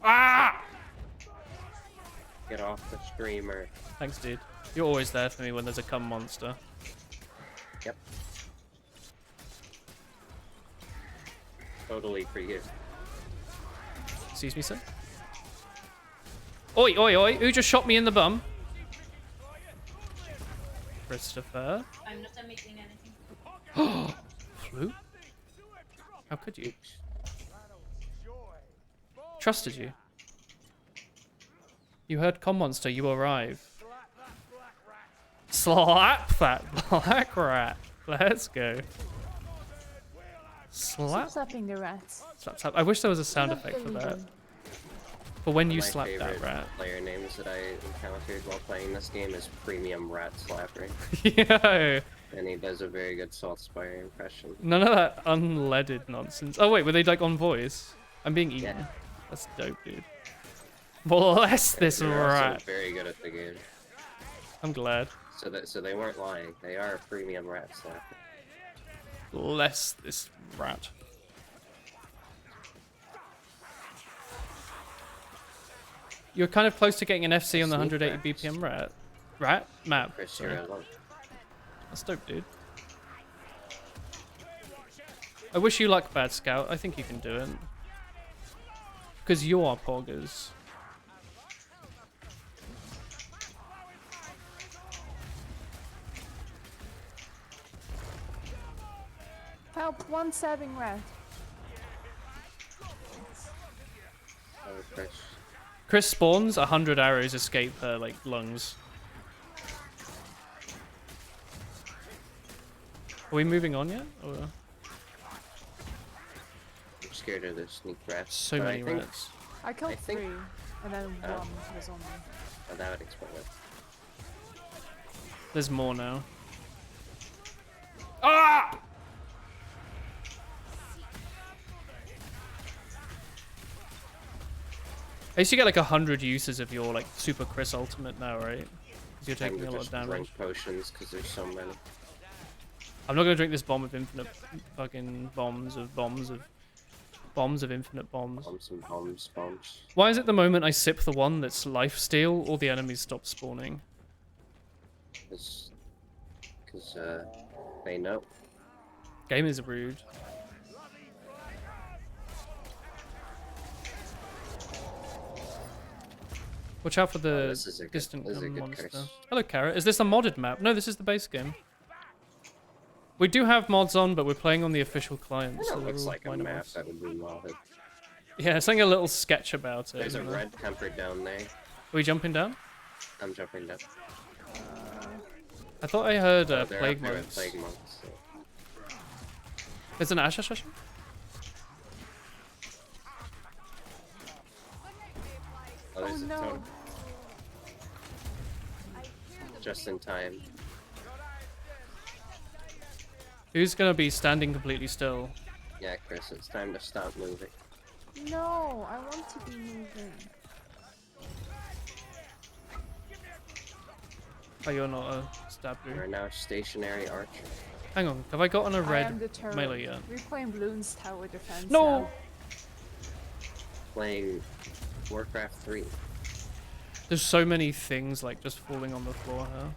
B: Ah!
D: Get off the streamer.
B: Thanks, dude. You're always there for me when there's a cum monster.
D: Yep. Totally for you.
B: Excuse me, sir. Oi, oi, oi! Who just shot me in the bum? Christopher.
I: I'm not emitting anything.
B: Blue? How could you? Trusted you. You heard Com Monster, you arrive. Slap that black rat. Let's go. Slap.
H: Slapping the rats.
B: Slap, slap. I wish there was a sound
H: Love
B: effect for
H: the
B: that.
H: rhythm.
B: For when you
D: My
B: slap that
D: favorite
B: rat.
D: player names that I encountered while playing this game is Premium Rat Slapper,
B: Yo.
D: and he does a very good Saltspire impression.
B: None of that unleaded nonsense. Oh wait, were they like on voice? I'm being eaten.
D: Yeah.
B: That's dope, dude. Bless this
D: They're also
B: rat.
D: very good at the game.
B: I'm glad.
D: So they weren't lying. They are a Premium Rat Slapper.
B: Bless this rat. You're kind of close to getting an FC on the
D: Sneak
B: 180
D: rats.
B: BPM rat. Rat? Map.
D: Chris,
B: Sorry.
D: you're alone.
B: That's dope, dude. I wish you luck, Bad Scout. I think you can do it. Because you are poggers.
H: Help! One stabbing rat.
D: Oh, Chris.
B: Chris spawns, 100 arrows escape her, like, lungs. Are we moving on yet? Or...
D: I'm scared of the sneak rats.
B: So
D: but
B: many
D: I think
B: rats.
H: I killed
D: I think-
H: 3, and then
D: Oh.
H: 1 was on me.
D: Oh, that would explain it.
B: There's more now. Ah! I used to get like 100 uses of your like Super Chris ultimate now, right? Because you're
D: Time
B: taking
D: to
B: a lot of
D: just
B: damage.
D: drink potions because there's so many.
B: I'm not gonna drink this bomb of infinite fucking bombs of infinite bombs.
D: Bombs.
B: Why is it the moment I sip the one that's life steal, all the enemies stop spawning?
D: Because they know.
B: Game is rude. Watch out for the
D: this is a good-
B: distant
D: this is a good
B: monster.
D: curse.
B: Hello, Carrot. Is this a modded map? No, this is the base game. We do have mods on, but we're playing on the official client.
D: It
B: so they're
D: looks
B: all
D: like a
B: minor
D: map
B: mods.
D: that would be modded.
B: Yeah, something a little sketch about it.
D: There's a
B: isn't there?
D: red temper down there.
B: Are we jumping down?
D: I'm jumping down.
B: I thought I heard
D: Oh, they're
B: plague
D: up there with
B: monks.
D: plague monks. So.
B: There's an Asha session?
D: Oh, there's
H: Oh,
D: a
H: no.
D: totem. Just in time.
B: Who's gonna be standing completely still?
D: Yeah, Chris, it's time to stop moving.
H: No, I want to be moving.
B: Oh, you're not a stab
D: You're
B: dude.
D: now stationary archer.
B: Hang on, have I gotten a
H: I am
B: red
H: determined.
B: melee yet?
H: We're playing Bloons Tower Defense
B: No!
H: now.
D: Playing Warcraft 3.
B: There's so many things like just falling on the floor here.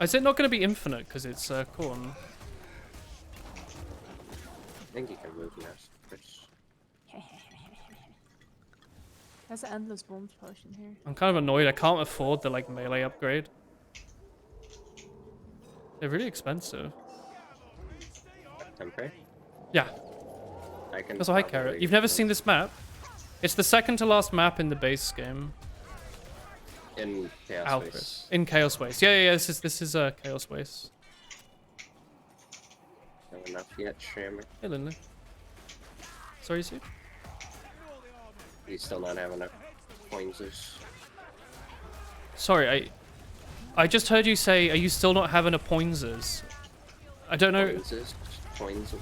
B: Is it not going to be infinite because it's corn?
D: I think you can move now, Chris.
H: There's an endless bombs potion here.
B: I'm kind of annoyed. I can't afford the like melee upgrade. They're really expensive.
D: Temporary?
B: Yeah.
D: I can.
B: That's a high carrot.
D: probably-
B: You've never seen this map? It's the second to last map in the base game.
D: In Chaos
B: Alphys.
D: Space.
B: In Chaos Waste. Yeah. This is Chaos Waste.
D: Not enough yet, Shrammer.
B: Hey, Lindley. Sorry, Sue?
D: You still not have enough pointers.
B: Sorry, I just heard you say, are you still not having a pointsers? I don't know.
D: Points?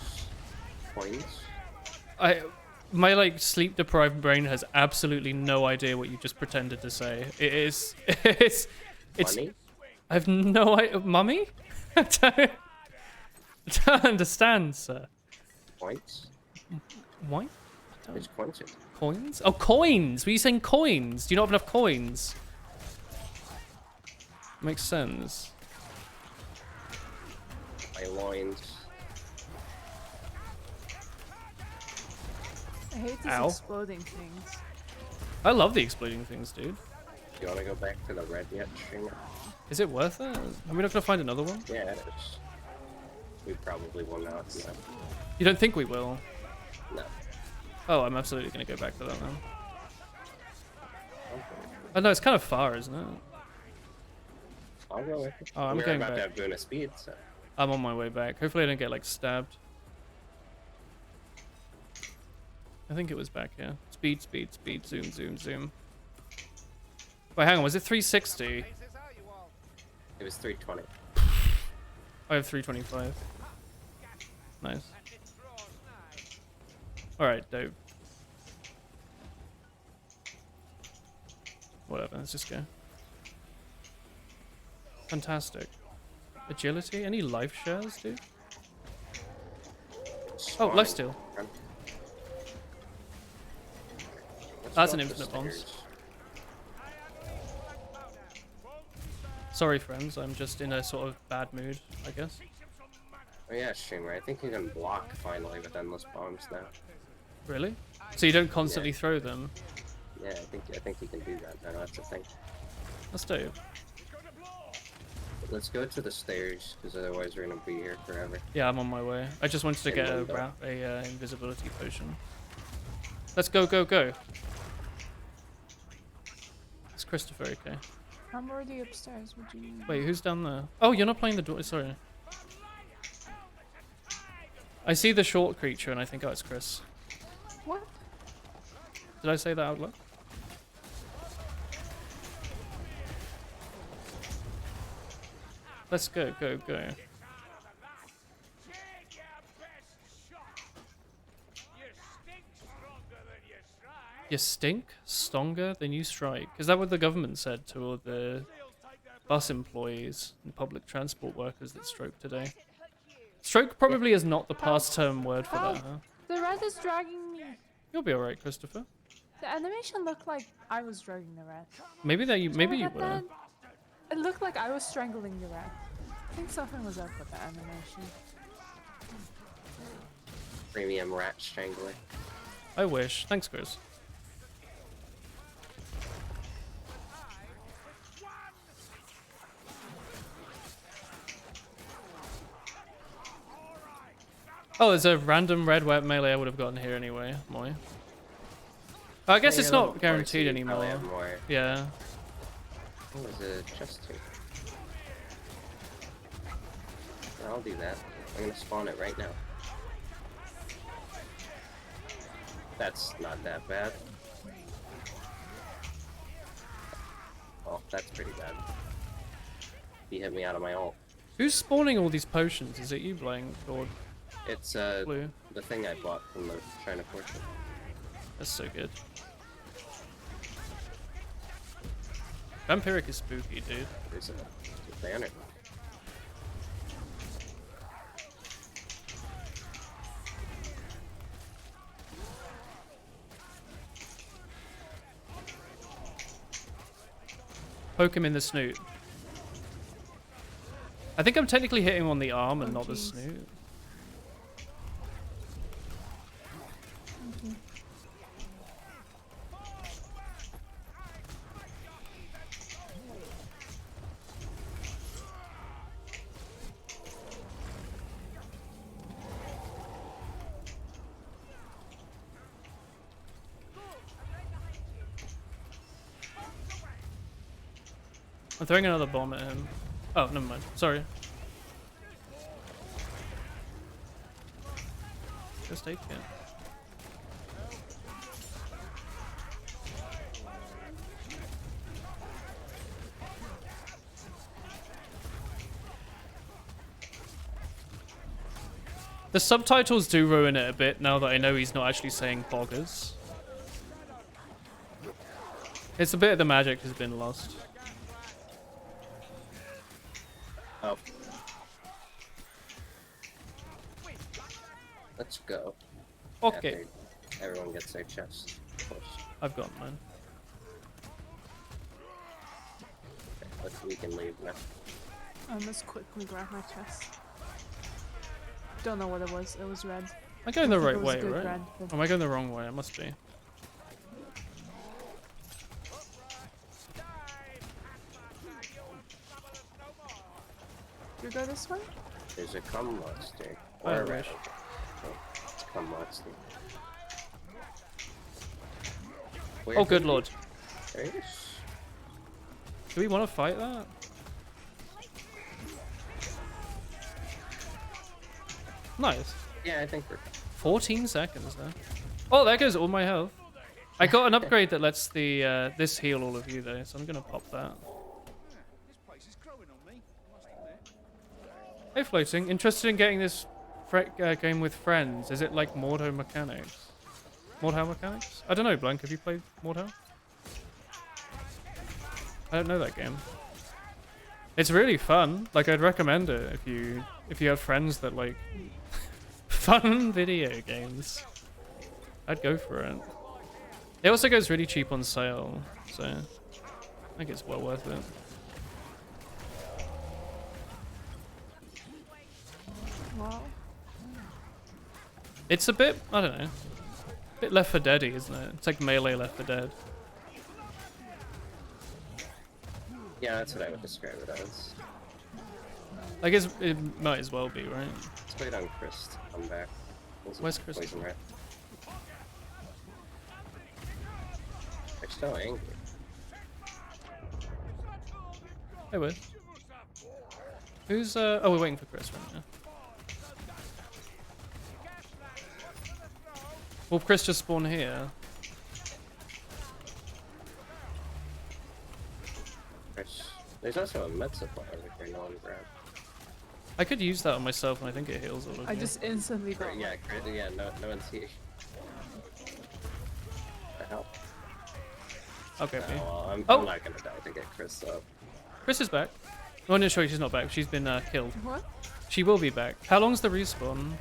B: My like sleep deprived brain has absolutely no idea what you just pretended to say. It's
D: Money?
B: I have no idea. Mummy? I don't understand, sir.
D: Points?
B: Why?
D: There's points.
B: Coins? Oh, coins! Were you saying coins? Do you not have enough coins? Makes sense.
D: My loins.
H: I hate these
B: Ow.
H: exploding things.
B: I love the exploding things, dude.
D: You wanna go back to the red yet, Shrammer?
B: Is it worth it? Are we not gonna find another one?
D: Yeah, it is. We probably will not. No.
B: You don't think we will?
D: No.
B: Oh, I'm absolutely gonna go back to that now.
D: Okay.
B: Oh no, it's kind of far, isn't it?
D: I'll go with it.
B: Oh, I'm
D: We're
B: going
D: about
B: back.
D: to have bonus speed, so.
B: I'm on my way back. Hopefully I don't get like stabbed. I think it was back here. Speed, speed, speed, zoom, zoom, zoom. Wait, hang on, was it 360?
D: It was 320.
B: I have 325. Nice. Alright, dope. Whatever, let's just go. Fantastic. Agility? Any life shares, dude? Oh, lifesteal. That's an infinite bombs. Sorry, friends. I'm just in a sort of bad mood, I guess.
D: Oh yeah, Streamer. I think you can block finally with endless bombs now.
B: Really? So you don't constantly throw them?
D: Yeah, I think you can do that now. That's the thing.
B: That's dope.
D: But let's go to the stairs, because otherwise we're gonna be here forever.
B: Yeah, I'm on my way. I just wanted to get a invisibility potion. Let's go, go, go. It's Christopher, okay.
H: I'm already upstairs. Would you?
B: Wait, who's down there? Oh, you're not playing the door. Sorry. I see the short creature and I think, oh, it's Chris.
H: What?
B: Did I say that out loud? Let's go, go, go. You stink stronger than you strike. Is that what the government said to all the bus employees and public transport workers that stroked today? Stroke probably is not the past term word for that, huh?
H: The rat is dragging me.
B: You'll be alright, Christopher.
H: The animation looked like I was dragging the rat.
B: Maybe that you maybe you
H: Look at
B: were.
H: that. It looked like I was strangling the rat. I think something was up with the animation.
D: Premium rat strangler.
B: I wish. Thanks, Chris. Oh, there's a random red wet melee I would have gotten here anyway, Moy. I guess it's not guaranteed anymore. Yeah.
D: What was it? Just here. I'll do that. I'm gonna spawn it right now. That's not that bad. Oh, that's pretty bad. He hit me out of my ult.
B: Who's spawning all these potions? Is it you, Blank, or
D: It's
B: Blue?
D: the thing I bought from the China Fortune.
B: That's so good. Vampiric is spooky, dude.
D: There's a banner.
B: Poke him in the snoot. I think I'm technically hitting him on the arm and
H: Oh,
B: not the
H: jeez.
B: snoot. I'm throwing another bomb at him. Oh, never mind. Sorry. Just take it. The subtitles do ruin it a bit now that I know he's not actually saying boggers. It's a bit of the magic has been lost.
D: Oh. Let's go.
B: Okay.
D: After everyone gets their chest. Of course.
B: I've got mine.
D: Okay, we can leave now.
H: Let's quickly grab my chest. Don't know what it was. It was red.
B: Am I going the
H: I think
B: right
H: it was
B: way,
H: good
B: right?
H: red, but-
B: Or am I going the wrong way? I must be.
H: we go this way?
D: There's a cum monster.
B: I
D: Or a
B: wish.
D: rat. Oh, it's a cum monster. Where
B: Oh, good
D: did
B: lord.
D: There he is.
B: Do we want to fight that? Nice.
D: Yeah, I think we're
B: 14 seconds there. Oh, there goes all my health. I got an upgrade that lets the this heal all of you though, so I'm gonna pop that.
G: This place is growing on me, I must admit.
B: Hey, floating. Interested in getting this game with friends? Is it like Mordhau mechanics? Mordhau mechanics? I don't know, Blank. Have you played Mordhau? I don't know that game. It's really fun. Like, I'd recommend it if you have friends that like fun video games. I'd go for it. It also goes really cheap on sale, so I think it's well worth it.
H: Wow.
B: It's a bit, I don't know, a bit Left 4 Dead-y, isn't it? It's like melee Left 4 Dead.
D: Yeah, that's what I would describe it as.
B: I guess it might as well be, right?
D: Let's wait on Chris to come back.
B: Where's Chris?
D: Poison rat. They're so angry.
B: Hey, wait. Who's, oh, we're waiting for Chris right now. Will Chris just spawn here?
D: There's also a med supply over here no one grabbed.
B: I could use that on myself and I think it heals all of you.
H: I just instantly got
D: Yeah, yeah, no one's here. The hell?
B: Okay,
D: Oh, well, I'm not gonna die to get Chris up.
B: Chris is back. Oh no, sorry, she's not back. She's been killed.
H: What?
B: She will be back. How long's the respawn?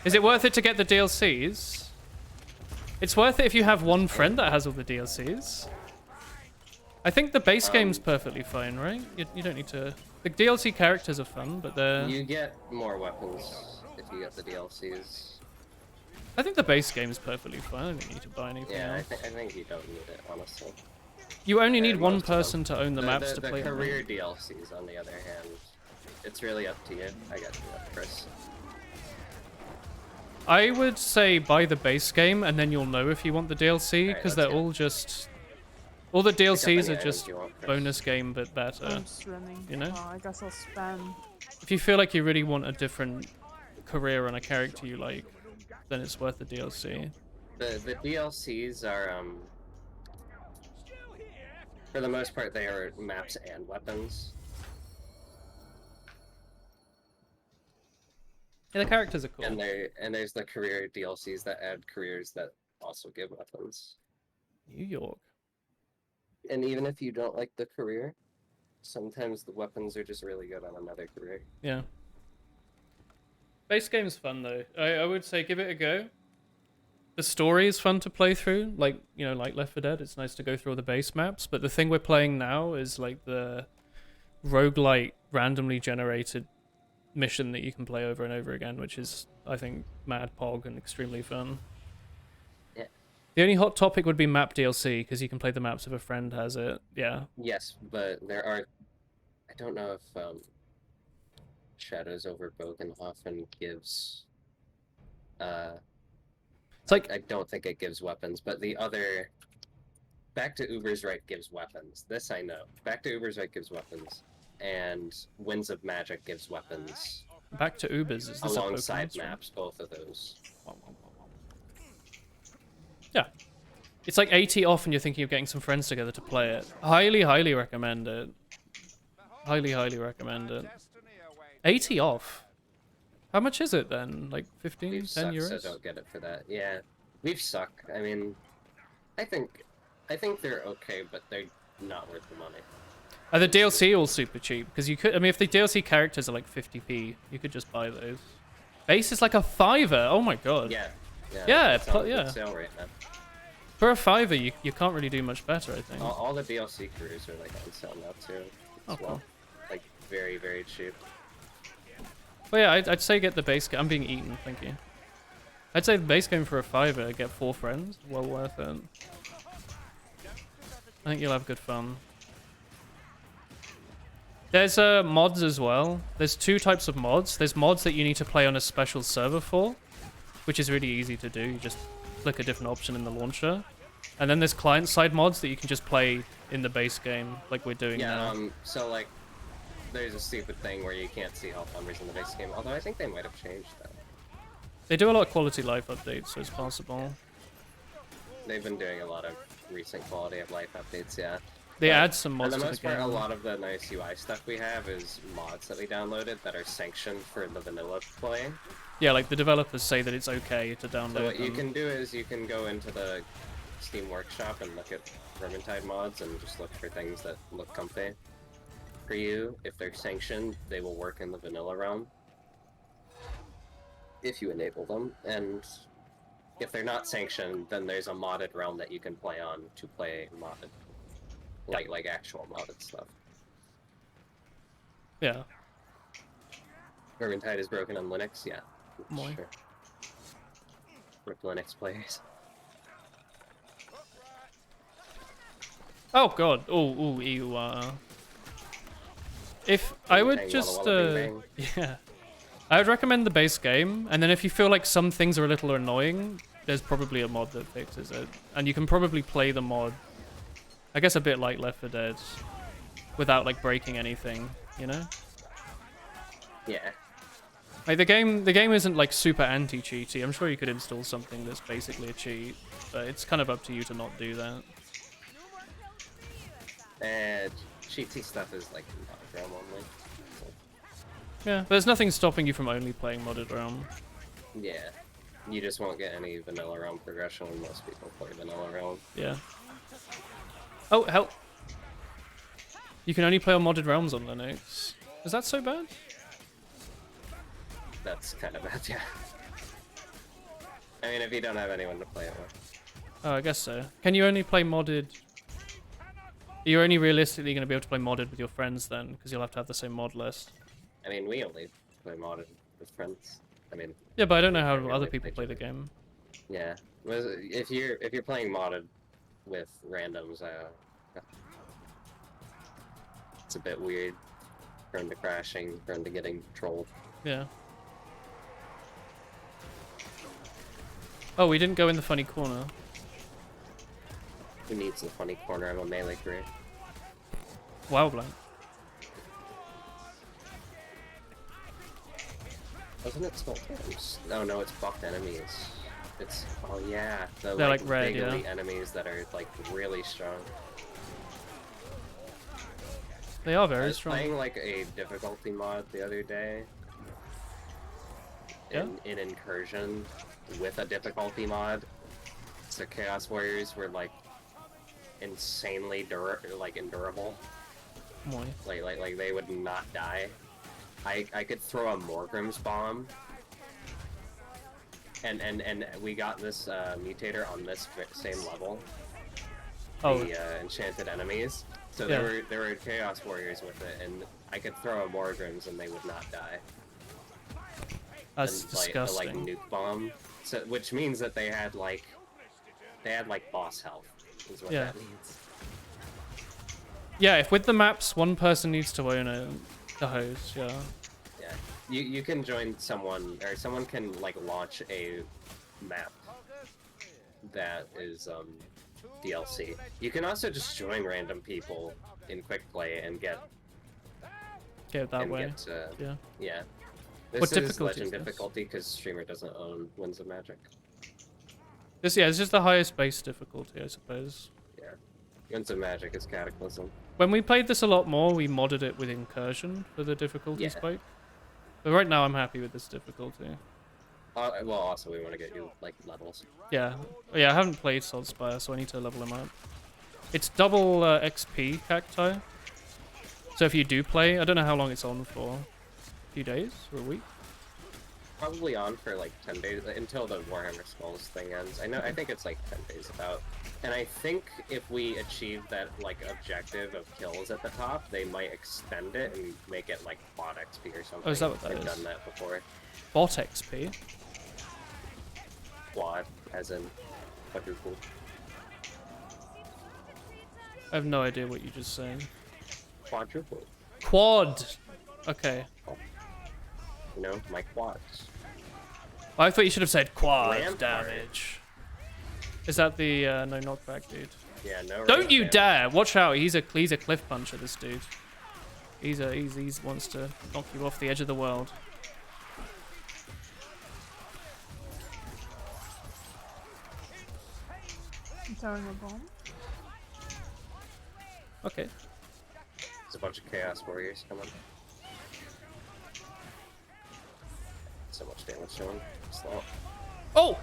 B: Is it worth it to get the DLCs? It's worth it if you have one friend that has all the DLCs. I think the base game's perfectly fine, right? You don't need to... The DLC characters are fun, but they're...
D: You get more weapons if you get the DLCs.
B: I think the base game's perfectly fine. I don't think you need to buy anything
D: Yeah,
B: else.
D: I think you don't need it, honestly.
B: You only need one
D: most of
B: person to own the maps to
D: the
B: play them.
D: career DLCs, on the other hand, it's really up to you. I got you up, Chris.
B: I would say buy the base game and then you'll know if you want the DLC
D: Alright,
B: because
D: let's
B: they're
D: go.
B: all just... All the
D: Pick up
B: DLCs
D: any
B: are
D: items
B: just
D: you want, Chris.
B: bonus game but better.
H: I'm just running.
B: You know?
H: Well, I guess I'll spam.
B: If you feel like you really want a different career on a character you like, then it's worth the DLC.
D: The DLCs are, for the most part, they are maps and weapons.
B: Yeah, the characters are cool.
D: And there's the career DLCs that add careers that also give weapons.
B: New York.
D: And even if you don't like the career, sometimes the weapons are just really good on another career.
B: Yeah. Base game's fun though. I would say give it a go. The story is fun to play through, like, you know, like Left 4 Dead. It's nice to go through all the base maps, but the thing we're playing now is like the roguelite randomly generated mission that you can play over and over again, which is, I think, mad pog and extremely fun.
D: Yeah.
B: The only hot topic would be map DLC, because you can play the maps if a friend has it. Yeah.
D: Yes, but there are... I don't know if Shadows over Bogenhofen gives...
B: It's like...
D: I don't think it gives weapons, but the other... Back to Uber's Right gives weapons. This I know. Back to Uber's Right gives weapons. And Winds of Magic gives weapons.
B: Back to Ubers. Is this
D: Alongside
B: a Pokemon
D: maps, both of those.
B: Yeah. It's like 80 off and you're thinking of getting some friends together to play it. Highly, highly recommend it. Highly, highly recommend it. 80 off? How much is it then? Like 15,
D: We've
B: 10
D: sucked,
B: euros?
D: so don't get it for that. Yeah, we've suck. I mean, I think they're okay, but they're not worth the money.
B: Are the DLC all super cheap? Because you could, I mean, if the DLC characters are like 50p, you could just buy those. Base is like a $5. Oh my god.
D: Yeah.
B: Yeah,
D: it's on
B: yeah.
D: sale right now.
B: For a $5, you can't really do much better, I think.
D: All the DLC careers are like on sale now too. As
B: Oh,
D: well.
B: cool.
D: Like very, very cheap.
B: Well, yeah, I'd say get the base game. I'm being eaten, thank you. I'd say the base game for a $5, get 4 friends. Well worth it. I think you'll have good fun. There's mods as well. There's two types of mods. There's mods that you need to play on a special server for, which is really easy to do. You just click a different option in the launcher. And then there's client-side mods that you can just play in the base game, like we're doing now.
D: So like, there's a stupid thing where you can't see health numbers in the base game, although I think they might have changed that.
B: They do a lot of quality life updates, so it's possible.
D: They've been doing a lot of recent quality of life updates, yeah.
B: They
D: But
B: add some
D: for
B: mods
D: the
B: to the
D: most part,
B: game.
D: a lot of the nice UI stuff we have is mods that we downloaded that are sanctioned for the vanilla play.
B: Yeah, like the developers say that it's okay to download
D: So what you
B: them.
D: can do is you can go into the Steam Workshop and look at vermintide mods and just look for things that look comfy for you. If they're sanctioned, they will work in the vanilla realm if you enable them, and if they're not sanctioned, then there's a modded realm that you can play on to play modded, like actual modded stuff.
B: Yeah.
D: Vermintide is broken on Linux, yeah.
B: Moi.
D: Sure. Rip Linux players.
B: Oh god. Oh, ew. If I would
D: Bang,
B: just,
D: walla, walla, bing,
B: yeah. I would recommend the base game, and then if you feel like some things are a little annoying, there's probably a mod that fixes it. And you can probably play the mod, I guess a bit like Left 4 Dead, without like breaking anything, you know?
D: Yeah.
B: Like the game isn't like super anti-cheaty. I'm sure you could install something that's basically a cheat, but it's kind of up to you to not do that.
D: And cheaty stuff is like modded realm only.
B: Yeah, but there's nothing stopping you from only playing modded realm.
D: Yeah. You just won't get any vanilla realm progression when most people play vanilla realm.
B: Yeah. Oh, hell. You can only play on modded realms on Linux. Is that so bad?
D: That's kind of bad, yeah. I mean, if you don't have anyone to play it with.
B: Oh, I guess so. Can you only play modded? You're only realistically going to be able to play modded with your friends then, because you'll have to have the same mod list.
D: I mean, we only play modded with friends. I mean,
B: Yeah, but I don't know how
D: we
B: other
D: only
B: people play the
D: together.
B: game.
D: Yeah. If you're playing modded with randoms, it's a bit weird. Prone to crashing, prone to getting trolled.
B: Yeah. Oh, we didn't go in the funny corner.
D: Who needs the funny corner of a melee career?
B: Wow, blank.
D: Wasn't it small items? No, it's buffed enemies. It's, oh yeah, the
B: They're like red,
D: big
B: yeah.
D: elite enemies that are like really strong.
B: They are
D: I
B: very
D: was
B: strong.
D: playing like a difficulty mod the other day.
B: Yeah?
D: In Incursion with a difficulty mod. So Chaos Warriors were like insanely endurable.
B: Moi.
D: Like they would not die. I could throw a Morgrim's bomb. And we got this mutator on this same level.
B: Oh.
D: The enchanted enemies. So
B: Yeah.
D: there were Chaos Warriors with it, and I could throw a Morgrim's and they would not die.
B: That's
D: And,
B: disgusting.
D: the nuke bomb. So which means that they had like boss health. Is what
B: Yeah.
D: that means.
B: Yeah, if with the maps one person needs to own it, the host, yeah.
D: Yeah. You can join someone, or someone can like launch a map that is DLC. You can also just join random people in quick play and get
B: Get it that way. Yeah.
D: yeah. This
B: What
D: is
B: difficulty
D: legend
B: is this?
D: difficulty because streamer doesn't own Winds of Magic.
B: This it's just the highest base difficulty, I suppose.
D: Yeah. Winds of Magic is Cataclysm.
B: When we played this a lot more, we modded it with Incursion for the difficulty
D: Yeah.
B: spike. But right now I'm happy with this difficulty.
D: Well, also we want to get you like levels.
B: Yeah. I haven't played Saltspire, so I need to level him up. It's double XP cacti. So if you do play, I don't know how long it's on for. A few days or a week?
D: Probably on for like 10 days until the Warhammer Skulls thing ends. I think it's like 10 days about. And I think if we achieve that like objective of kills at the top, they might extend it and make it like bot XP or something.
B: Oh, is that what that
D: They've
B: is?
D: done that before.
B: Bot XP?
D: Quad, as in quadruple.
B: I have no idea what you just saying.
D: Quadruple.
B: Quad. Okay.
D: You know, my quads.
B: I thought you should have said quad
D: Rampart.
B: damage. Is that the no knockback dude?
D: Yeah, no.
B: Don't
D: ramp
B: you
D: damage.
B: dare! Watch out! He's a cliff puncher. This dude. He's wants to knock you off the edge of the world.
H: I'm throwing a bomb.
B: Okay.
D: There's a bunch of Chaos Warriors coming. So much damage to him. Slow.
B: Oh!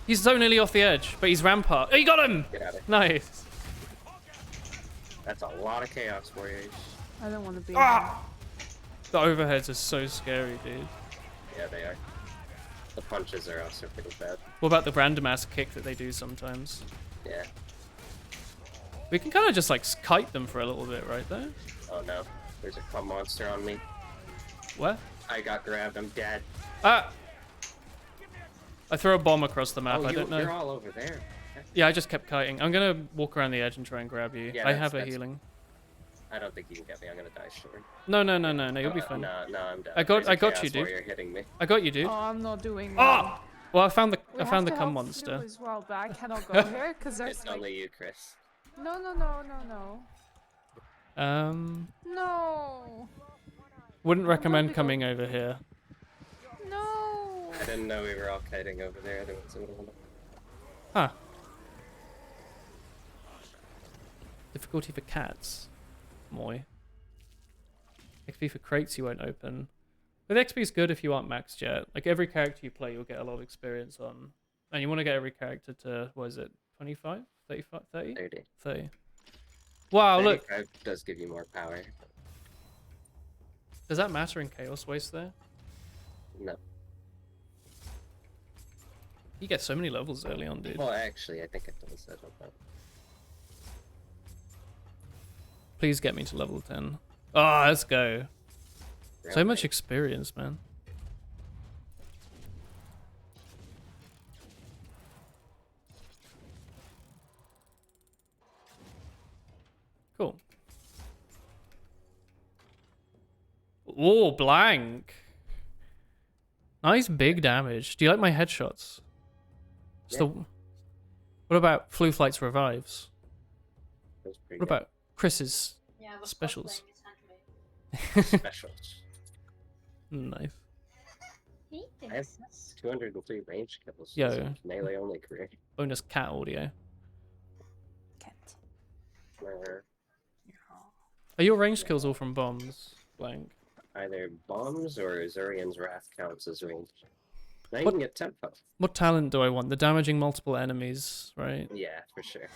B: He's so nearly off the edge, but he's rampart. Oh, you got him!
D: Get out of here.
B: Nice.
D: That's a lot of Chaos Warriors.
H: I don't want to be.
B: Ah! The overheads are so scary, dude.
D: Yeah, they are. The punches are also pretty bad.
B: What about the random ass kick that they do sometimes?
D: Yeah.
B: We can kind of just like kite them for a little bit, right there.
D: Oh no. There's a club monster on me.
B: What?
D: I got grabbed. I'm dead.
B: Ah! I throw a bomb across the map.
D: Oh,
B: I don't know.
D: You're all over there.
B: Yeah, I just kept kiting. I'm gonna walk around the edge and try and grab you.
D: Yeah,
B: I
D: that's-
B: have a
D: that's-
B: healing.
D: I don't think you can get me. I'm gonna die short.
B: No, you'll be fine.
D: No, I'm dead.
B: I got
D: There's a
B: you,
D: Chaos
B: dude.
D: Warrior hitting me.
B: I got you, dude.
H: Oh, I'm not doing.
B: Ah! Well, I found the
H: We
B: I found the
H: have to
B: cum
H: help
B: monster.
H: you as well, but I cannot go here because there's
D: It's
H: like.
D: only you, Chris.
H: No. No.
B: Wouldn't recommend
H: go.
B: coming over here.
H: No.
D: I didn't know we were all kiting over there. There was a little...
B: Huh. Difficulty for cats. Moi. XP for crates you won't open. But XP is good if you aren't maxed yet. Like every character you play, you'll get a lot of experience on. And you want to get every character to, what is it, 25? 35? 30?
D: 30.
B: 30. Wow, look.
D: 35 does give you more power.
B: Does that matter in Chaos Waste there?
D: No.
B: You get so many levels early on, dude.
D: Well, actually, I think it does. I don't know.
B: Please get me to level 10. Ah, let's go. So
D: Round
B: much
D: eight.
B: experience, man. Cool. Oh, blank. Nice big damage. Do you like my headshots? Still. What about Flu Flight's revives?
D: That's pretty
B: What about Chris's
I: Yeah, but
B: specials?
D: good. Specials.
B: Nice.
I: He
D: I have
I: thinks
D: 203 range kills.
B: Yo.
D: This is melee only career.
B: Bonus cat audio.
H: Can't.
B: Are your ranged kills all from bombs? Blank.
D: Either bombs or Zurian's Wrath counts as range. Now you
B: What-
D: can get tempo.
B: What talent do I want? The damaging multiple enemies, right?
D: Yeah, for sure.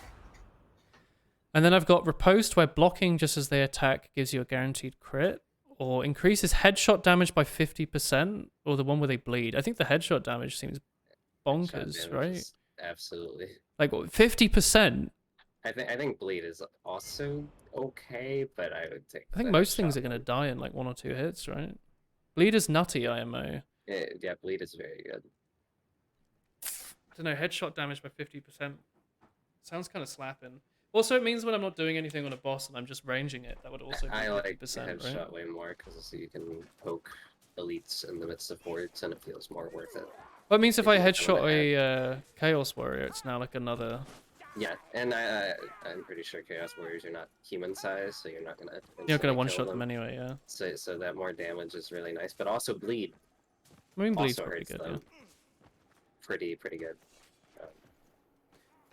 B: And then I've got riposte, where blocking just as they attack gives you a guaranteed crit, or increases headshot damage by 50%, or the one where they bleed. I think the headshot damage seems bonkers,
D: Shot damage
B: right?
D: is Absolutely.
B: Like 50%.
D: I think bleed is also okay, but I would take.
B: I think
D: the
B: most things
D: shot
B: are gonna
D: one.
B: die in like 1 or 2 hits, right? Bleed is nutty, IMO.
D: Yeah, bleed is very good.
B: I don't know, headshot damage by 50%. Sounds kind of slapping. Also, it means when I'm not doing anything on a boss and I'm just ranging it, that would also be
D: I like
B: 50%,
D: headshot
B: right?
D: way more because you can poke elites in the midst of hordes, and it feels more worth it.
B: Well, it means if I
D: If you
B: headshot
D: wanna
B: a Chaos Warrior, it's now like another...
D: Yeah, and I'm pretty sure Chaos Warriors are not human sized, so you're not gonna.
B: You're not gonna
D: instantly
B: one-shot
D: kill
B: them anyway, yeah.
D: So that more damage is really nice, but also bleed
B: I mean, Bleed's
D: also
B: pretty
D: hurts
B: good, yeah.
D: them. Pretty good.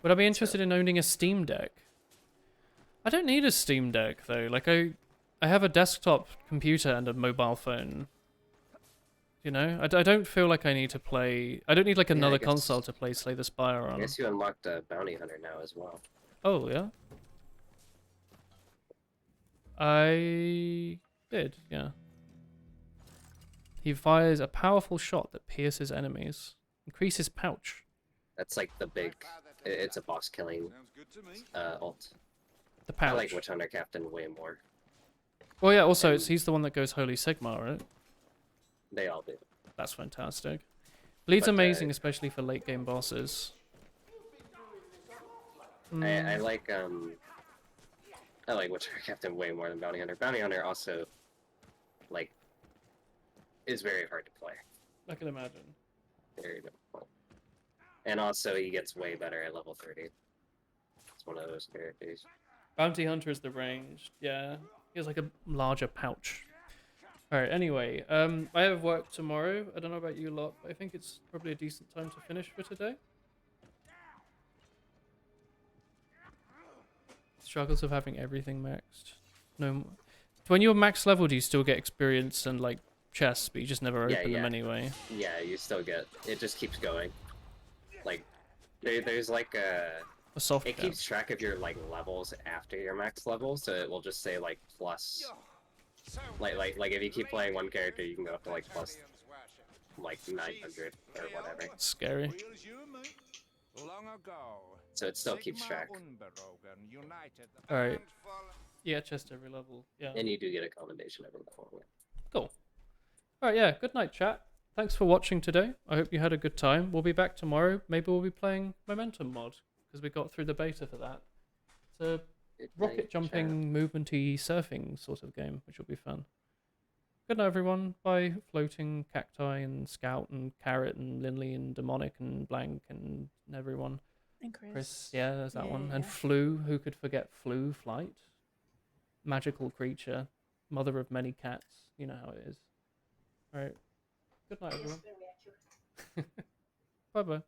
B: Would I be interested in owning a Steam Deck? I don't need a Steam Deck, though. Like, I have a desktop computer and a mobile phone. You know? I don't feel like I need to play... I don't need, like,
D: Yeah, I
B: another
D: guess-
B: console to play Slay the Spire
D: I
B: on.
D: guess you unlocked a bounty hunter now as well.
B: Oh, yeah? I did, yeah. He fires a powerful shot that pierces enemies. Increases pouch.
D: That's like the big. It's a boss killing
G: Sounds good to me.
D: ult.
B: The
D: I
B: pouch.
D: like Witch Hunter Captain way more.
B: Well, yeah, also, he's the one that goes Holy Sigma, right?
D: They all do.
B: That's fantastic. Bleed's
D: But,
B: amazing, especially for late game bosses.
D: I like Witch Hunter Captain way more than Bounty Hunter. Bounty Hunter also like, is very hard to play.
B: I can imagine.
D: Very difficult. And also, he gets way better at level 30. It's one of those characters.
B: Bounty Hunter is the ranged. Yeah, he has like a larger pouch. All right. Anyway, I have work tomorrow. I don't know about you lot, but I think it's probably a decent time to finish for today. Struggles of having everything maxed. No, when you're max level, do you still get experience and like chests, but you just never open them anyway?
D: Yeah, you still get. It just keeps going. Like, there's like
B: A soft
D: it
B: cap.
D: keeps track of your like levels after your max level, so it will just say like plus. Like if you keep playing one character, you can go up to like plus like 900 or whatever.
B: That's scary.
D: So it still keeps track.
B: All right. Yeah, chest every level. Yeah.
D: And you do get a commendation every level.
B: Cool. All right. Yeah. Good night, chat. Thanks for watching today. I hope you had a good time. We'll be back tomorrow. Maybe we'll be playing Momentum mod because we got through the beta for that. It's a rocket jumping, movement-y surfing sort of game, which will be fun. Good night, everyone. Bye, Floating, Cacti, and Scout, and Carrot, and Linley, and Demonic, and Blank, and everyone.
H: And Chris.
B: Yeah, there's that
H: Yeah,
B: one.
H: yeah,
B: And
H: yeah.
B: Flu, who could forget Flu? Flight. Magical creature. Mother of many cats. You know how it is. Alright. Good night, everyone. Bye-bye.